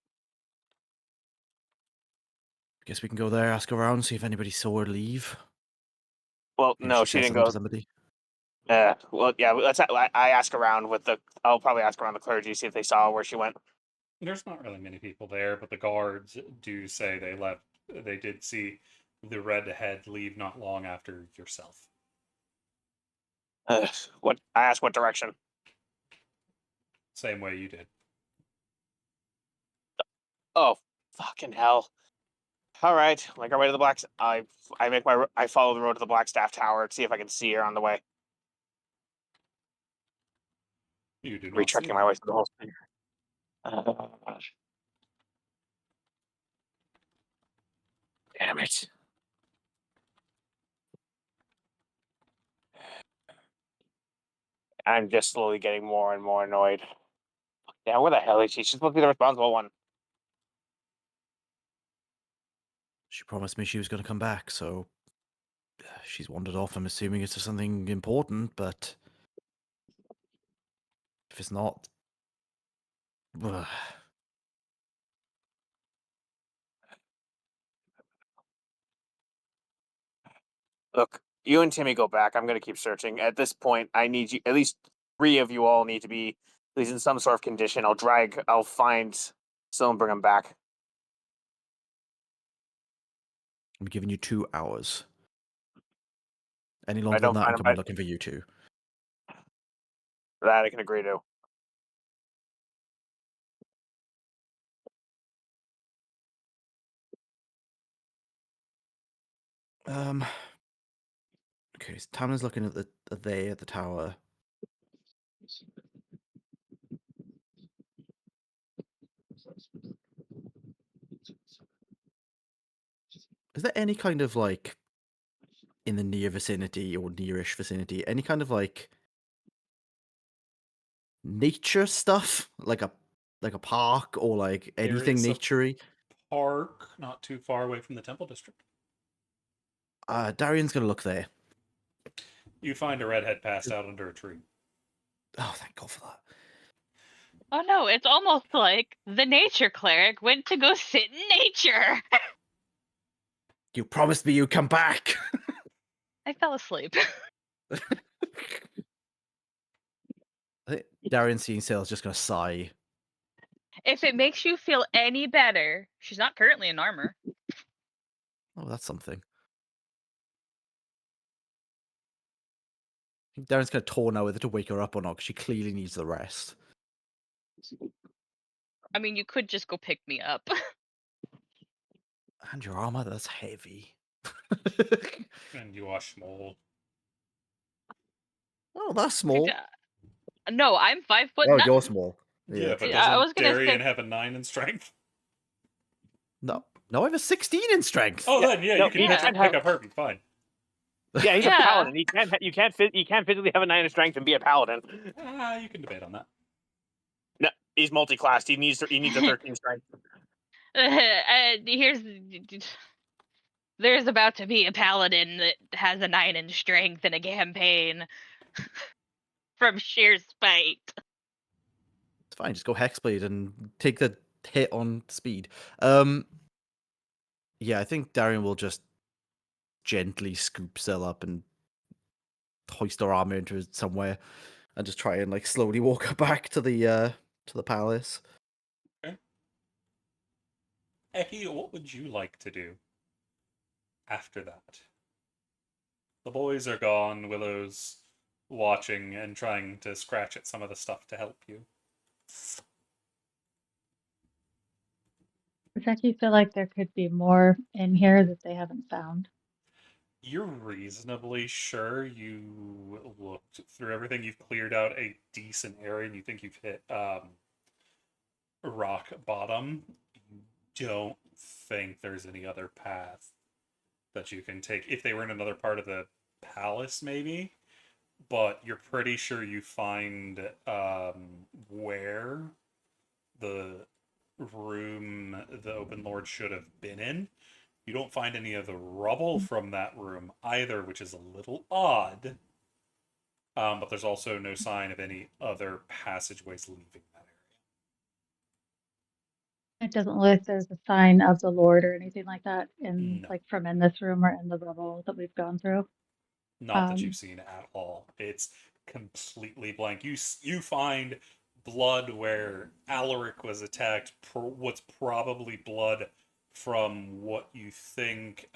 Speaker 5: Guess we can go there, ask around, see if anybody saw her leave.
Speaker 2: Well,
Speaker 5: Maybe
Speaker 2: no,
Speaker 5: she
Speaker 2: she
Speaker 5: said
Speaker 2: didn't
Speaker 5: something
Speaker 2: go.
Speaker 5: to somebody.
Speaker 2: Well, yeah. I ask around I'll probably ask around the clergy, see if they saw where she went.
Speaker 1: There's not really many people there, but the guards do say they left. They did see the redhead leave not long after yourself.
Speaker 2: What I asked, what direction?
Speaker 1: Same way you did.
Speaker 2: Oh, fucking hell! All right, make our way to the Black. I follow the road to the Blackstaff Tower to see if I can see her on the way.
Speaker 1: You do not see
Speaker 2: Retrekking
Speaker 1: her.
Speaker 2: my way through the whole thing. Damn it! I'm just slowly getting more and more annoyed. Damn, where the hell is she? She's supposed to be the responsible one.
Speaker 5: She promised me she was going to come back, so she's wandered off. I'm assuming it's something important, but if it's not,
Speaker 2: Look, you and Timmy go back. I'm gonna keep searching. At this point, I need you. At least 3 of you all need to be at least in some sort of condition. I'll find Sil and bring him back.
Speaker 5: I'm giving you 2 hours. Any
Speaker 2: I
Speaker 5: longer
Speaker 2: don't
Speaker 5: than that, I'm
Speaker 2: find him
Speaker 5: coming
Speaker 2: by
Speaker 5: looking for you two.
Speaker 2: that I can agree to.
Speaker 5: Okay, so Tamlin's looking at the tower. Is there any kind of like in the near vicinity or nearish vicinity, any kind of like nature stuff, like a park or like
Speaker 1: There
Speaker 5: anything
Speaker 1: is a
Speaker 5: naturey?
Speaker 1: park not too far away from the temple district.
Speaker 5: Darian's gonna look there.
Speaker 1: You find a redhead passed out under a tree.
Speaker 5: Oh, thank God for that.
Speaker 3: Oh no, it's almost like the nature cleric went to go sit in nature.
Speaker 5: You promised me you'd come back.
Speaker 3: I fell asleep.
Speaker 5: I think Darian seeing Sale's just gonna sigh.
Speaker 3: If it makes you feel any better, she's not currently in armor.
Speaker 5: Oh, that's something. I think Darren's gonna tour now whether to wake her up or not because she clearly needs the rest.
Speaker 3: I mean, you could just go pick me up.
Speaker 5: And your armor, that's heavy.
Speaker 1: And you are small.
Speaker 5: Oh, that's small.
Speaker 3: No, I'm 5 foot.
Speaker 5: Oh,
Speaker 3: nothing.
Speaker 5: you're small.
Speaker 1: Yeah, but
Speaker 3: Yeah, I
Speaker 1: doesn't
Speaker 3: was gonna
Speaker 1: Darian
Speaker 3: say-
Speaker 1: have a 9 in strength?
Speaker 5: No, I have a 16 in strength.
Speaker 1: Oh, then yeah,
Speaker 2: no,
Speaker 1: you can
Speaker 2: yeah.
Speaker 1: pick up Herbie. Fine.
Speaker 2: Yeah, he's
Speaker 3: Yeah.
Speaker 2: a paladin. You can't physically have a 9 in strength and be a paladin.
Speaker 1: You can debate on that.
Speaker 2: No, he's multi-classed. He needs a 13 strength.
Speaker 3: There's about to be a paladin that has a 9 in strength in a campaign from sheer spite.
Speaker 5: It's fine, just go Hexblade and take the hit on speed. Yeah, I think Darian will just gently scoop Sil up and hoist her armor into it somewhere and just try and like slowly walk her back to the palace.
Speaker 1: Eki, what would you like to do after that? The boys are gone. Willow's watching and trying to scratch at some of the stuff to help you.
Speaker 4: Does Becky feel like there could be more in here that they haven't found?
Speaker 1: You're reasonably sure you looked through everything. You've cleared out a decent area and you think you've hit rock bottom. You don't think there's any other path that you can take. If they were in another part of the palace, maybe. But you're pretty sure you find where the room the Open Lord should have been in. You don't find any of the rubble from that room either, which is a little odd. But there's also no sign of any other passageways leaving that area.
Speaker 4: It doesn't look like there's a sign of the Lord or anything like that in
Speaker 1: No.
Speaker 4: like from in this room or in the rubble that we've gone through.
Speaker 1: Not that you've seen at all. It's completely blank. You find blood where Alaric was attacked. What's probably blood from what you think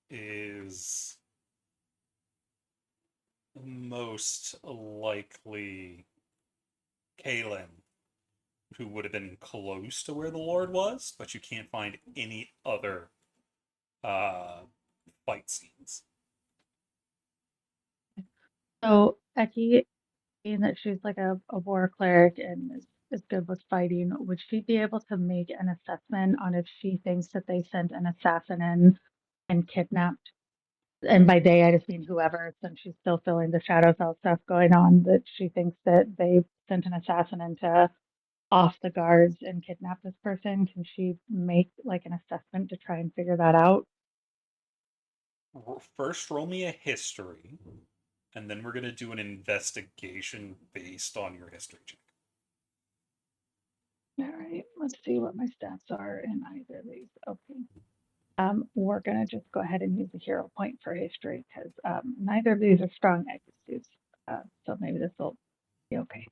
Speaker 1: is most likely Kaelin, who would have been close to where the Lord was, but you can't find any other fight scenes.
Speaker 4: So Eki, being that she's like a war cleric and is good with fighting, would she be able to make an assessment on if she thinks that they sent an assassin in and kidnapped? And by they, I just mean whoever, since she's still feeling the Shadowfell stuff going on, that she thinks that they sent an assassin into off the guards and kidnapped this person. Can she make like an assessment to try and figure that out?
Speaker 1: First, roll me a history, and then we're going to do an investigation based on your history check.
Speaker 4: All right, let's see what my stats are in either of these. Okay. We're gonna just go ahead and use a hero point for history because neither of these are strong executes. So maybe this will be okay.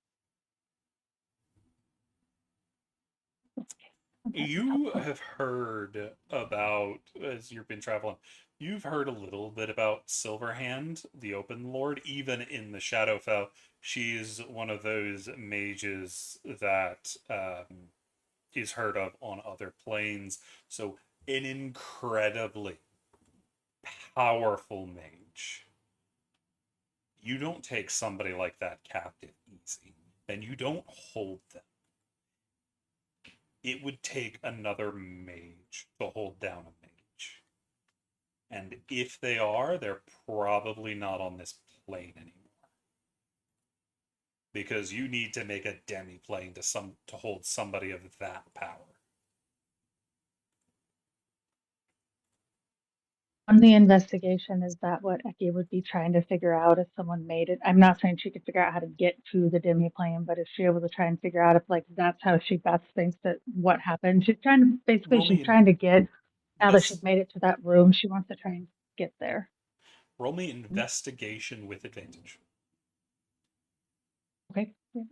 Speaker 4: Okay. Okay,
Speaker 1: You
Speaker 4: helpful.
Speaker 1: have heard about, as you've been traveling, you've heard a little bit about Silverhand, the Open Lord, even in the Shadowfell. She's one of those mages that is heard of on other planes. So, an incredibly powerful mage. You don't take somebody like that captive easy, and you don't hold them. It would take another mage to hold down a mage. And if they are, they're probably not on this plane anymore. Because you need to make a demi-plane to hold somebody of that power.
Speaker 4: On the investigation, is that what Eki would be trying to figure out if someone made it? I'm not saying she could figure out how to get to the demi-plane, but is she able to try and figure out if, like, that's how she best thinks that what happened? She's trying to, basically,
Speaker 1: Roll me
Speaker 4: she's trying to get, now that
Speaker 1: invest-
Speaker 4: she's made it to that room, she wants to try and get there.
Speaker 1: roll me investigation with advantage.
Speaker 4: Okay. Yeah.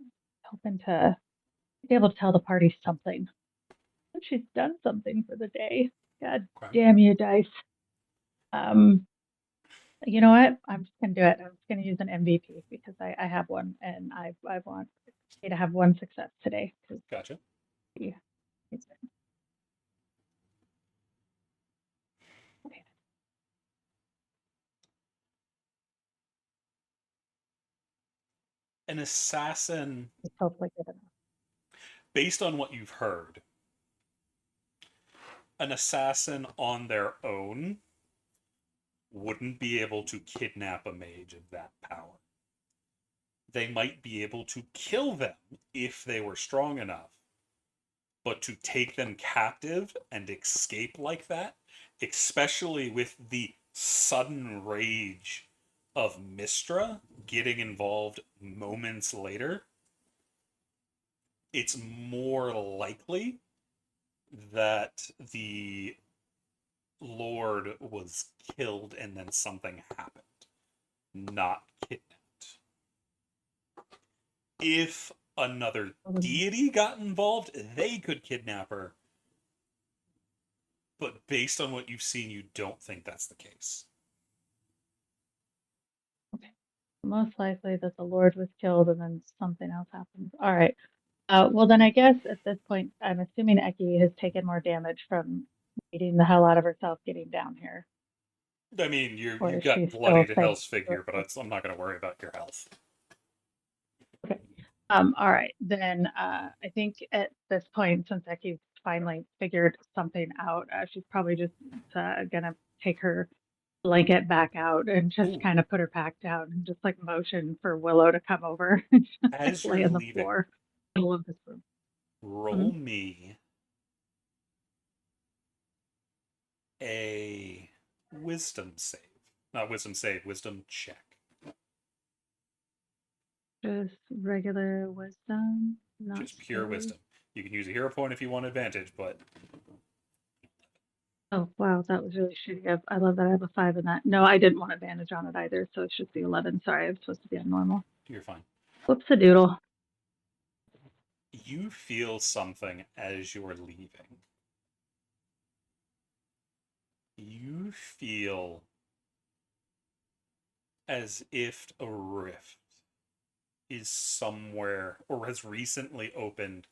Speaker 4: Hoping to be able to tell the party something. She's done something for the day. God
Speaker 1: Okay.
Speaker 4: damn you, dice. You know what? I'm just gonna do it. I'm just gonna use an MVP because I have one, and I want you to have one success today.
Speaker 1: Gotcha.
Speaker 4: Yeah. Okay.
Speaker 1: An assassin,
Speaker 4: It's hopefully good enough.
Speaker 1: based on what you've heard, an assassin on their own wouldn't be able to kidnap a mage of that power. They might be able to kill them if they were strong enough, but to take them captive and escape like that, especially with the sudden rage of Mistra getting involved moments later, it's more likely that the Lord was killed and then something happened, not kidnapped. If another deity got involved, they could kidnap her. But based on what you've seen, you don't think that's the case.
Speaker 4: Most likely that the Lord was killed and then something else happens. All right. Well, then I guess at this point, I'm assuming Eki has taken more damage from beating the hell out of herself getting down here.
Speaker 1: I mean,
Speaker 4: Or
Speaker 1: you've
Speaker 4: is she
Speaker 1: got bloody
Speaker 4: still
Speaker 1: to hell's
Speaker 4: safe?
Speaker 1: figure, but I'm not going to worry about your health.
Speaker 4: Okay. All right. Then I think at this point, since Eki finally figured something out, she's probably just gonna take her blanket back out and just
Speaker 1: Ooh.
Speaker 4: kind of put her back down and just like motion for Willow to come over and
Speaker 1: As
Speaker 4: just lay
Speaker 1: you're
Speaker 4: on the
Speaker 1: leaving,
Speaker 4: floor, middle of this room.
Speaker 1: roll me a wisdom save. Not wisdom save, wisdom check.
Speaker 4: Just regular wisdom, not
Speaker 1: Just pure
Speaker 4: save.
Speaker 1: wisdom. You can use a hero point if you want advantage, but
Speaker 4: Oh wow, that was really shitty. I love that I have a 5 in that. No, I didn't want advantage on it either, so it's just the 11. Sorry, I was supposed to be on normal.
Speaker 1: you're fine.
Speaker 4: Whoops a doodle.
Speaker 1: You feel something as you're leaving. You feel as if a rift is somewhere or has recently opened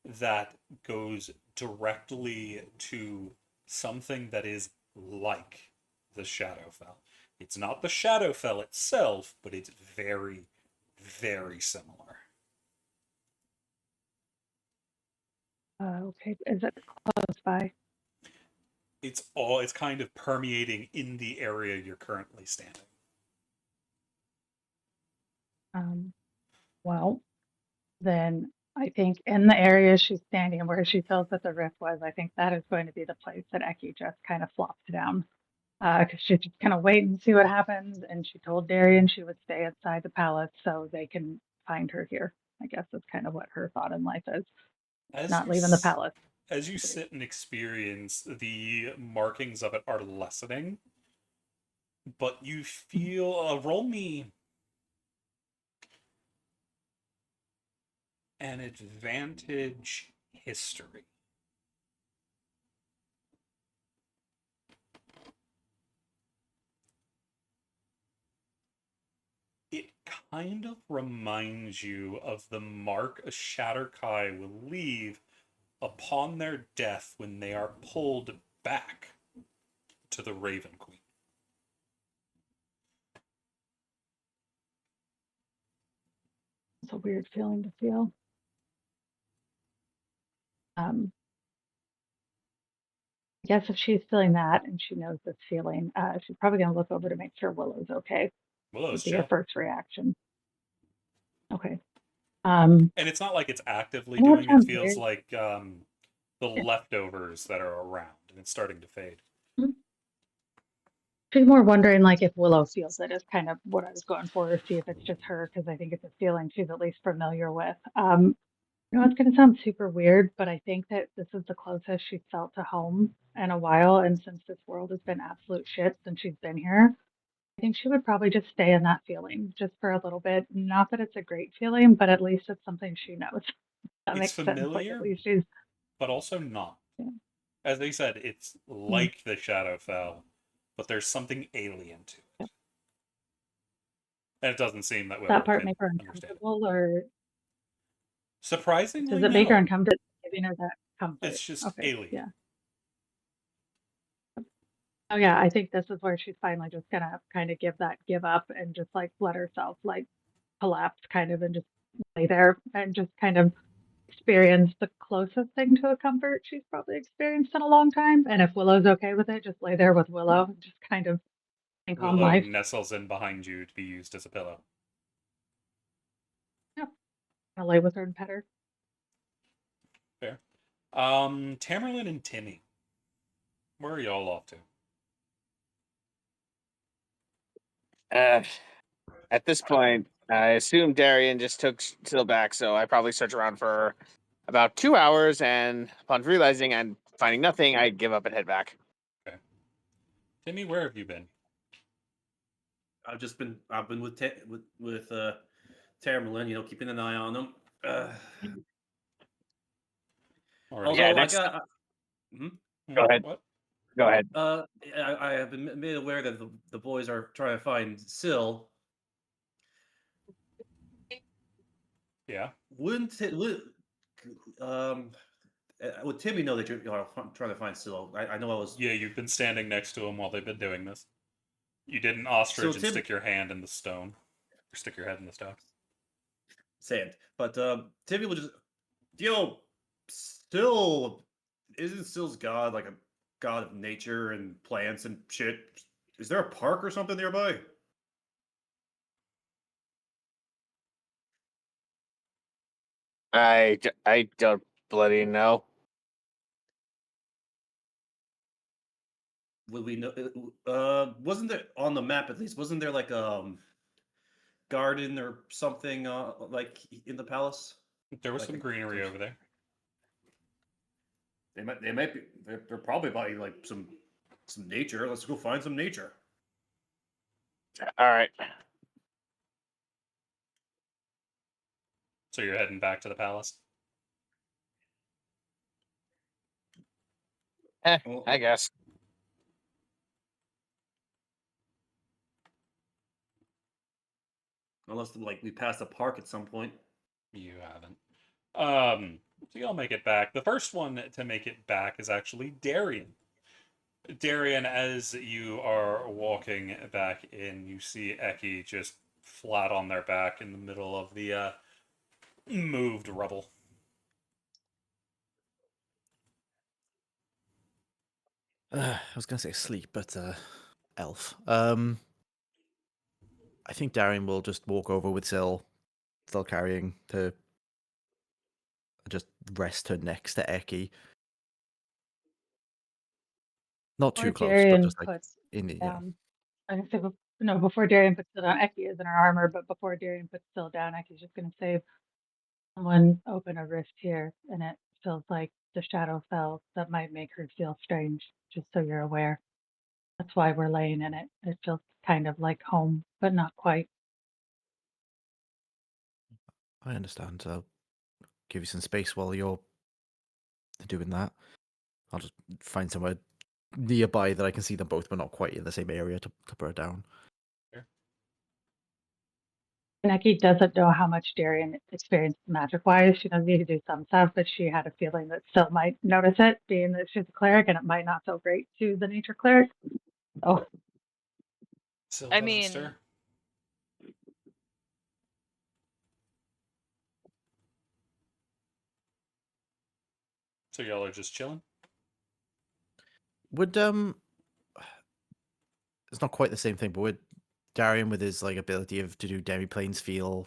Speaker 1: that goes directly to something that is like the Shadowfell. It's not the Shadowfell itself, but it's very, very similar.
Speaker 4: Okay, is it close by?
Speaker 1: It's kind of permeating in the area you're currently standing.
Speaker 4: Well, then I think in the area she's standing where she feels that the rift was, I think that is going to be the place that Eki just kind of flopped down. Because she's just gonna wait and see what happens. And she told Darian she would stay inside the palace so they can find her here. I guess that's kind of what her thought in life is. Not leaving the palace.
Speaker 1: As you sit and experience, the markings of it are lessening, but you feel roll me an advantage history. kind of reminds you of the mark a Shatterkai will leave upon their death when they are pulled back to the Raven Queen.
Speaker 4: It's a weird feeling to feel. I guess if she's feeling that and she knows this feeling, she's probably going to look over to make sure Willow's okay.
Speaker 1: Willow's
Speaker 4: Would be her
Speaker 1: chill.
Speaker 4: first reaction. Okay.
Speaker 1: And it's not like it's actively
Speaker 4: I know it
Speaker 1: doing it.
Speaker 4: sounds
Speaker 1: Feels
Speaker 4: weird.
Speaker 1: like the leftovers that are around, and it's starting to fade.
Speaker 4: She's more wondering like if Willow feels it is kind of what I was going for, or see if it's just her, because I think it's a feeling she's at least familiar with. You know, it's going to sound super weird, but I think that this is the closest she's felt to home in a while. And since this world has been absolute shit since she's been here, I think she would probably just stay in that feeling just for a little bit. Not that it's a great feeling, but at least it's something she knows. That
Speaker 1: It's
Speaker 4: makes sense. Like
Speaker 1: familiar,
Speaker 4: at least she's
Speaker 1: but also not.
Speaker 4: Yeah.
Speaker 1: As they said, it's like the Shadowfell, but there's something alien to it.
Speaker 4: Yep.
Speaker 1: And it doesn't seem that
Speaker 4: that part
Speaker 1: can
Speaker 4: make her
Speaker 1: understand it.
Speaker 4: uncomfortable, or
Speaker 1: Surprisingly,
Speaker 4: does it make her
Speaker 1: no.
Speaker 4: uncomfortable giving her that comfort?
Speaker 1: It's just
Speaker 4: Okay,
Speaker 1: alien.
Speaker 4: yeah. Oh yeah, I think this is where she's finally just gonna kind of give up and just like let herself like collapse kind of and just lay there and just kind of experience the closest thing to a comfort she's probably experienced in a long time. And if Willow's okay with it, just lay there with Willow and just kind of think on
Speaker 1: Willow
Speaker 4: life.
Speaker 1: nestles in behind you to be used as a pillow.
Speaker 4: Yeah. I'll lay with her and pet her.
Speaker 1: Fair. Tamerlane and Timmy. Where are y'all off to?
Speaker 2: At this point, I assume Darian just took Syl back, so I probably search around for about 2 hours, and upon realizing I'm finding nothing, I give up and head back.
Speaker 1: Okay. Timmy, where have you been?
Speaker 6: I've been with Tamerlane, you know, keeping an eye on him.
Speaker 1: All right.
Speaker 6: Although
Speaker 2: Yeah,
Speaker 6: I
Speaker 2: next-
Speaker 6: got,
Speaker 2: Go ahead.
Speaker 1: What?
Speaker 2: Go ahead.
Speaker 6: I have been made aware that the boys are trying to find Syl.
Speaker 1: Yeah.
Speaker 6: Would Timmy know that you're trying to find Syl? I know I was.
Speaker 1: Yeah, you've been standing next to him while they've been doing this. You didn't ostrich
Speaker 6: So
Speaker 1: and stick your hand in the stone. Or stick your head in the stone.
Speaker 6: Sand. But Timmy will just, yo, Syl, isn't Syl's god like a god of nature and plants and shit? Is there a park or something nearby?
Speaker 2: I don't bloody know.
Speaker 6: Would we know? Wasn't there on the map at least? Wasn't there like garden or something like in the palace?
Speaker 1: There was
Speaker 6: Like
Speaker 1: some
Speaker 6: a-
Speaker 1: greenery over there.
Speaker 6: They might be. They're probably by like some nature. Let's go find some nature.
Speaker 2: All right.
Speaker 1: So you're heading back to the palace?
Speaker 6: Well,
Speaker 2: I guess.
Speaker 6: unless like we pass a park at some point.
Speaker 1: You haven't. So y'all make it back. The first one to make it back is actually Darian. Darian, as you are walking back in, you see Eki just flat on their back in the middle of the moved rubble.
Speaker 5: I was gonna say sleep, but elf. I think Darian will just walk over with Syl, still carrying, to just rest her next to Eki. Not too close, but
Speaker 4: Darian
Speaker 5: just like
Speaker 4: puts
Speaker 5: in the
Speaker 4: down. I can say no, before Darian puts Syl down, Eki is in her armor, but before Darian puts Syl down, Eki's just gonna say, someone open a rift here, and it feels like the shadow fell. That might make her feel strange, just so you're aware. That's why we're laying in it. It feels kind of like home, but not quite.
Speaker 5: I understand. I'll give you some space while you're doing that. I'll just find somewhere nearby that I can see them both, but not quite in the same area to put her down.
Speaker 4: Neki doesn't know how much Darian experienced magic-wise. She knows he could do some stuff, but she had a feeling that Syl might notice it, being that she's a cleric, and it might not feel great to the nature cleric. Oh,
Speaker 1: Still
Speaker 3: I
Speaker 1: doesn't
Speaker 3: mean,
Speaker 1: stir. So y'all are just chilling.
Speaker 5: Would it's not quite the same thing, but would Darian with his like ability of to do demi-planes feel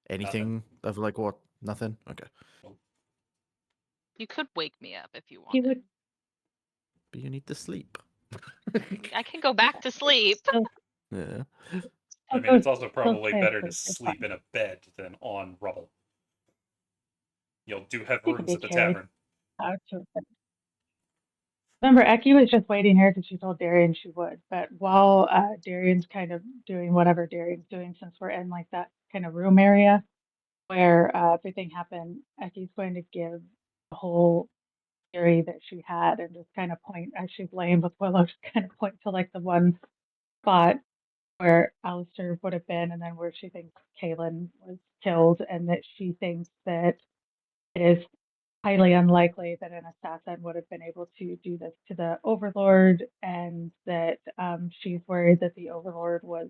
Speaker 5: anything of like what? Nothing? Okay.
Speaker 3: you could wake me up if you
Speaker 4: he
Speaker 3: wanted.
Speaker 4: would
Speaker 5: But you need to sleep.
Speaker 3: I can go back to sleep.
Speaker 5: Yeah.
Speaker 1: I mean, it's also probably
Speaker 4: stay
Speaker 1: better to
Speaker 4: asleep, it's
Speaker 1: sleep
Speaker 4: fine.
Speaker 1: in a bed than on rubble. You'll do have
Speaker 4: He could
Speaker 1: rooms
Speaker 4: be
Speaker 1: at the
Speaker 4: carried
Speaker 1: tavern.
Speaker 4: out to it. Remember, Eki was just waiting here because she told Darian she would. But while Darian's kind of doing whatever Darian's doing, since we're in like that kind of room area where everything happened, Eki's going to give the whole theory that she had and just kind of point, as she's laying with Willow, just kind of point to like the one spot where Alistair would have been, and then where she thinks Kaelin was killed, and that she thinks that it is highly unlikely that an assassin would have been able to do this to the Overlord, and that she's worried that the Overlord was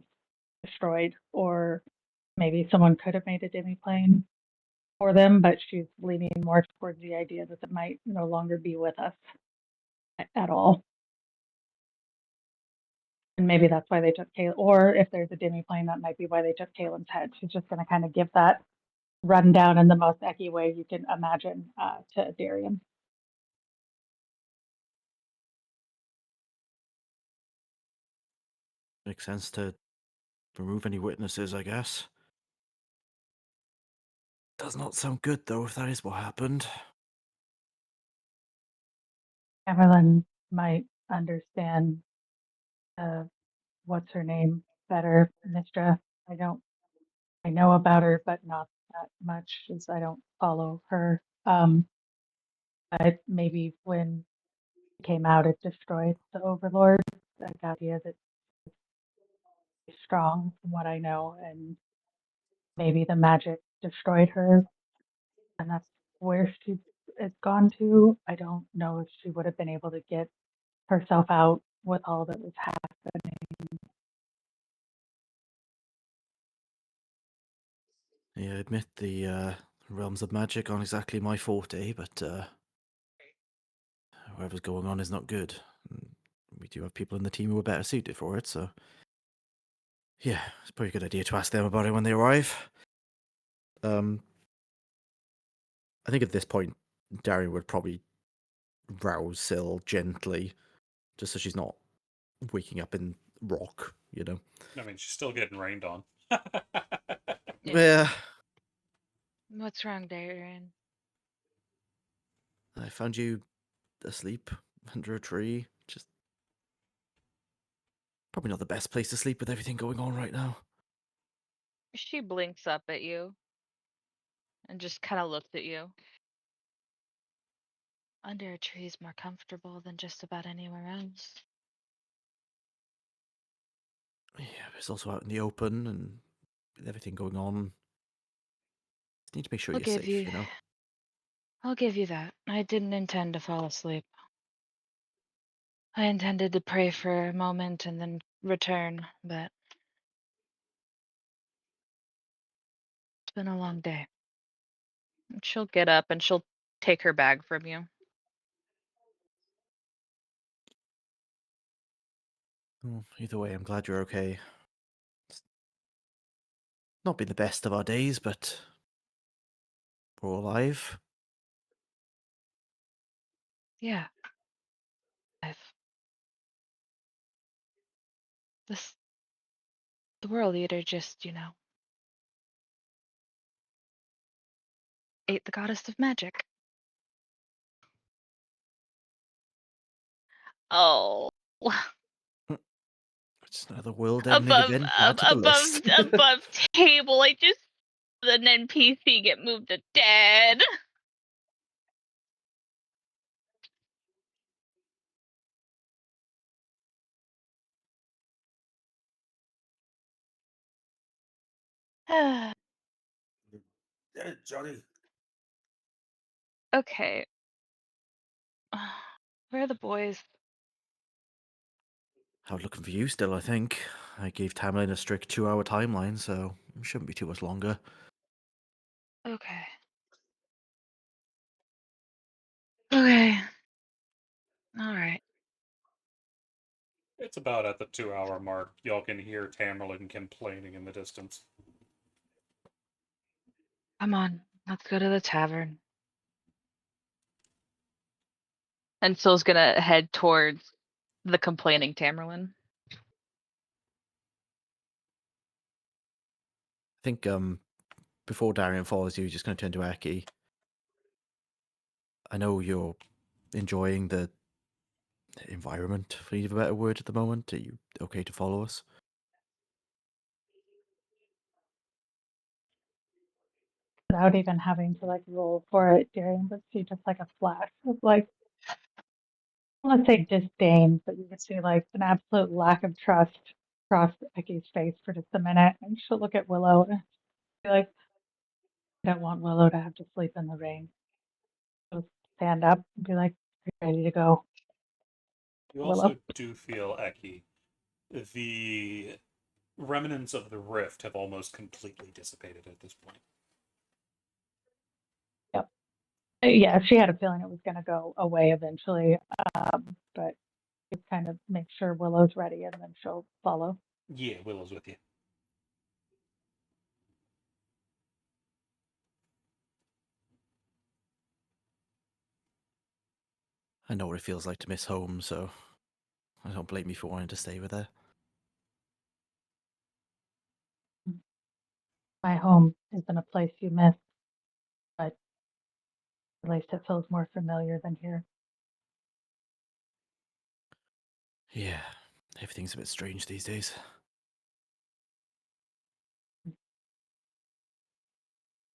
Speaker 4: destroyed, or maybe someone could have made a demi-plane for them, but she's leaning more towards the idea that it might no longer be with us at all. And maybe that's why they took Kaelin, or if there's a demi-plane, that might be why they took Kaelin's head. She's just going to kind of give that rundown in the most Eki way you can imagine to Darian.
Speaker 5: Makes sense to remove any witnesses, I guess. Does not sound good though, if that is what happened.
Speaker 4: Evelyn might understand what's her name better, Mistra. I know about her, but not that much, since I don't follow her. But maybe when it came out, it destroyed the Overlord. I got the idea that she's strong, from what I know, and maybe the magic destroyed her, and that's where she is gone to. I don't know if she would have been able to get herself out with all that was happening.
Speaker 5: Yeah, I admit the realms of magic aren't exactly my forte, but whatever's going on is not good. We do have people in the team who are better suited for it, so yeah, it's probably a good idea to ask them about it when they arrive. I think at this point, Darian would probably rouse Syl gently, just so she's not waking up in rock, you know.
Speaker 1: I mean, she's still getting rained on.
Speaker 5: Yeah,
Speaker 3: What's wrong, Darian?
Speaker 5: I found you asleep under a tree. Just probably not the best place to sleep with everything going on right now.
Speaker 3: She blinks up at you and just kind of looks at you. Under a tree is more comfortable than just about anywhere else.
Speaker 5: Yeah, but it's also out in the open and with everything going on. Just need to make sure
Speaker 3: I'll
Speaker 5: you're
Speaker 3: give
Speaker 5: safe,
Speaker 3: you.
Speaker 5: you know?
Speaker 3: I'll give you that. I didn't intend to fall asleep. I intended to pray for a moment and then return, but it's been a long day. And she'll get up and she'll take her bag from you.
Speaker 5: Well, either way, I'm glad you're okay. It's not been the best of our days, but we're all alive.
Speaker 3: Yeah. I've this the world eater just, ate the goddess of magic. Oh.
Speaker 5: Just another world-ending event to add to the list.
Speaker 3: Above table. I just saw an NPC get moved to dead.
Speaker 7: Yeah, Johnny.
Speaker 3: Okay. Where are the boys?
Speaker 5: I'm looking for you still, I think. I gave Tamlin a strict 2-hour timeline, so it shouldn't be too much longer.
Speaker 3: Okay. Okay. All right.
Speaker 1: It's about at the 2-hour mark. Y'all can hear Tamerlane complaining in the distance.
Speaker 3: Come on. Let's go to the tavern. And Phil's gonna head towards the complaining Tamerlane.
Speaker 5: I think before Darian follows you, just going to turn to Eki. I know you're enjoying the environment, for need of a better word, at the moment. Are you okay to follow us?
Speaker 4: Without even having to like roll for it, Darian would see just like a flash of like, I don't want to say disdain, but you could see like an absolute lack of trust across Ecky's face for just a minute, and she'll look at Willow and be like, I don't want Willow to have to sleep in the rain. She'll stand up and be like, are you ready to go?
Speaker 1: You
Speaker 4: Willow.
Speaker 1: also do feel, Eki, the remnants of the rift have almost completely dissipated at this point.
Speaker 4: Yep. Yeah, she had a feeling it was going to go away eventually, but just kind of make sure Willow's ready and then she'll follow.
Speaker 1: Yeah, Willow's with you.
Speaker 5: I know what it feels like to miss home, so I don't blame you for wanting to stay with her.
Speaker 4: My home isn't a place you miss, but at least it feels more familiar than here.
Speaker 5: Yeah, everything's a bit strange these days.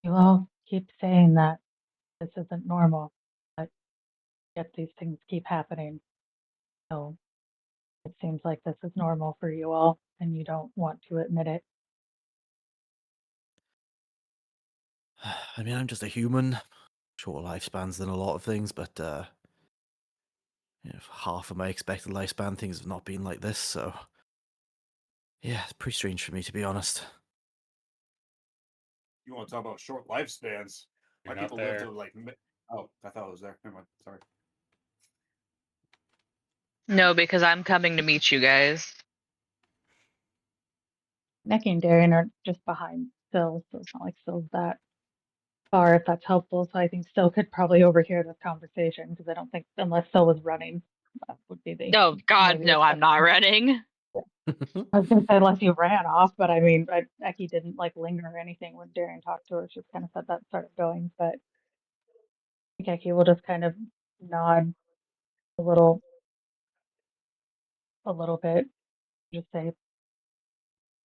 Speaker 4: You all keep saying that this isn't normal, but yet these things keep happening. So it seems like this is normal for you all, and you don't want to admit it.
Speaker 5: I mean, I'm just a human. Shorter lifespans than a lot of things, but half of my expected lifespan, things have not been like this, so yeah, it's pretty strange for me, to be honest.
Speaker 7: You want to talk about short lifespans?
Speaker 1: You're
Speaker 7: My
Speaker 1: not
Speaker 7: people live
Speaker 1: there.
Speaker 7: to like. Oh, I thought it was there. Never mind. Sorry.
Speaker 3: No, because I'm coming to meet you guys.
Speaker 4: Nicky and Darian are just behind Phil, so it's not like Phil's that far, if that's helpful. So I think Phil could probably overhear this conversation because I don't think, unless Phil was running, that would be the
Speaker 3: Oh God,
Speaker 4: maybe
Speaker 3: no, I'm not
Speaker 4: exception.
Speaker 3: running.
Speaker 4: I was gonna say unless you ran off, but I mean, Becky didn't like linger or anything when Darian talked to her. She kind of said that started going, but I think Becky will just kind of nod a little bit, just say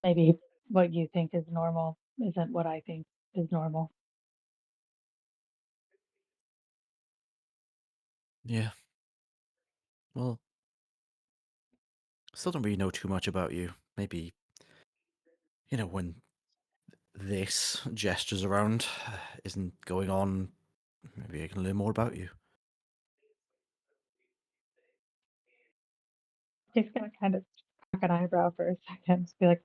Speaker 4: maybe what you think is normal isn't what I think is normal.
Speaker 5: Yeah. Well, still don't really know too much about you. Maybe, when this gestures around isn't going on, maybe I can learn more about you.
Speaker 4: He's gonna kind of cock an eyebrow for a second, just be like,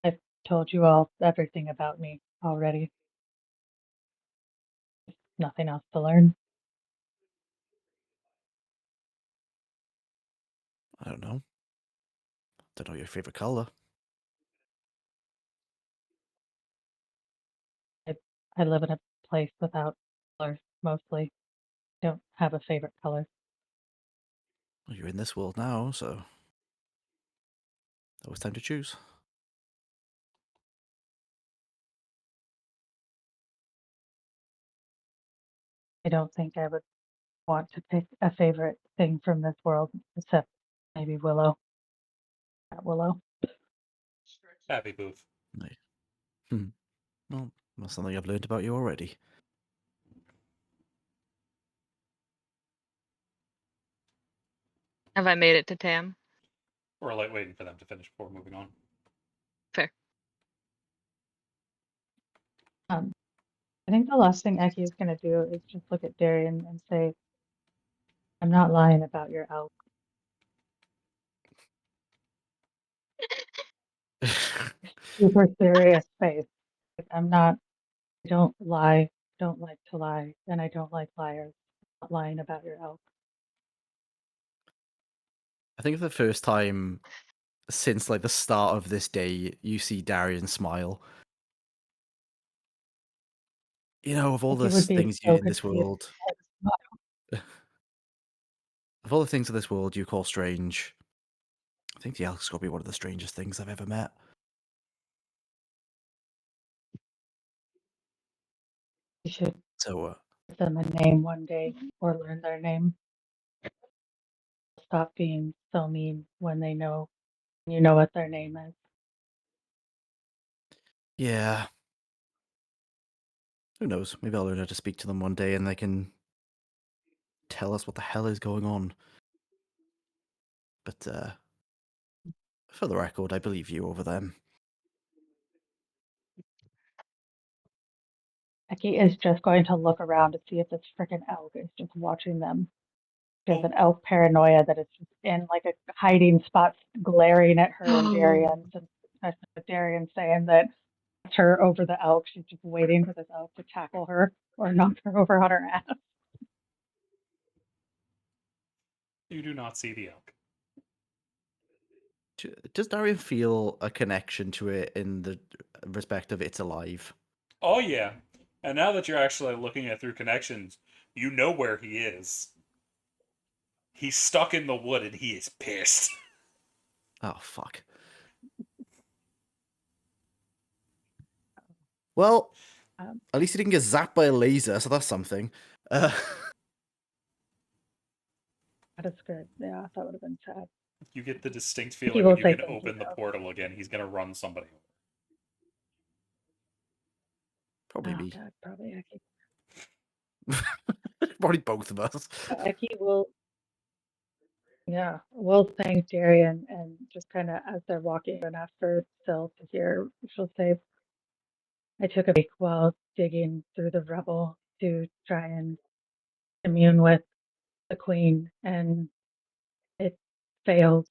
Speaker 4: I've told you all everything about me already. Nothing else to learn.
Speaker 5: I don't know. Don't know your favorite color.
Speaker 4: I live in a place without colors mostly. Don't have a favorite color.
Speaker 5: Well, you're in this world now, so always time to choose.
Speaker 4: I don't think I would want to pick a favorite thing from this world, except maybe Willow. Not Willow.
Speaker 1: Happy Booth.
Speaker 5: Right. Well, that's something I've learned about you already.
Speaker 3: Have I made it to Tam?
Speaker 1: We're like waiting for them to finish before moving on.
Speaker 3: Fair.
Speaker 4: I think the last thing Eki is going to do is just look at Darian and say, I'm not lying about your elk. Super serious face. Like, I don't lie, don't like to lie, and I don't like liars. I'm not lying about your elk.
Speaker 5: I think for the first time since like the start of this day, you see Darian smile. You know, of all
Speaker 4: Eki
Speaker 5: the
Speaker 4: would be
Speaker 5: things
Speaker 4: so
Speaker 5: in this
Speaker 4: confused.
Speaker 5: world, of all the things in this world you call strange, I think the elk's got to be one of the strangest things I've ever met.
Speaker 4: You should
Speaker 5: So,
Speaker 4: give them a name one day or learn their name. Stop being so mean when they know you know what their name is.
Speaker 5: yeah. Who knows? Maybe I'll learn how to speak to them one day and they can tell us what the hell is going on. But for the record, I believe you over them.
Speaker 4: Eki is just going to look around to see if this freaking elk is just watching them. There's an elk paranoia that is just in like a hiding spot, glaring at her and Darian. Since especially with Darian saying that it's her over the elk, she's just waiting for this elk to tackle her or knock her over on her ass.
Speaker 1: You do not see the elk.
Speaker 5: Does Darian feel a connection to it in the respect of it's alive?
Speaker 1: Oh yeah. And now that you're actually looking at through connections, you know where he is. He's stuck in the wood and he is pissed.
Speaker 5: Oh, fuck. Well, at least he didn't get zapped by a laser, so that's something.
Speaker 4: That is good. Yeah, that would have been sad.
Speaker 1: You get the distinct
Speaker 4: He
Speaker 1: feeling
Speaker 4: will
Speaker 1: when you
Speaker 4: say
Speaker 1: can
Speaker 4: thank you,
Speaker 1: open the
Speaker 4: though.
Speaker 1: portal again, he's gonna run somebody over.
Speaker 5: Probably
Speaker 4: Oh,
Speaker 5: me.
Speaker 4: God, probably Eki.
Speaker 5: Probably both of us.
Speaker 4: Eki will, yeah, will thank Darian and just kind of as they're walking and after Syl to hear, she'll say, I took a break while digging through the rubble to try and commune with the queen, and it failed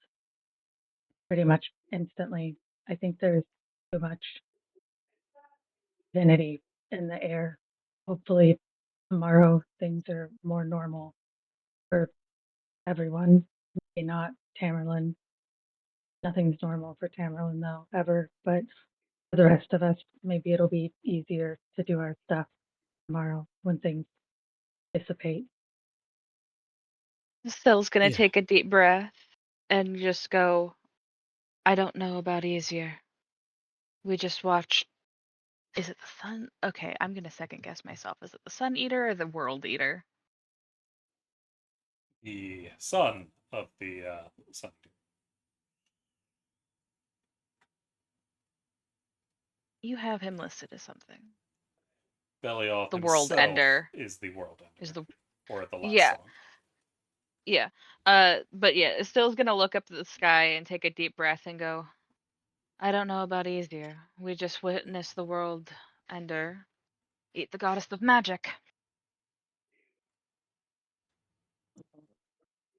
Speaker 4: pretty much instantly. I think there's too much divinity in the air. Hopefully, tomorrow things are more normal for everyone. Maybe not Tamerlane. Nothing's normal for Tamerlane, though, ever. But for the rest of us, maybe it'll be easier to do our stuff tomorrow when things dissipate.
Speaker 3: Still's gonna
Speaker 5: Yeah.
Speaker 3: take a deep breath and just go, I don't know about easier. We just watched. Is it the sun? Okay, I'm gonna second guess myself. Is it the Sun Eater or the World Eater?
Speaker 1: The son of the Sun Eater.
Speaker 3: You have him listed as something.
Speaker 1: Belioth
Speaker 3: The World
Speaker 1: himself
Speaker 3: Ender
Speaker 1: is the world ender.
Speaker 3: is the
Speaker 1: Or the last
Speaker 3: yeah.
Speaker 1: song.
Speaker 3: Yeah. But yeah, Still's gonna look up to the sky and take a deep breath and go, I don't know about easier. We just witnessed the world ender eat the goddess of magic.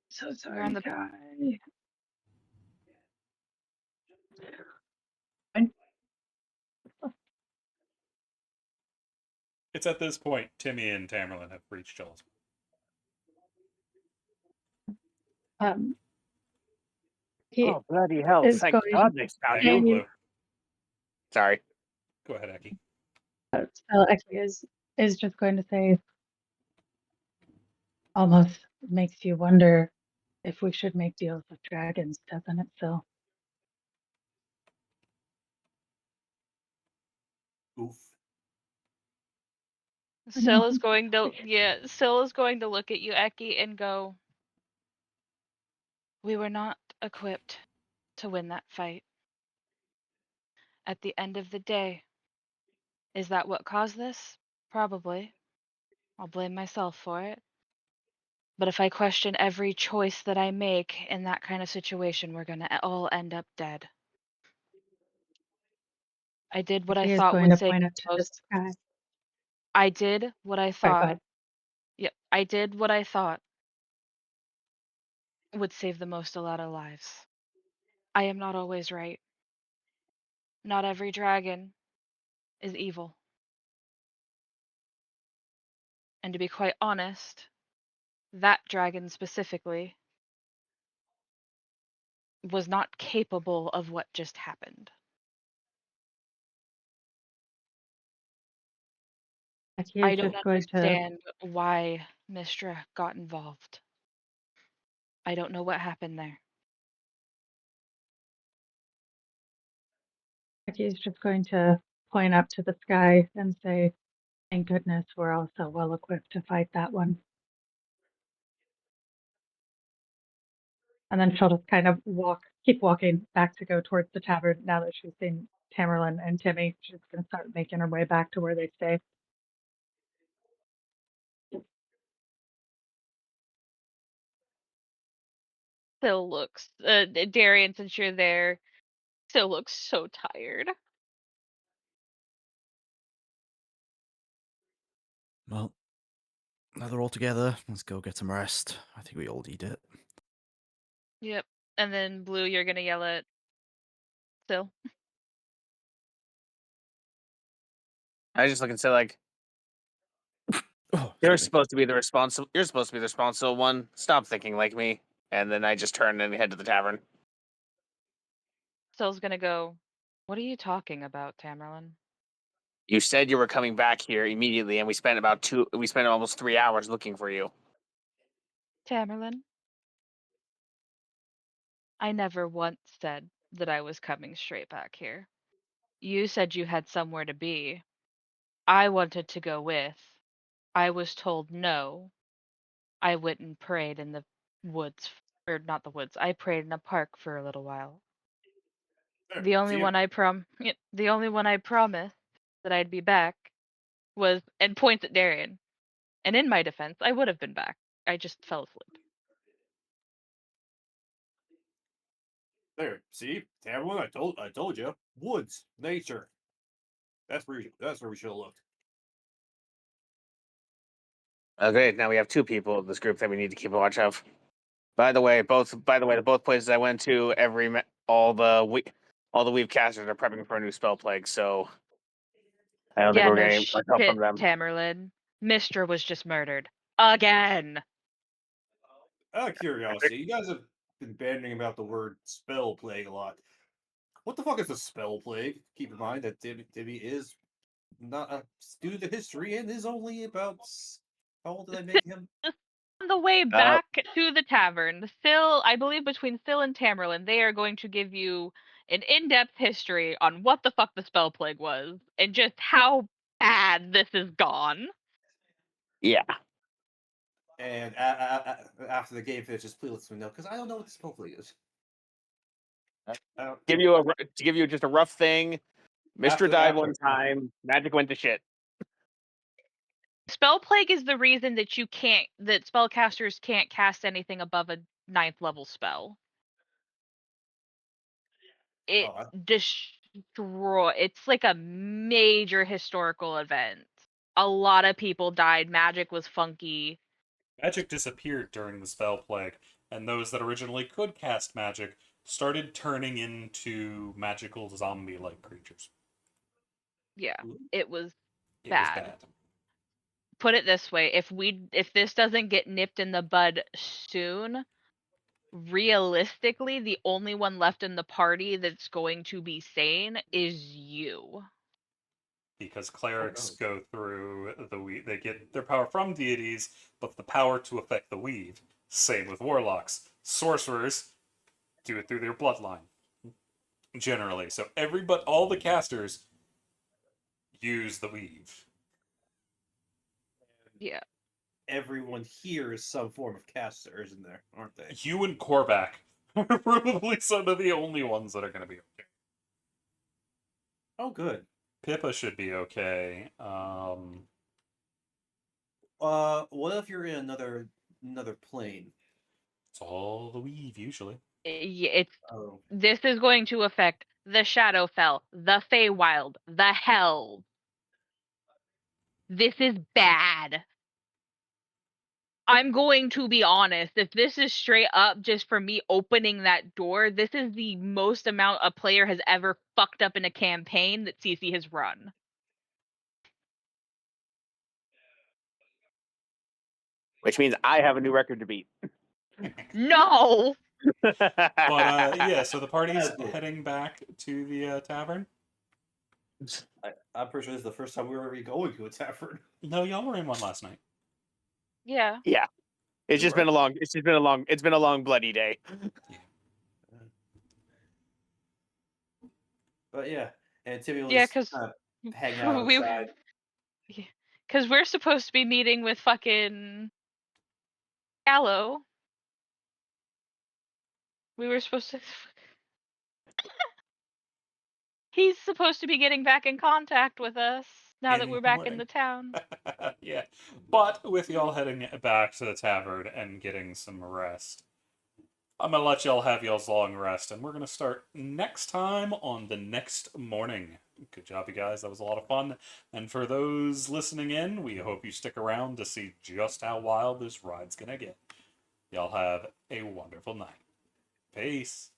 Speaker 4: So
Speaker 3: We're
Speaker 4: sorry,
Speaker 3: on the
Speaker 4: Kai.
Speaker 1: It's at this point Timmy and Tamerlane have reached Joel's.
Speaker 4: He
Speaker 2: Oh, bloody hell.
Speaker 4: is
Speaker 2: Thank
Speaker 4: going
Speaker 2: God they found
Speaker 1: Thank you,
Speaker 2: you.
Speaker 1: Blue.
Speaker 2: Sorry.
Speaker 1: Go ahead, Aki.
Speaker 4: actually is just going to say almost makes you wonder if we should make deals with dragons, doesn't it, Phil?
Speaker 6: Oof.
Speaker 3: Syl is going to Syl is going to look at you, Eki, and go, we were not equipped to win that fight. At the end of the day, is that what caused this? Probably. I'll blame myself for it. But if I question every choice that I make in that kind of situation, we're going to all end up dead. I did what I
Speaker 4: He is
Speaker 3: thought
Speaker 4: going
Speaker 3: would
Speaker 4: to
Speaker 3: save
Speaker 4: point
Speaker 3: us
Speaker 4: up to the
Speaker 3: most.
Speaker 4: sky.
Speaker 3: I did what I
Speaker 4: Sorry, go
Speaker 3: thought.
Speaker 4: ahead.
Speaker 3: Yep, I did what I thought would save the most a lot of lives. I am not always right. Not every dragon is evil. And to be quite honest, that dragon specifically was not capable of what just happened.
Speaker 4: Aki
Speaker 3: I
Speaker 4: is
Speaker 3: don't
Speaker 4: just going to.
Speaker 3: understand why Mistra got involved. I don't know what happened there.
Speaker 4: Aki is just going to point up to the sky and say, "Thank goodness we're all so well equipped to fight that one." And then she'll just kind of keep walking back to go towards the tavern now that she's seen Tamerlane and Timmy. She's going to start making her way back to where they stay.
Speaker 3: Still looks, Darian, since you're there, still looks so tired.
Speaker 5: Well, now they're all together. Let's go get some rest. I think we all need it.
Speaker 3: Yep. And then Blue, you're gonna yell at Still.
Speaker 2: I just look and say like,
Speaker 5: Oh,
Speaker 2: You're
Speaker 5: excuse me.
Speaker 2: supposed to be the responsible one. Stop thinking like me. And then I just turn and head to the tavern.
Speaker 3: Still's gonna go, what are you talking about, Tamerlane?
Speaker 2: You said you were coming back here immediately, and we spent almost 3 hours looking for you.
Speaker 3: Tamerlane? I never once said that I was coming straight back here. You said you had somewhere to be. I wanted to go with. I was told no. I went and prayed in the woods, or not the woods. I prayed in a park for a little while.
Speaker 7: There,
Speaker 3: The only
Speaker 7: see
Speaker 3: one the only one I promised that I'd be back was, and points at Darian. And in my defense, I would have been back. I just fell asleep.
Speaker 7: There, see, Tamerlane. I told you, woods, nature. That's where we should have looked.
Speaker 2: Okay, now we have 2 people in this group that we need to keep a watch of. By the way, the both places I went to, all the weave casters are prepping for a new spell plague. So I don't think
Speaker 3: Yeah,
Speaker 2: we're
Speaker 3: no
Speaker 2: getting much help
Speaker 3: shit,
Speaker 2: from them.
Speaker 3: Tamerlane. Mistra was just murdered. Again!
Speaker 7: Out of curiosity, you guys have been bandying about the word spell plague a lot. What the fuck is a spell plague? Keep in mind that Timmy is not a student of history and is only about, how old did I make him?
Speaker 3: On the way back to the tavern, I believe between Phil and Tamerlane, they are going to give you an in-depth history on what the fuck the spell plague was and just how bad this has gone.
Speaker 2: Yeah.
Speaker 7: And after the game finishes, please let me know because I don't know what the spell plague is.
Speaker 2: To give you just a rough thing. Mr. died one time. Magic went to shit.
Speaker 3: Spell plague is the reason that that spellcasters can't cast anything above a 9th level spell. It it's like a major historical event. A lot of people died. Magic was funky.
Speaker 1: Magic disappeared during the spell plague, and those that originally could cast magic started turning into magical zombie-like creatures.
Speaker 3: Yeah, it was
Speaker 1: It
Speaker 3: bad.
Speaker 1: was bad.
Speaker 3: Put it this way, if this doesn't get nipped in the bud soon, realistically, the only one left in the party that's going to be sane is you.
Speaker 1: Because clerics go through the weave. They get their power from deities, but the power to affect the weave. Same with warlocks. Sorcerers do it through their bloodline. Generally. So all the casters use the weave.
Speaker 3: Yeah.
Speaker 6: Everyone here is some form of caster, isn't there? Aren't they?
Speaker 1: You and Korvac are probably some of the only ones that are going to be okay.
Speaker 6: Oh, good.
Speaker 1: Pippa should be okay.
Speaker 6: What if you're in another plane?
Speaker 1: It's all the weave usually.
Speaker 3: This is going to affect the Shadowfell, the Feywild, the Hells. This is bad. I'm going to be honest. If this is straight up just for me opening that door, this is the most amount a player has ever fucked up in a campaign that CC has run.
Speaker 2: Which means I have a new record to beat.
Speaker 3: No!
Speaker 1: But yeah, so the party's
Speaker 6: Absolutely.
Speaker 1: heading back to the tavern.
Speaker 6: I'm pretty sure this is the first time we were ever going to a tavern.
Speaker 1: No, y'all were in one last night.
Speaker 3: Yeah.
Speaker 2: It's just been a long. It's been a long bloody day.
Speaker 6: But yeah, and Timmy was
Speaker 3: Yeah, because
Speaker 6: kind of hanging out
Speaker 3: we
Speaker 6: outside.
Speaker 3: because we're supposed to be meeting with fucking Gallo. We were supposed to. He's supposed to be getting back in contact with us now
Speaker 1: In
Speaker 3: that we're
Speaker 1: the
Speaker 3: back in
Speaker 1: morning.
Speaker 3: the town.
Speaker 1: Yeah, but with y'all heading back to the tavern and getting some rest, I'm gonna let y'all have y'all's long rest, and we're gonna start next time on the next morning. Good job, you guys. That was a lot of fun. And for those listening in, we hope you stick around to see just how wild this ride's gonna get. Y'all have a wonderful night. Peace.